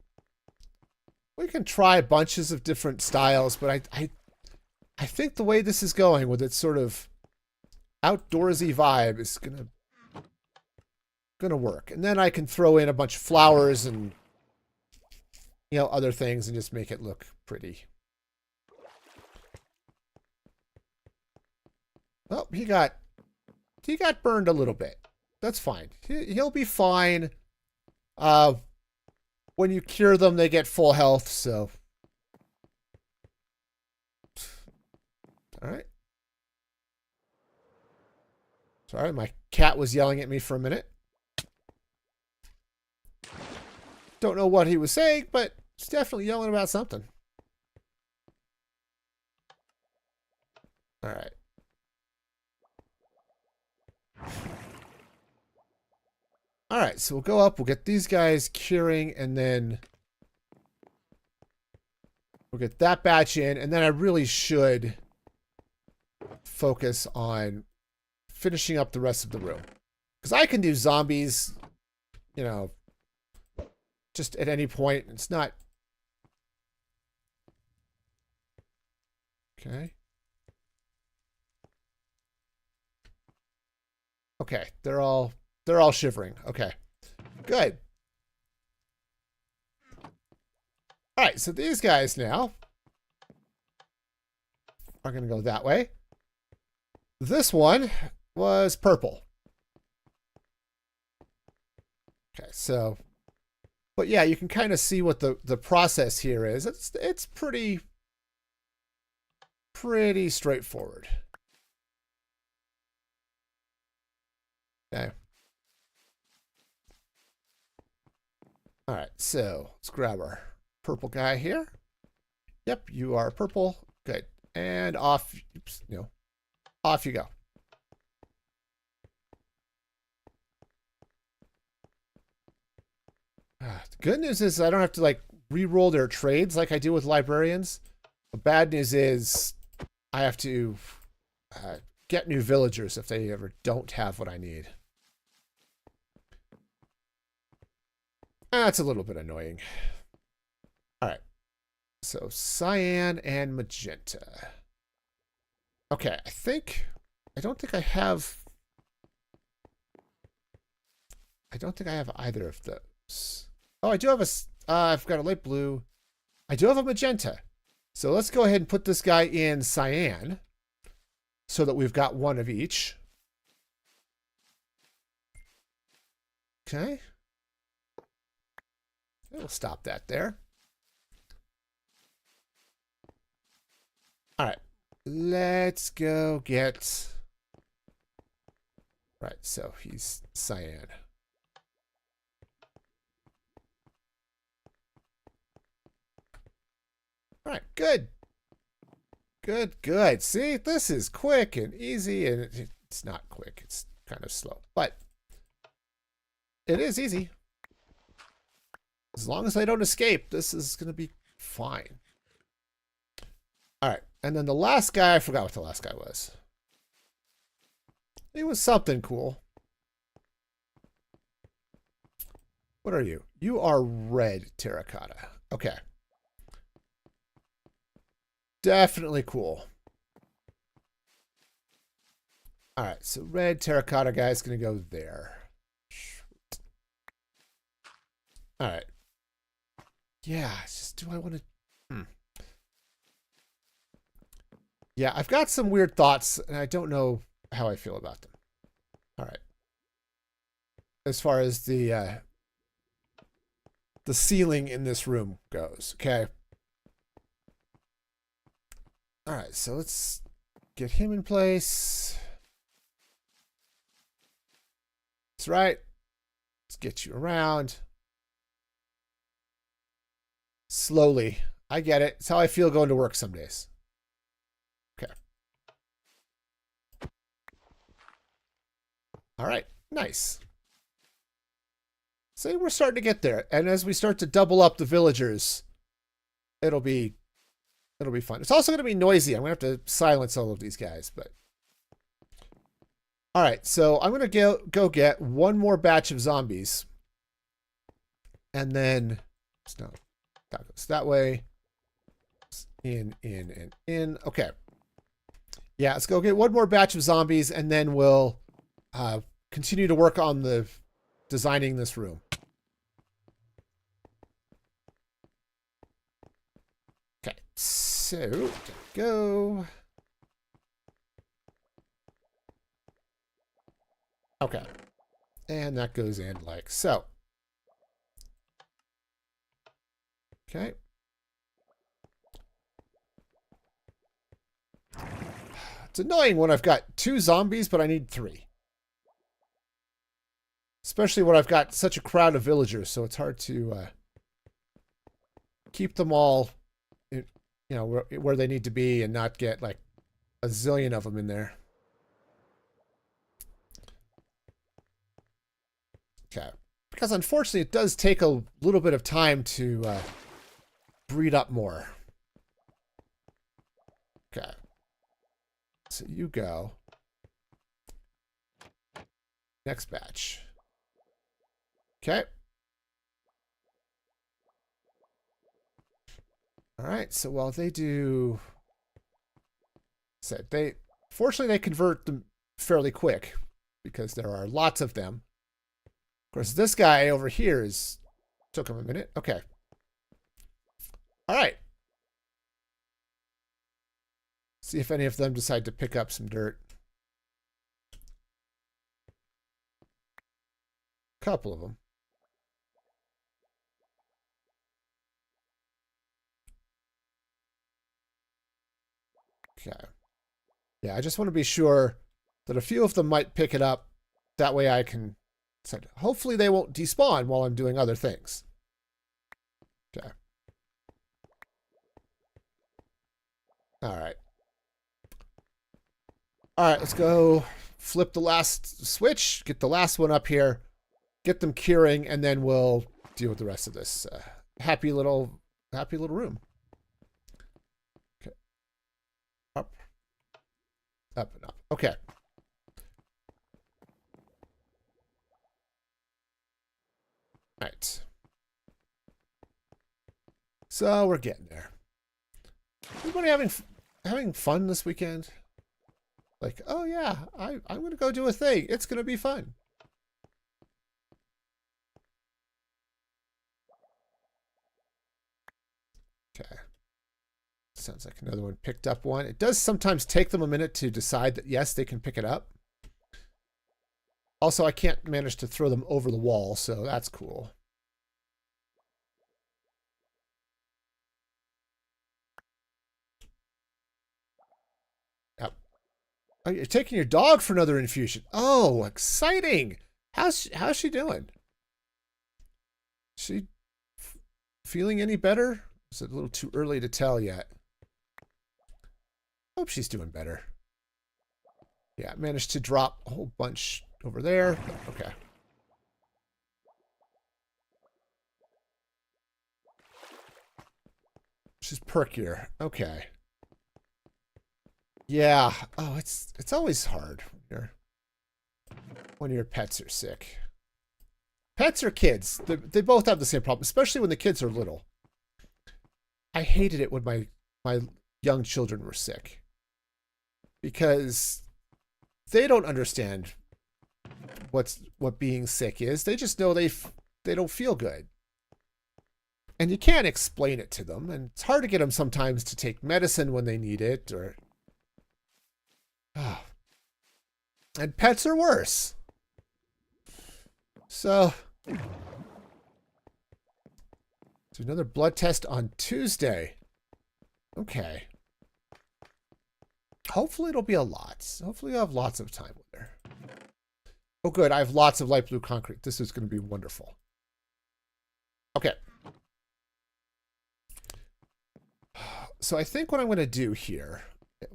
We can try bunches of different styles, but I think the way this is going with its sort of outdoorsy vibe is gonna work. And then I can throw in a bunch of flowers and, you know, other things and just make it look pretty. Oh, he got burned a little bit. That's fine. He'll be fine. Uh, when you cure them, they get full health, so. All right. Sorry, my cat was yelling at me for a minute. Don't know what he was saying, but he's definitely yelling about something. All right. All right, so we'll go up. We'll get these guys curing, and then we'll get that batch in. And then I really should focus on finishing up the rest of the room. Because I can do zombies, you know, just at any point. It's not... Okay. Okay, they're all shivering. Okay, good. All right, so these guys now are going to go that way. This one was purple. Okay, so, but yeah, you can kind of see what the process here is. It's pretty straightforward. Okay. All right, so let's grab our purple guy here. Yep, you are purple. Good. And off, oops, off you go. The good news is I don't have to like re-roll their trades like I do with librarians. The bad news is I have to get new villagers if they ever don't have what I need. That's a little bit annoying. All right. So cyan and magenta. Okay, I don't think I have either of those. Oh, I do have I've got a light blue. I do have a magenta. So let's go ahead and put this guy in cyan so that we've got one of each. Okay. We'll stop that there. All right. Let's go get... Right, so he's cyan. All right, good. Good. See, this is quick and easy, and it's not quick. It's kind of slow, but it is easy. As long as I don't escape, this is going to be fine. All right, and then the last guy, I forgot what the last guy was. It was something cool. What are you? You are red terracotta. Okay. Definitely cool. All right, so red terracotta guy is going to go there. All right. Yeah, it's just, do I want to... Yeah, I've got some weird thoughts, and I don't know how I feel about them. All right. As far as the ceiling in this room goes, okay? All right, so let's get him in place. That's right. Let's get you around. Slowly. I get it. It's how I feel going to work some days. Okay. All right. Nice. See, we're starting to get there. And as we start to double up the villagers, it'll be fun. It's also going to be noisy. I'm going to have to silence all of these guys, but... All right, so I'm going to go get one more batch of zombies. And then... No, that goes that way. In, and in. Okay. Yeah, let's go get one more batch of zombies, and then we'll continue to work on the designing this room. Okay, so go. Okay, and that goes in like so. Okay. It's annoying when I've got 2 zombies, but I need 3. Especially when I've got such a crowd of villagers, so it's hard to keep them all, you know, where they need to be and not get like a zillion of them in there. Okay. Because unfortunately, it does take a little bit of time to breed up more. Okay. So you go. Next batch. Okay. All right. So while they do, fortunately they convert them fairly quick because there are lots of them. Of course, this guy over here took him a minute. Okay. All right. See if any of them decide to pick up some dirt. Couple of them. Okay. Yeah, I just want to be sure that a few of them might pick it up. That way I can... Hopefully they won't despawn while I'm doing other things. Okay. All right. All right, let's go flip the last switch, get the last one up here, get them curing, and then we'll deal with the rest of this happy little room. Okay. Up. Up and up. Okay. All right. So we're getting there. Everybody having fun this weekend? Like, oh yeah, I'm gonna go do a thing. It's gonna be fun. Okay. Sounds like another one picked up one. It does sometimes take them a minute to decide that yes, they can pick it up. Also, I can't manage to throw them over the wall, so that's cool. Oh, you're taking your dog for another infusion. Oh, exciting! How's she doing? She feeling any better? Is it a little too early to tell yet? Hope she's doing better. Yeah, managed to drop a whole bunch over there. Okay. She's perkier. Okay. Yeah. Oh, it's always hard when your pets are sick. Pets or kids, they both have the same problem, especially when the kids are little. I hated it when my young children were sick because they don't understand what being sick is. They just know they don't feel good. And you can't explain it to them, and it's hard to get them sometimes to take medicine when they need it, or and pets are worse. So do another blood test on Tuesday. Okay. Hopefully it'll be a lot. Hopefully I'll have lots of time with her. Oh good, I have lots of light blue concrete. This is going to be wonderful. Okay. So I think what I'm going to do here,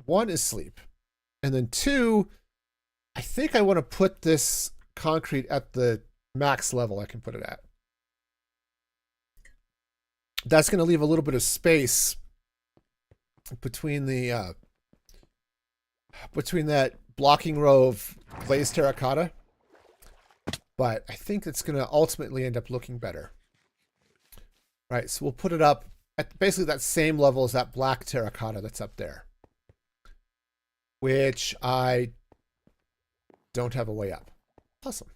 1 is sleep. And then 2, I think I want to put this concrete at the max level I can put it at. That's going to leave a little bit of space between the between that blocking row of glazed terracotta. But I think it's going to ultimately end up looking better. Right, so we'll put it up at basically that same level as that black terracotta that's up there, which I don't have a way up. Awesome.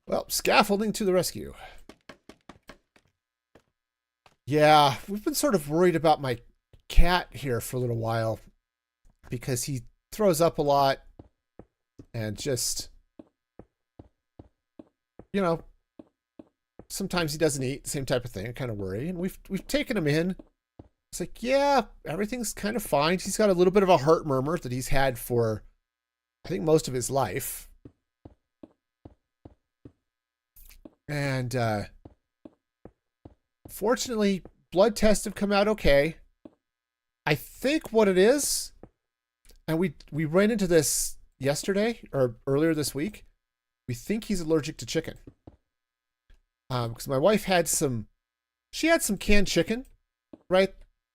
Well, scaffolding to the rescue. Yeah, we've been sort of worried about my cat here for a little while because he throws up a lot and just, you know, sometimes he doesn't eat, same type of thing. I kind of worry. And we've taken him in. It's like, yeah, everything's kind of fine. He's got a little bit of a heart murmur that he's had for, I think, most of his life. And fortunately, blood tests have come out okay. I think what it is, and we ran into this yesterday or earlier this week, we think he's allergic to chicken. Because my wife had some canned chicken, right?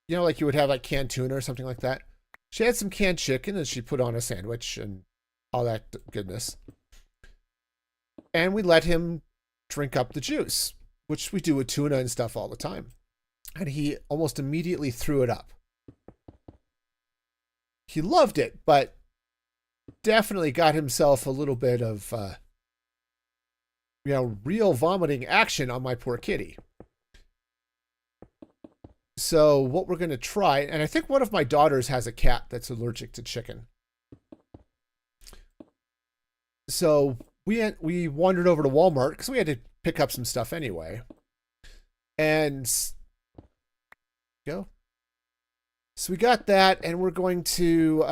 You know, like you would have like canned tuna or something like that. She had some canned chicken and she put on a sandwich and all that goodness. And we let him drink up the juice, which we do with tuna and stuff all the time. And he almost immediately threw it up. He loved it, but definitely got himself a little bit of, real vomiting action on my poor kitty. So what we're going to try, and I think one of my daughters has a cat that's allergic to chicken. So we wandered over to Walmart because we had to pick up some stuff anyway. And go. So we got that, and we're going to,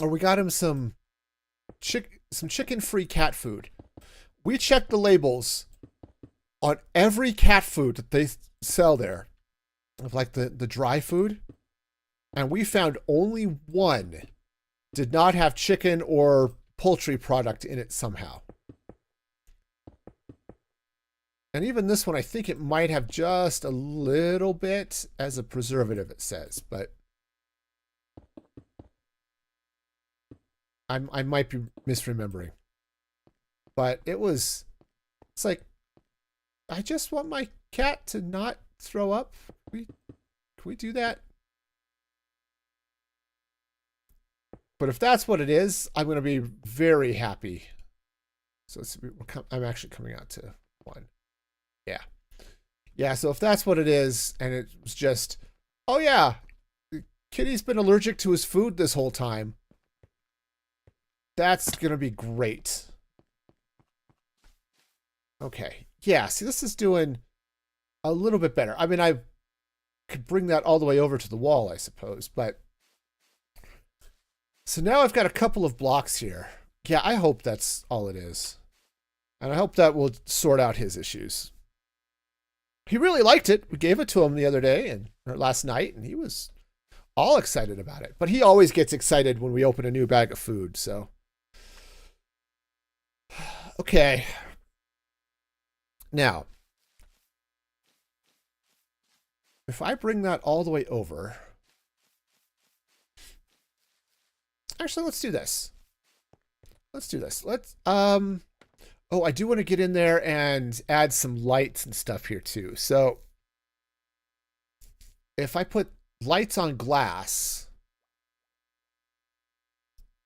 or we got him some chicken-free cat food. We checked the labels on every cat food that they sell there, of like the dry food, and we found only one did not have chicken or poultry product in it somehow. And even this one, I think it might have just a little bit as a preservative, it says, but I might be misremembering. But it's like, I just want my cat to not throw up. Can we do that? But if that's what it is, I'm going to be very happy. So I'm actually coming out to 1. Yeah. Yeah, so if that's what it is, and it was just, oh yeah, Kitty's been allergic to his food this whole time, that's going to be great. Okay. Yeah, see, this is doing a little bit better. I mean, I could bring that all the way over to the wall, I suppose, but... So now I've got a couple of blocks here. Yeah, I hope that's all it is. And I hope that will sort out his issues. He really liked it. We gave it to him the other day, or last night, and he was all excited about it. But he always gets excited when we open a new bag of food, so... Okay. Now, if I bring that all the way over... Actually, let's do this. Let's do this. Oh, I do want to get in there and add some lights and stuff here too. So if I put lights on glass,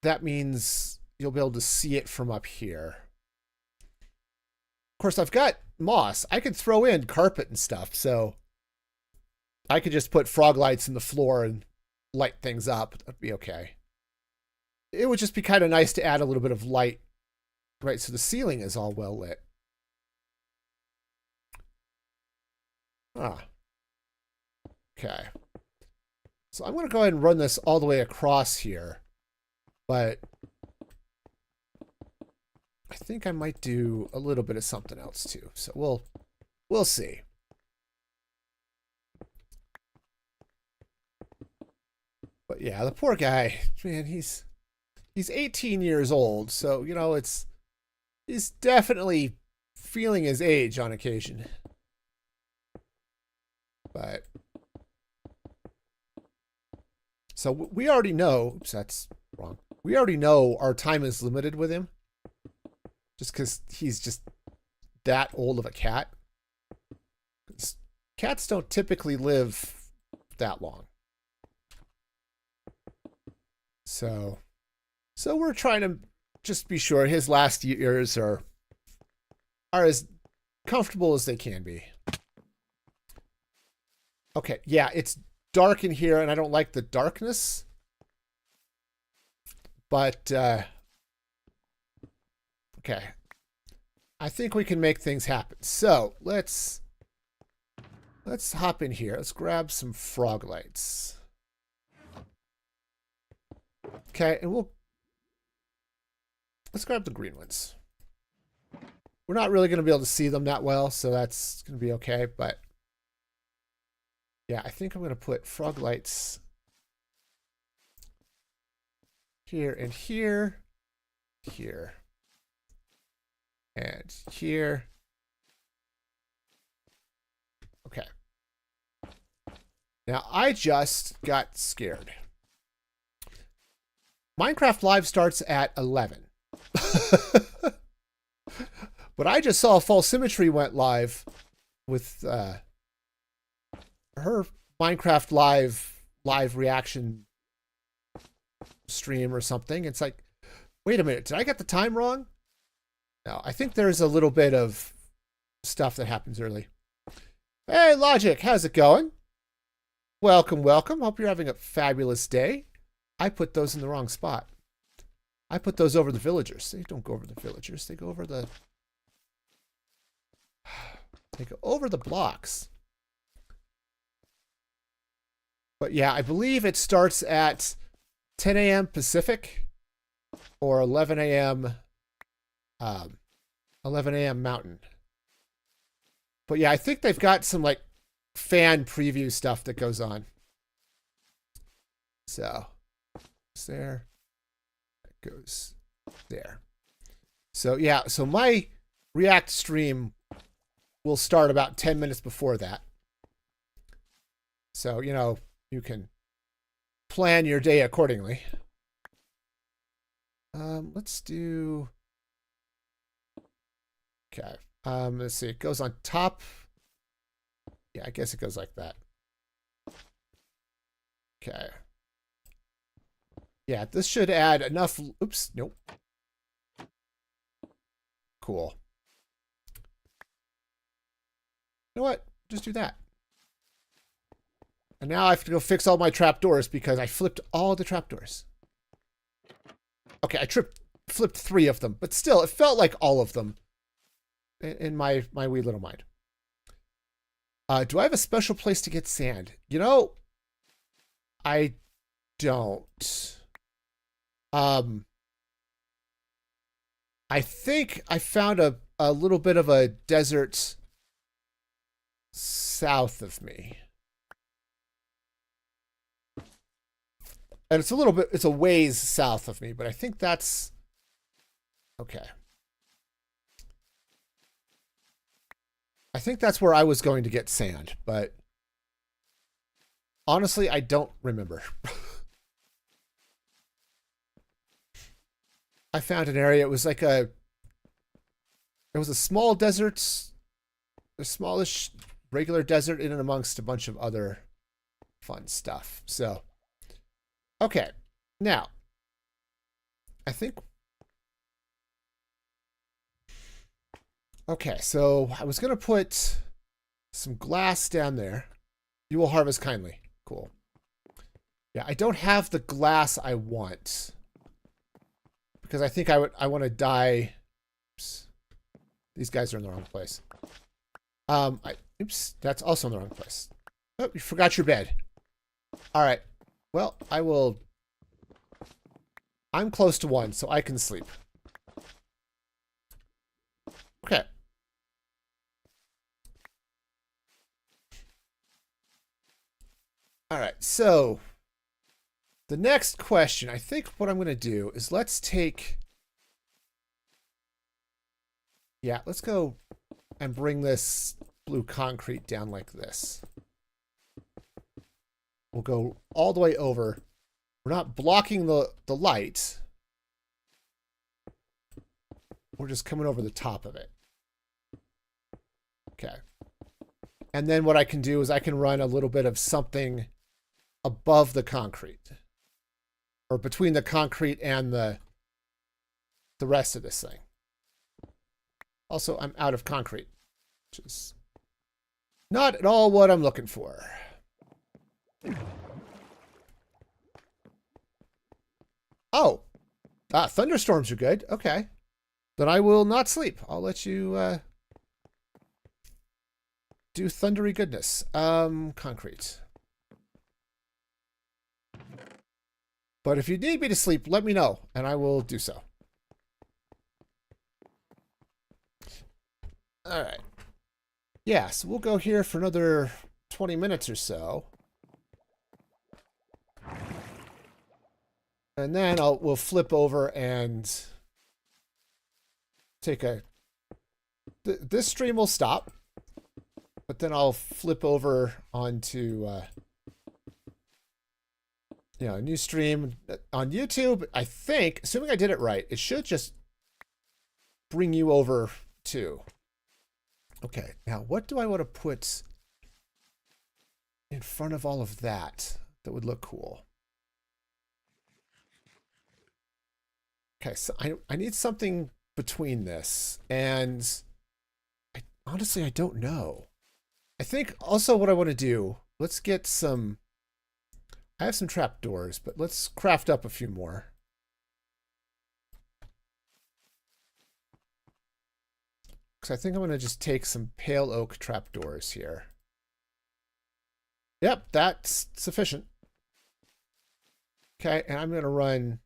that means you'll be able to see it from up here. Of course, I've got moss. I could throw in carpet and stuff, so I could just put frog lights in the floor and light things up. That'd be okay. It would just be kind of nice to add a little bit of light, right? So the ceiling is all well lit. Okay. So I'm going to go ahead and run this all the way across here, but I think I might do a little bit of something else too. So we'll see. But yeah, the poor guy, man, he's 18 years old, so, you know, he's definitely feeling his age on occasion. But, so we already know, oops, that's wrong. We already know our time is limited with him, just because he's just that old of a cat. Cats don't typically live that long. So we're trying to just be sure his last years are as comfortable as they can be. Okay, yeah, it's dark in here, and I don't like the darkness. But, okay. I think we can make things happen. So let's hop in here. Let's grab some frog lights. Okay, and let's grab the green ones. We're not really going to be able to see them that well, so that's going to be okay. But yeah, I think I'm going to put frog lights here and here, here, and here. Okay. Now, I just got scared. Minecraft Live starts at 11. But I just saw False Symmetry went live with her Minecraft live reaction stream or something. It's like, wait a minute, did I get the time wrong? No, I think there's a little bit of stuff that happens early. Hey, Logic, how's it going? Welcome, welcome. Hope you're having a fabulous day. I put those in the wrong spot. I put those over the villagers. They don't go over the villagers. They go over the... They go over the blocks. But yeah, I believe it starts at 10 a.m. Pacific or 11 a.m. 11 a.m. Mountain. But yeah, I think they've got some like fan preview stuff that goes on. So, it's there. It goes there. So yeah, so my React stream will start about 10 minutes before that. So, you know, you can plan your day accordingly. Let's do... Okay. Let's see. It goes on top. Yeah, I guess it goes like that. Okay. Yeah, this should add enough... Oops, nope. Cool. You know what? Just do that. And now I have to go fix all my trapdoors because I flipped all the trapdoors. Okay, I flipped 3 of them, but still, it felt like all of them in my wee little mind. Do I have a special place to get sand? You know, I don't. I think I found a little bit of a desert south of me. And it's a ways south of me, but I think that's okay. I think that's where I was going to get sand, but honestly, I don't remember. I found an area. It was like it was a small desert, a smallish regular desert in and amongst a bunch of other fun stuff. So, okay. Now, I think... Okay, so I was going to put some glass down there. You will harvest kindly. Cool. Yeah, I don't have the glass I want. Because I think I want to dye... Oops. These guys are in the wrong place. Oops, that's also in the wrong place. Oh, you forgot your bed. All right. Well, I will... I'm close to 1, so I can sleep. Okay. All right, so the next question, I think what I'm going to do is let's go and bring this blue concrete down like this. We'll go all the way over. We're not blocking the light. We're just coming over the top of it. Okay. And then what I can do is I can run a little bit of something above the concrete. Or between the concrete and the rest of this thing. Also, I'm out of concrete, which is not at all what I'm looking for. Oh, thunderstorms are good. Okay. Then I will not sleep. I'll let you do thundery goodness. Concrete. But if you need me to sleep, let me know, and I will do so. All right. Yeah, so we'll go here for another 20 minutes or so. And then we'll flip over and take a... this stream will stop. But then I'll flip over onto... a new stream on YouTube. I think, assuming I did it right, it should just bring you over too. Okay, now what do I want to put in front of all of that that would look cool? Okay, so I need something between this, and honestly, I don't know. I think also what I want to do, let's get some... I have some trapdoors, but let's craft up a few more. Because I think I'm going to just take some pale oak trapdoors here. Yep, that's sufficient. Okay, and I'm going to run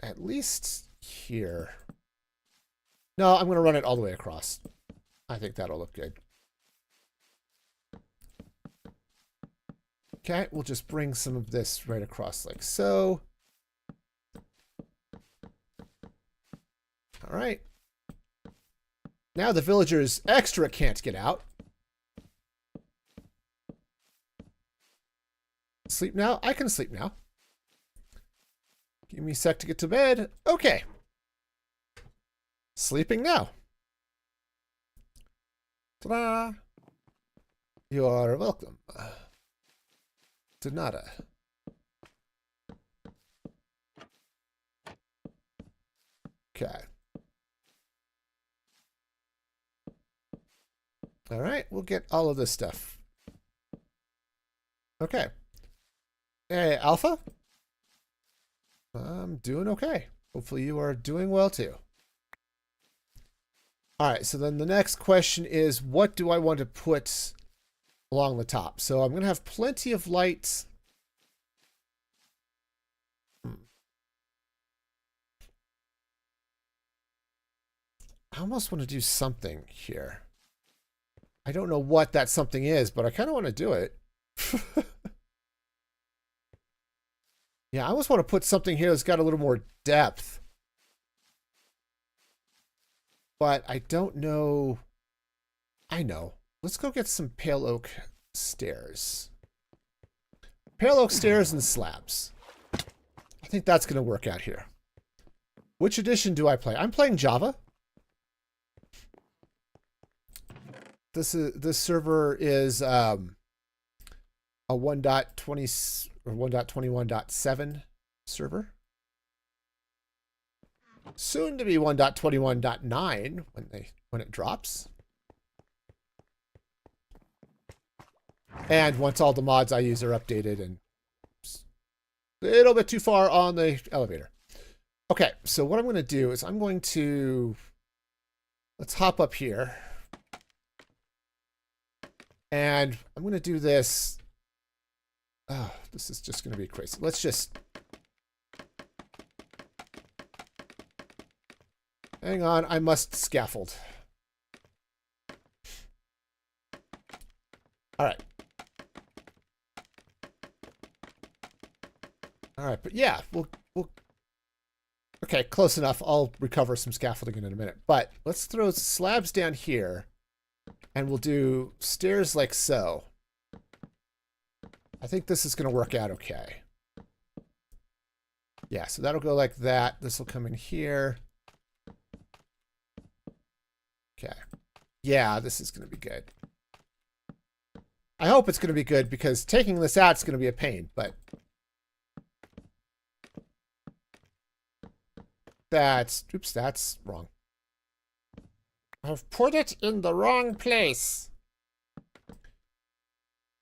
at least here. No, I'm going to run it all the way across. I think that'll look good. Okay, we'll just bring some of this right across like so. All right. Now the villagers extra can't get out. Sleep now? I can sleep now. Give me a sec to get to bed. Okay. Sleeping now. Ta-da! You are welcome. De nada. Okay. All right, we'll get all of this stuff. Okay. Hey, Alpha? I'm doing okay. Hopefully you are doing well too. All right, so then the next question is, what do I want to put along the top? So I'm going to have plenty of light. I almost want to do something here. I don't know what that something is, but I kind of want to do it. Yeah, I almost want to put something here that's got a little more depth. But I don't know. I know. Let's go get some pale oak stairs. Pale oak stairs and slabs. I think that's going to work out here. Which edition do I play? I'm playing Java. This server is a 1.20 or 1.21.7 server. Soon to be 1.21.9 when it drops. And once all the mods I use are updated and a little bit too far on the elevator. Okay, so what I'm going to do is I'm going to... let's hop up here. And I'm going to do this. Oh, this is just going to be crazy. Let's just... hang on, I must scaffold. All right. All right, but yeah, we'll okay, close enough. I'll recover some scaffolding in a minute. But let's throw slabs down here, and we'll do stairs like so. I think this is going to work out okay. Yeah, so that'll go like that. This will come in here. Okay. Yeah, this is going to be good. I hope it's going to be good because taking this out is going to be a pain, but oops, that's wrong. I've put it in the wrong place.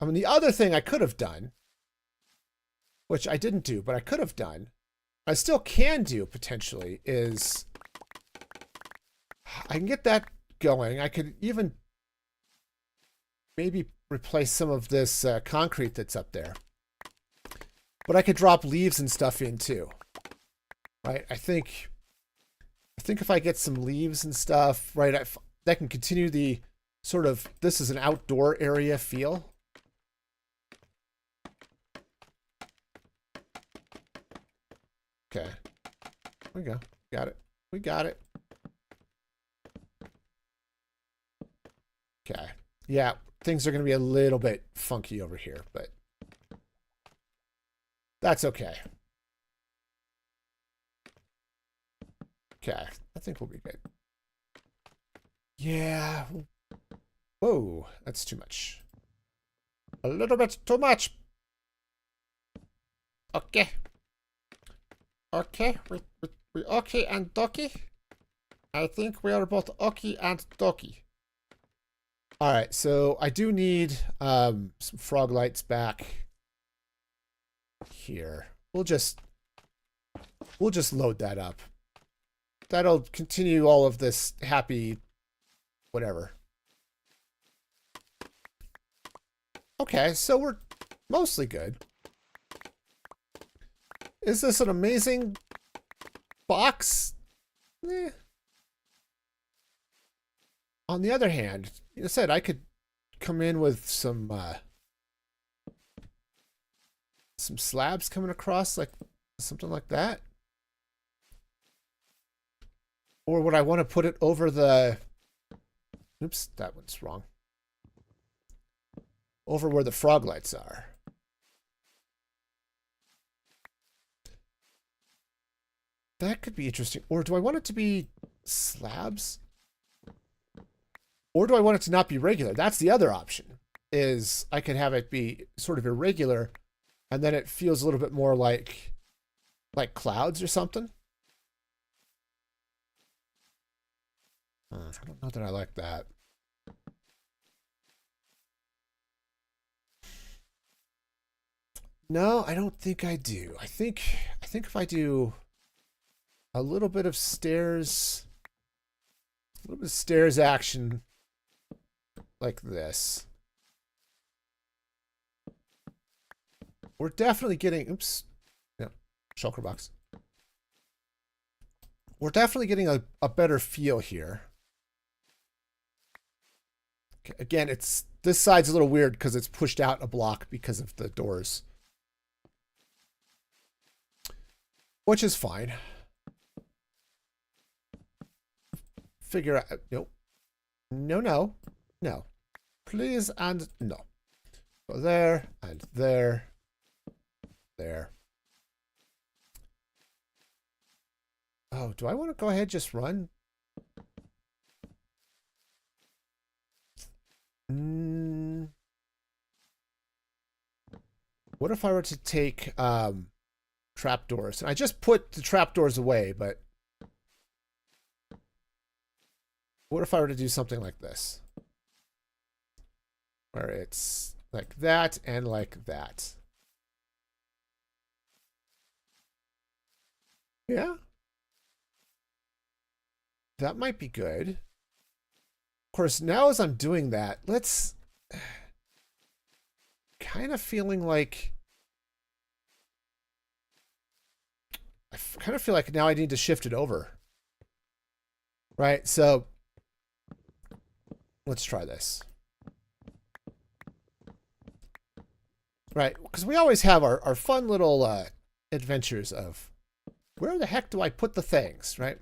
I mean, the other thing I could have done, which I didn't do, but I could have done, I still can do potentially is I can get that going. I could even maybe replace some of this concrete that's up there. But I could drop leaves and stuff in too. Right? I think if I get some leaves and stuff, right, that can continue the sort of, this is an outdoor area feel. Okay. There we go. Got it. We got it. Okay. Yeah, things are going to be a little bit funky over here, but that's okay. Okay. I think we'll be good. Yeah. Whoa, that's too much. A little bit too much. Okay. Okay, we okay and dokie. I think we are both okay and dokie. All right, so I do need some frog lights back here. We'll just load that up. That'll continue all of this happy whatever. Okay, so we're mostly good. Is this an amazing box? Eh. On the other hand, you said I could come in with some slabs coming across, like something like that. Or would I want to put it over the... Oops, that one's wrong. Over where the frog lights are. That could be interesting. Or do I want it to be slabs? Or do I want it to not be regular? That's the other option. Is I could have it be sort of irregular, and then it feels a little bit more like clouds or something. I don't know that I like that. No, I don't think I do. I think if I do a little bit of stairs action like this. We're definitely getting, oops, yeah, shulker box. We're definitely getting a better feel here. Okay, again, this side's a little weird because it's pushed out a block because of the doors. Which is fine. Figure out, nope. No. Please and no. Go there and there. There. Oh, do I want to go ahead and just run? What if I were to take trapdoors? And I just put the trapdoors away, but what if I were to do something like this? Where it's like that and like that. Yeah. That might be good. Of course, now as I'm doing that, let's kind of feeling like I kind of feel like now I need to shift it over. Right? So let's try this. Right, because we always have our fun little adventures of where the heck do I put the things, right?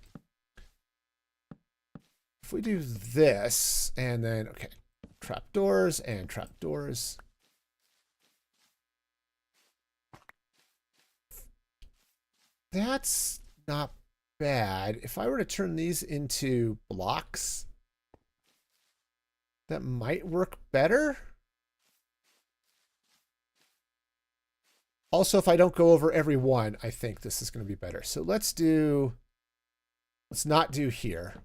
If we do this, and then, okay, trapdoors and trapdoors. That's not bad. If I were to turn these into blocks, that might work better. Also, if I don't go over every one, I think this is going to be better. So let's not do here.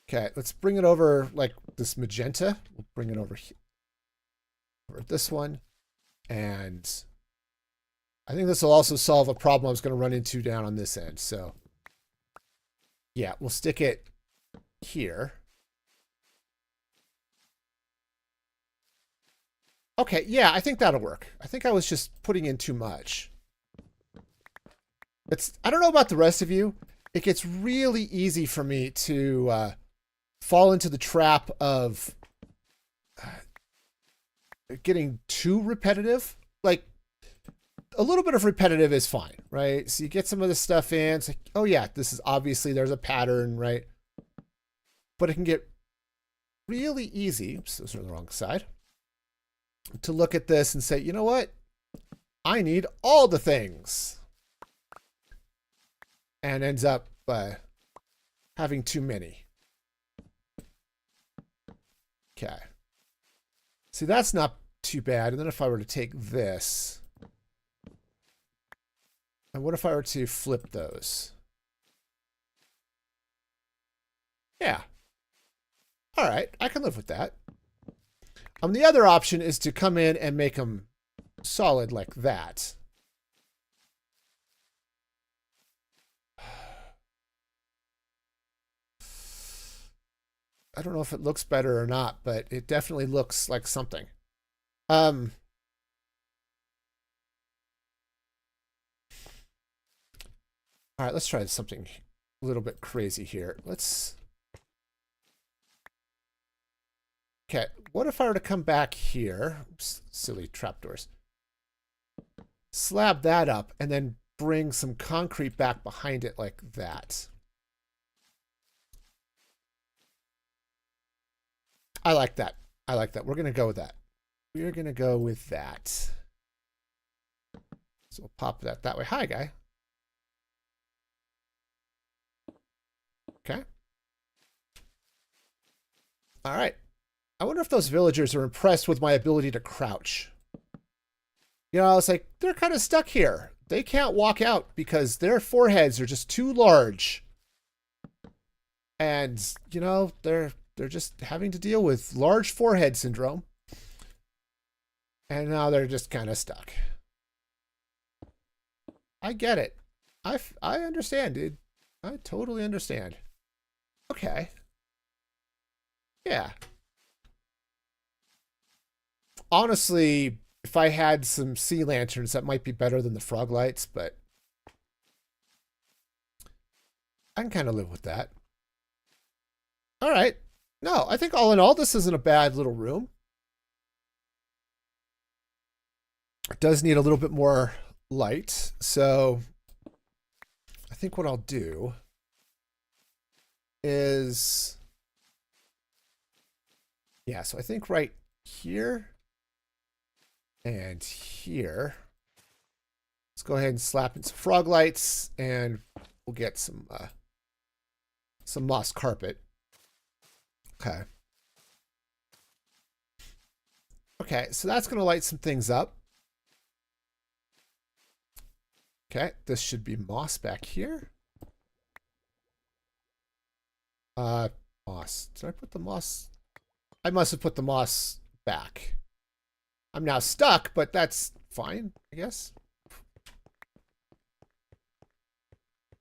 Okay, let's bring it over like this magenta. We'll bring it over here. Over this one. And I think this will also solve a problem I was going to run into down on this end. So, yeah, we'll stick it here. Okay, yeah, I think that'll work. I think I was just putting in too much. I don't know about the rest of you. It gets really easy for me to fall into the trap of getting too repetitive. Like, a little bit of repetitive is fine, right? So you get some of this stuff in. It's like, oh yeah, this is obviously, there's a pattern, right? But it can get really easy. Oops, those are on the wrong side. To look at this and say, you know what? I need all the things. And ends up having too many. Okay. See, that's not too bad. And then if I were to take this, and what if I were to flip those? Yeah. All right, I can live with that. The other option is to come in and make them solid like that. I don't know if it looks better or not, but it definitely looks like something. All right, let's try something a little bit crazy here. Okay, what if I were to come back here? Oops, silly trapdoors. Slab that up and then bring some concrete back behind it like that. I like that. I like that. We're going to go with that. We're going to go with that. So we'll pop that way. Hi, guy. Okay. All right. I wonder if those villagers are impressed with my ability to crouch. You know, it's like, they're kind of stuck here. They can't walk out because their foreheads are just too large. And, you know, they're just having to deal with large forehead syndrome. And now they're just kind of stuck. I get it. I understand, dude. I totally understand. Okay. Yeah. Honestly, if I had some sea lanterns, that might be better than the frog lights, but I can kind of live with that. All right. No, I think all in all, this isn't a bad little room. It does need a little bit more light, so I think what I'll do is, yeah, so I think right here and here, let's go ahead and slap in some frog lights, and we'll get some moss carpet. Okay. Okay, so that's going to light some things up. Okay, this should be moss back here. Moss. Did I put the moss? I must have put the moss back. I'm now stuck, but that's fine, I guess.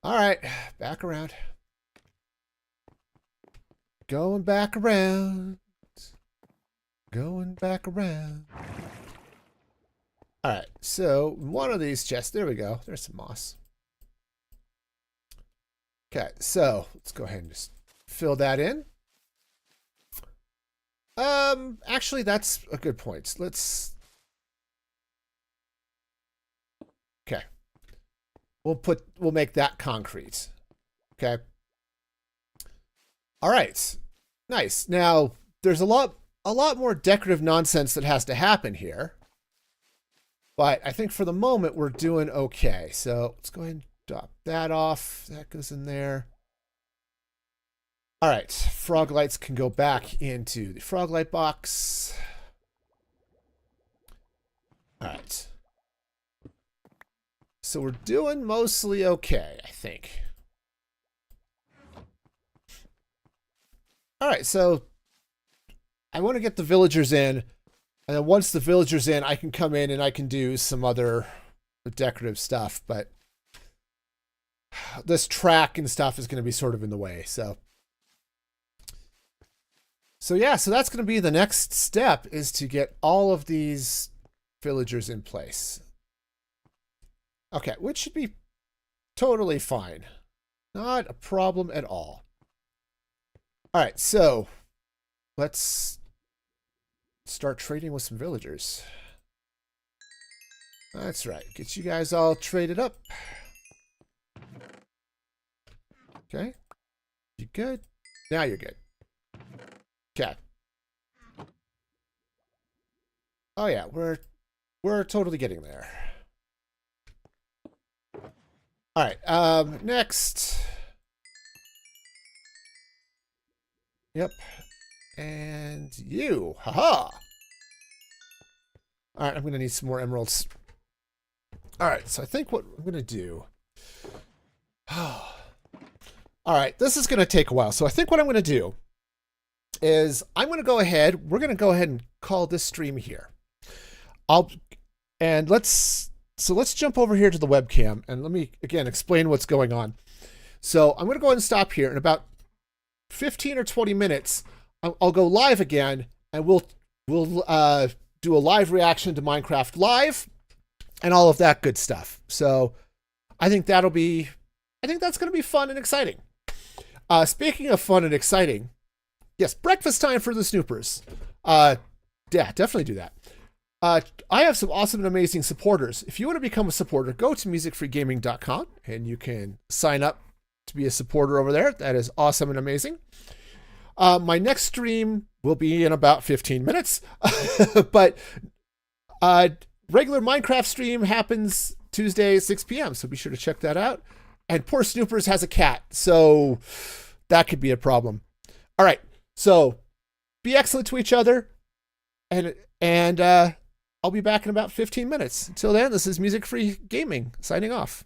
All right, back around. Going back around. Going back around. All right, so one of these chests, there we go. There's some moss. Okay, so let's go ahead and just fill that in. Actually, that's a good point. Okay. We'll make that concrete. Okay. All right. Nice. Now, there's a lot more decorative nonsense that has to happen here. But I think for the moment, we're doing okay. So let's go ahead and drop that off. That goes in there. All right. Frog lights can go back into the frog light box. All right. So we're doing mostly okay, I think. All right. So I want to get the villagers in. And then once the villagers in, I can come in and I can do some other decorative stuff, but this track and stuff is going to be sort of in the way. So yeah, so that's going to be the next step, is to get all of these villagers in place. Okay, which should be totally fine. Not a problem at all. All right, so let's start trading with some villagers. That's right. Get you guys all traded up. Okay. You good? Now you're good. Okay. Oh yeah, we're totally getting there. All right. Next. Yep. And you. Haha. All right, I'm going to need some more emeralds. All right, so I think what I'm going to do... All right, this is going to take a while. So I think what I'm going to do is we're going to go ahead and call this stream here. Let's jump over here to the webcam, and let me, again, explain what's going on. So I'm going to go ahead and stop here. In about 15 or 20 minutes, I'll go live again, and we'll do a live reaction to Minecraft Live and all of that good stuff. So I think that's going to be fun and exciting. Speaking of fun and exciting, yes, breakfast time for the snoopers. Yeah, definitely do that. I have some awesome and amazing supporters. If you want to become a supporter, go to musicfreegaming.com and you can sign up to be a supporter over there. That is awesome and amazing. My next stream will be in about 15 minutes, but regular Minecraft stream happens Tuesday, 6 p.m. So be sure to check that out. And poor Snoopers has a cat, so that could be a problem. All right, so be excellent to each other, and I'll be back in about 15 minutes. Until then, this is Music Free Gaming signing off.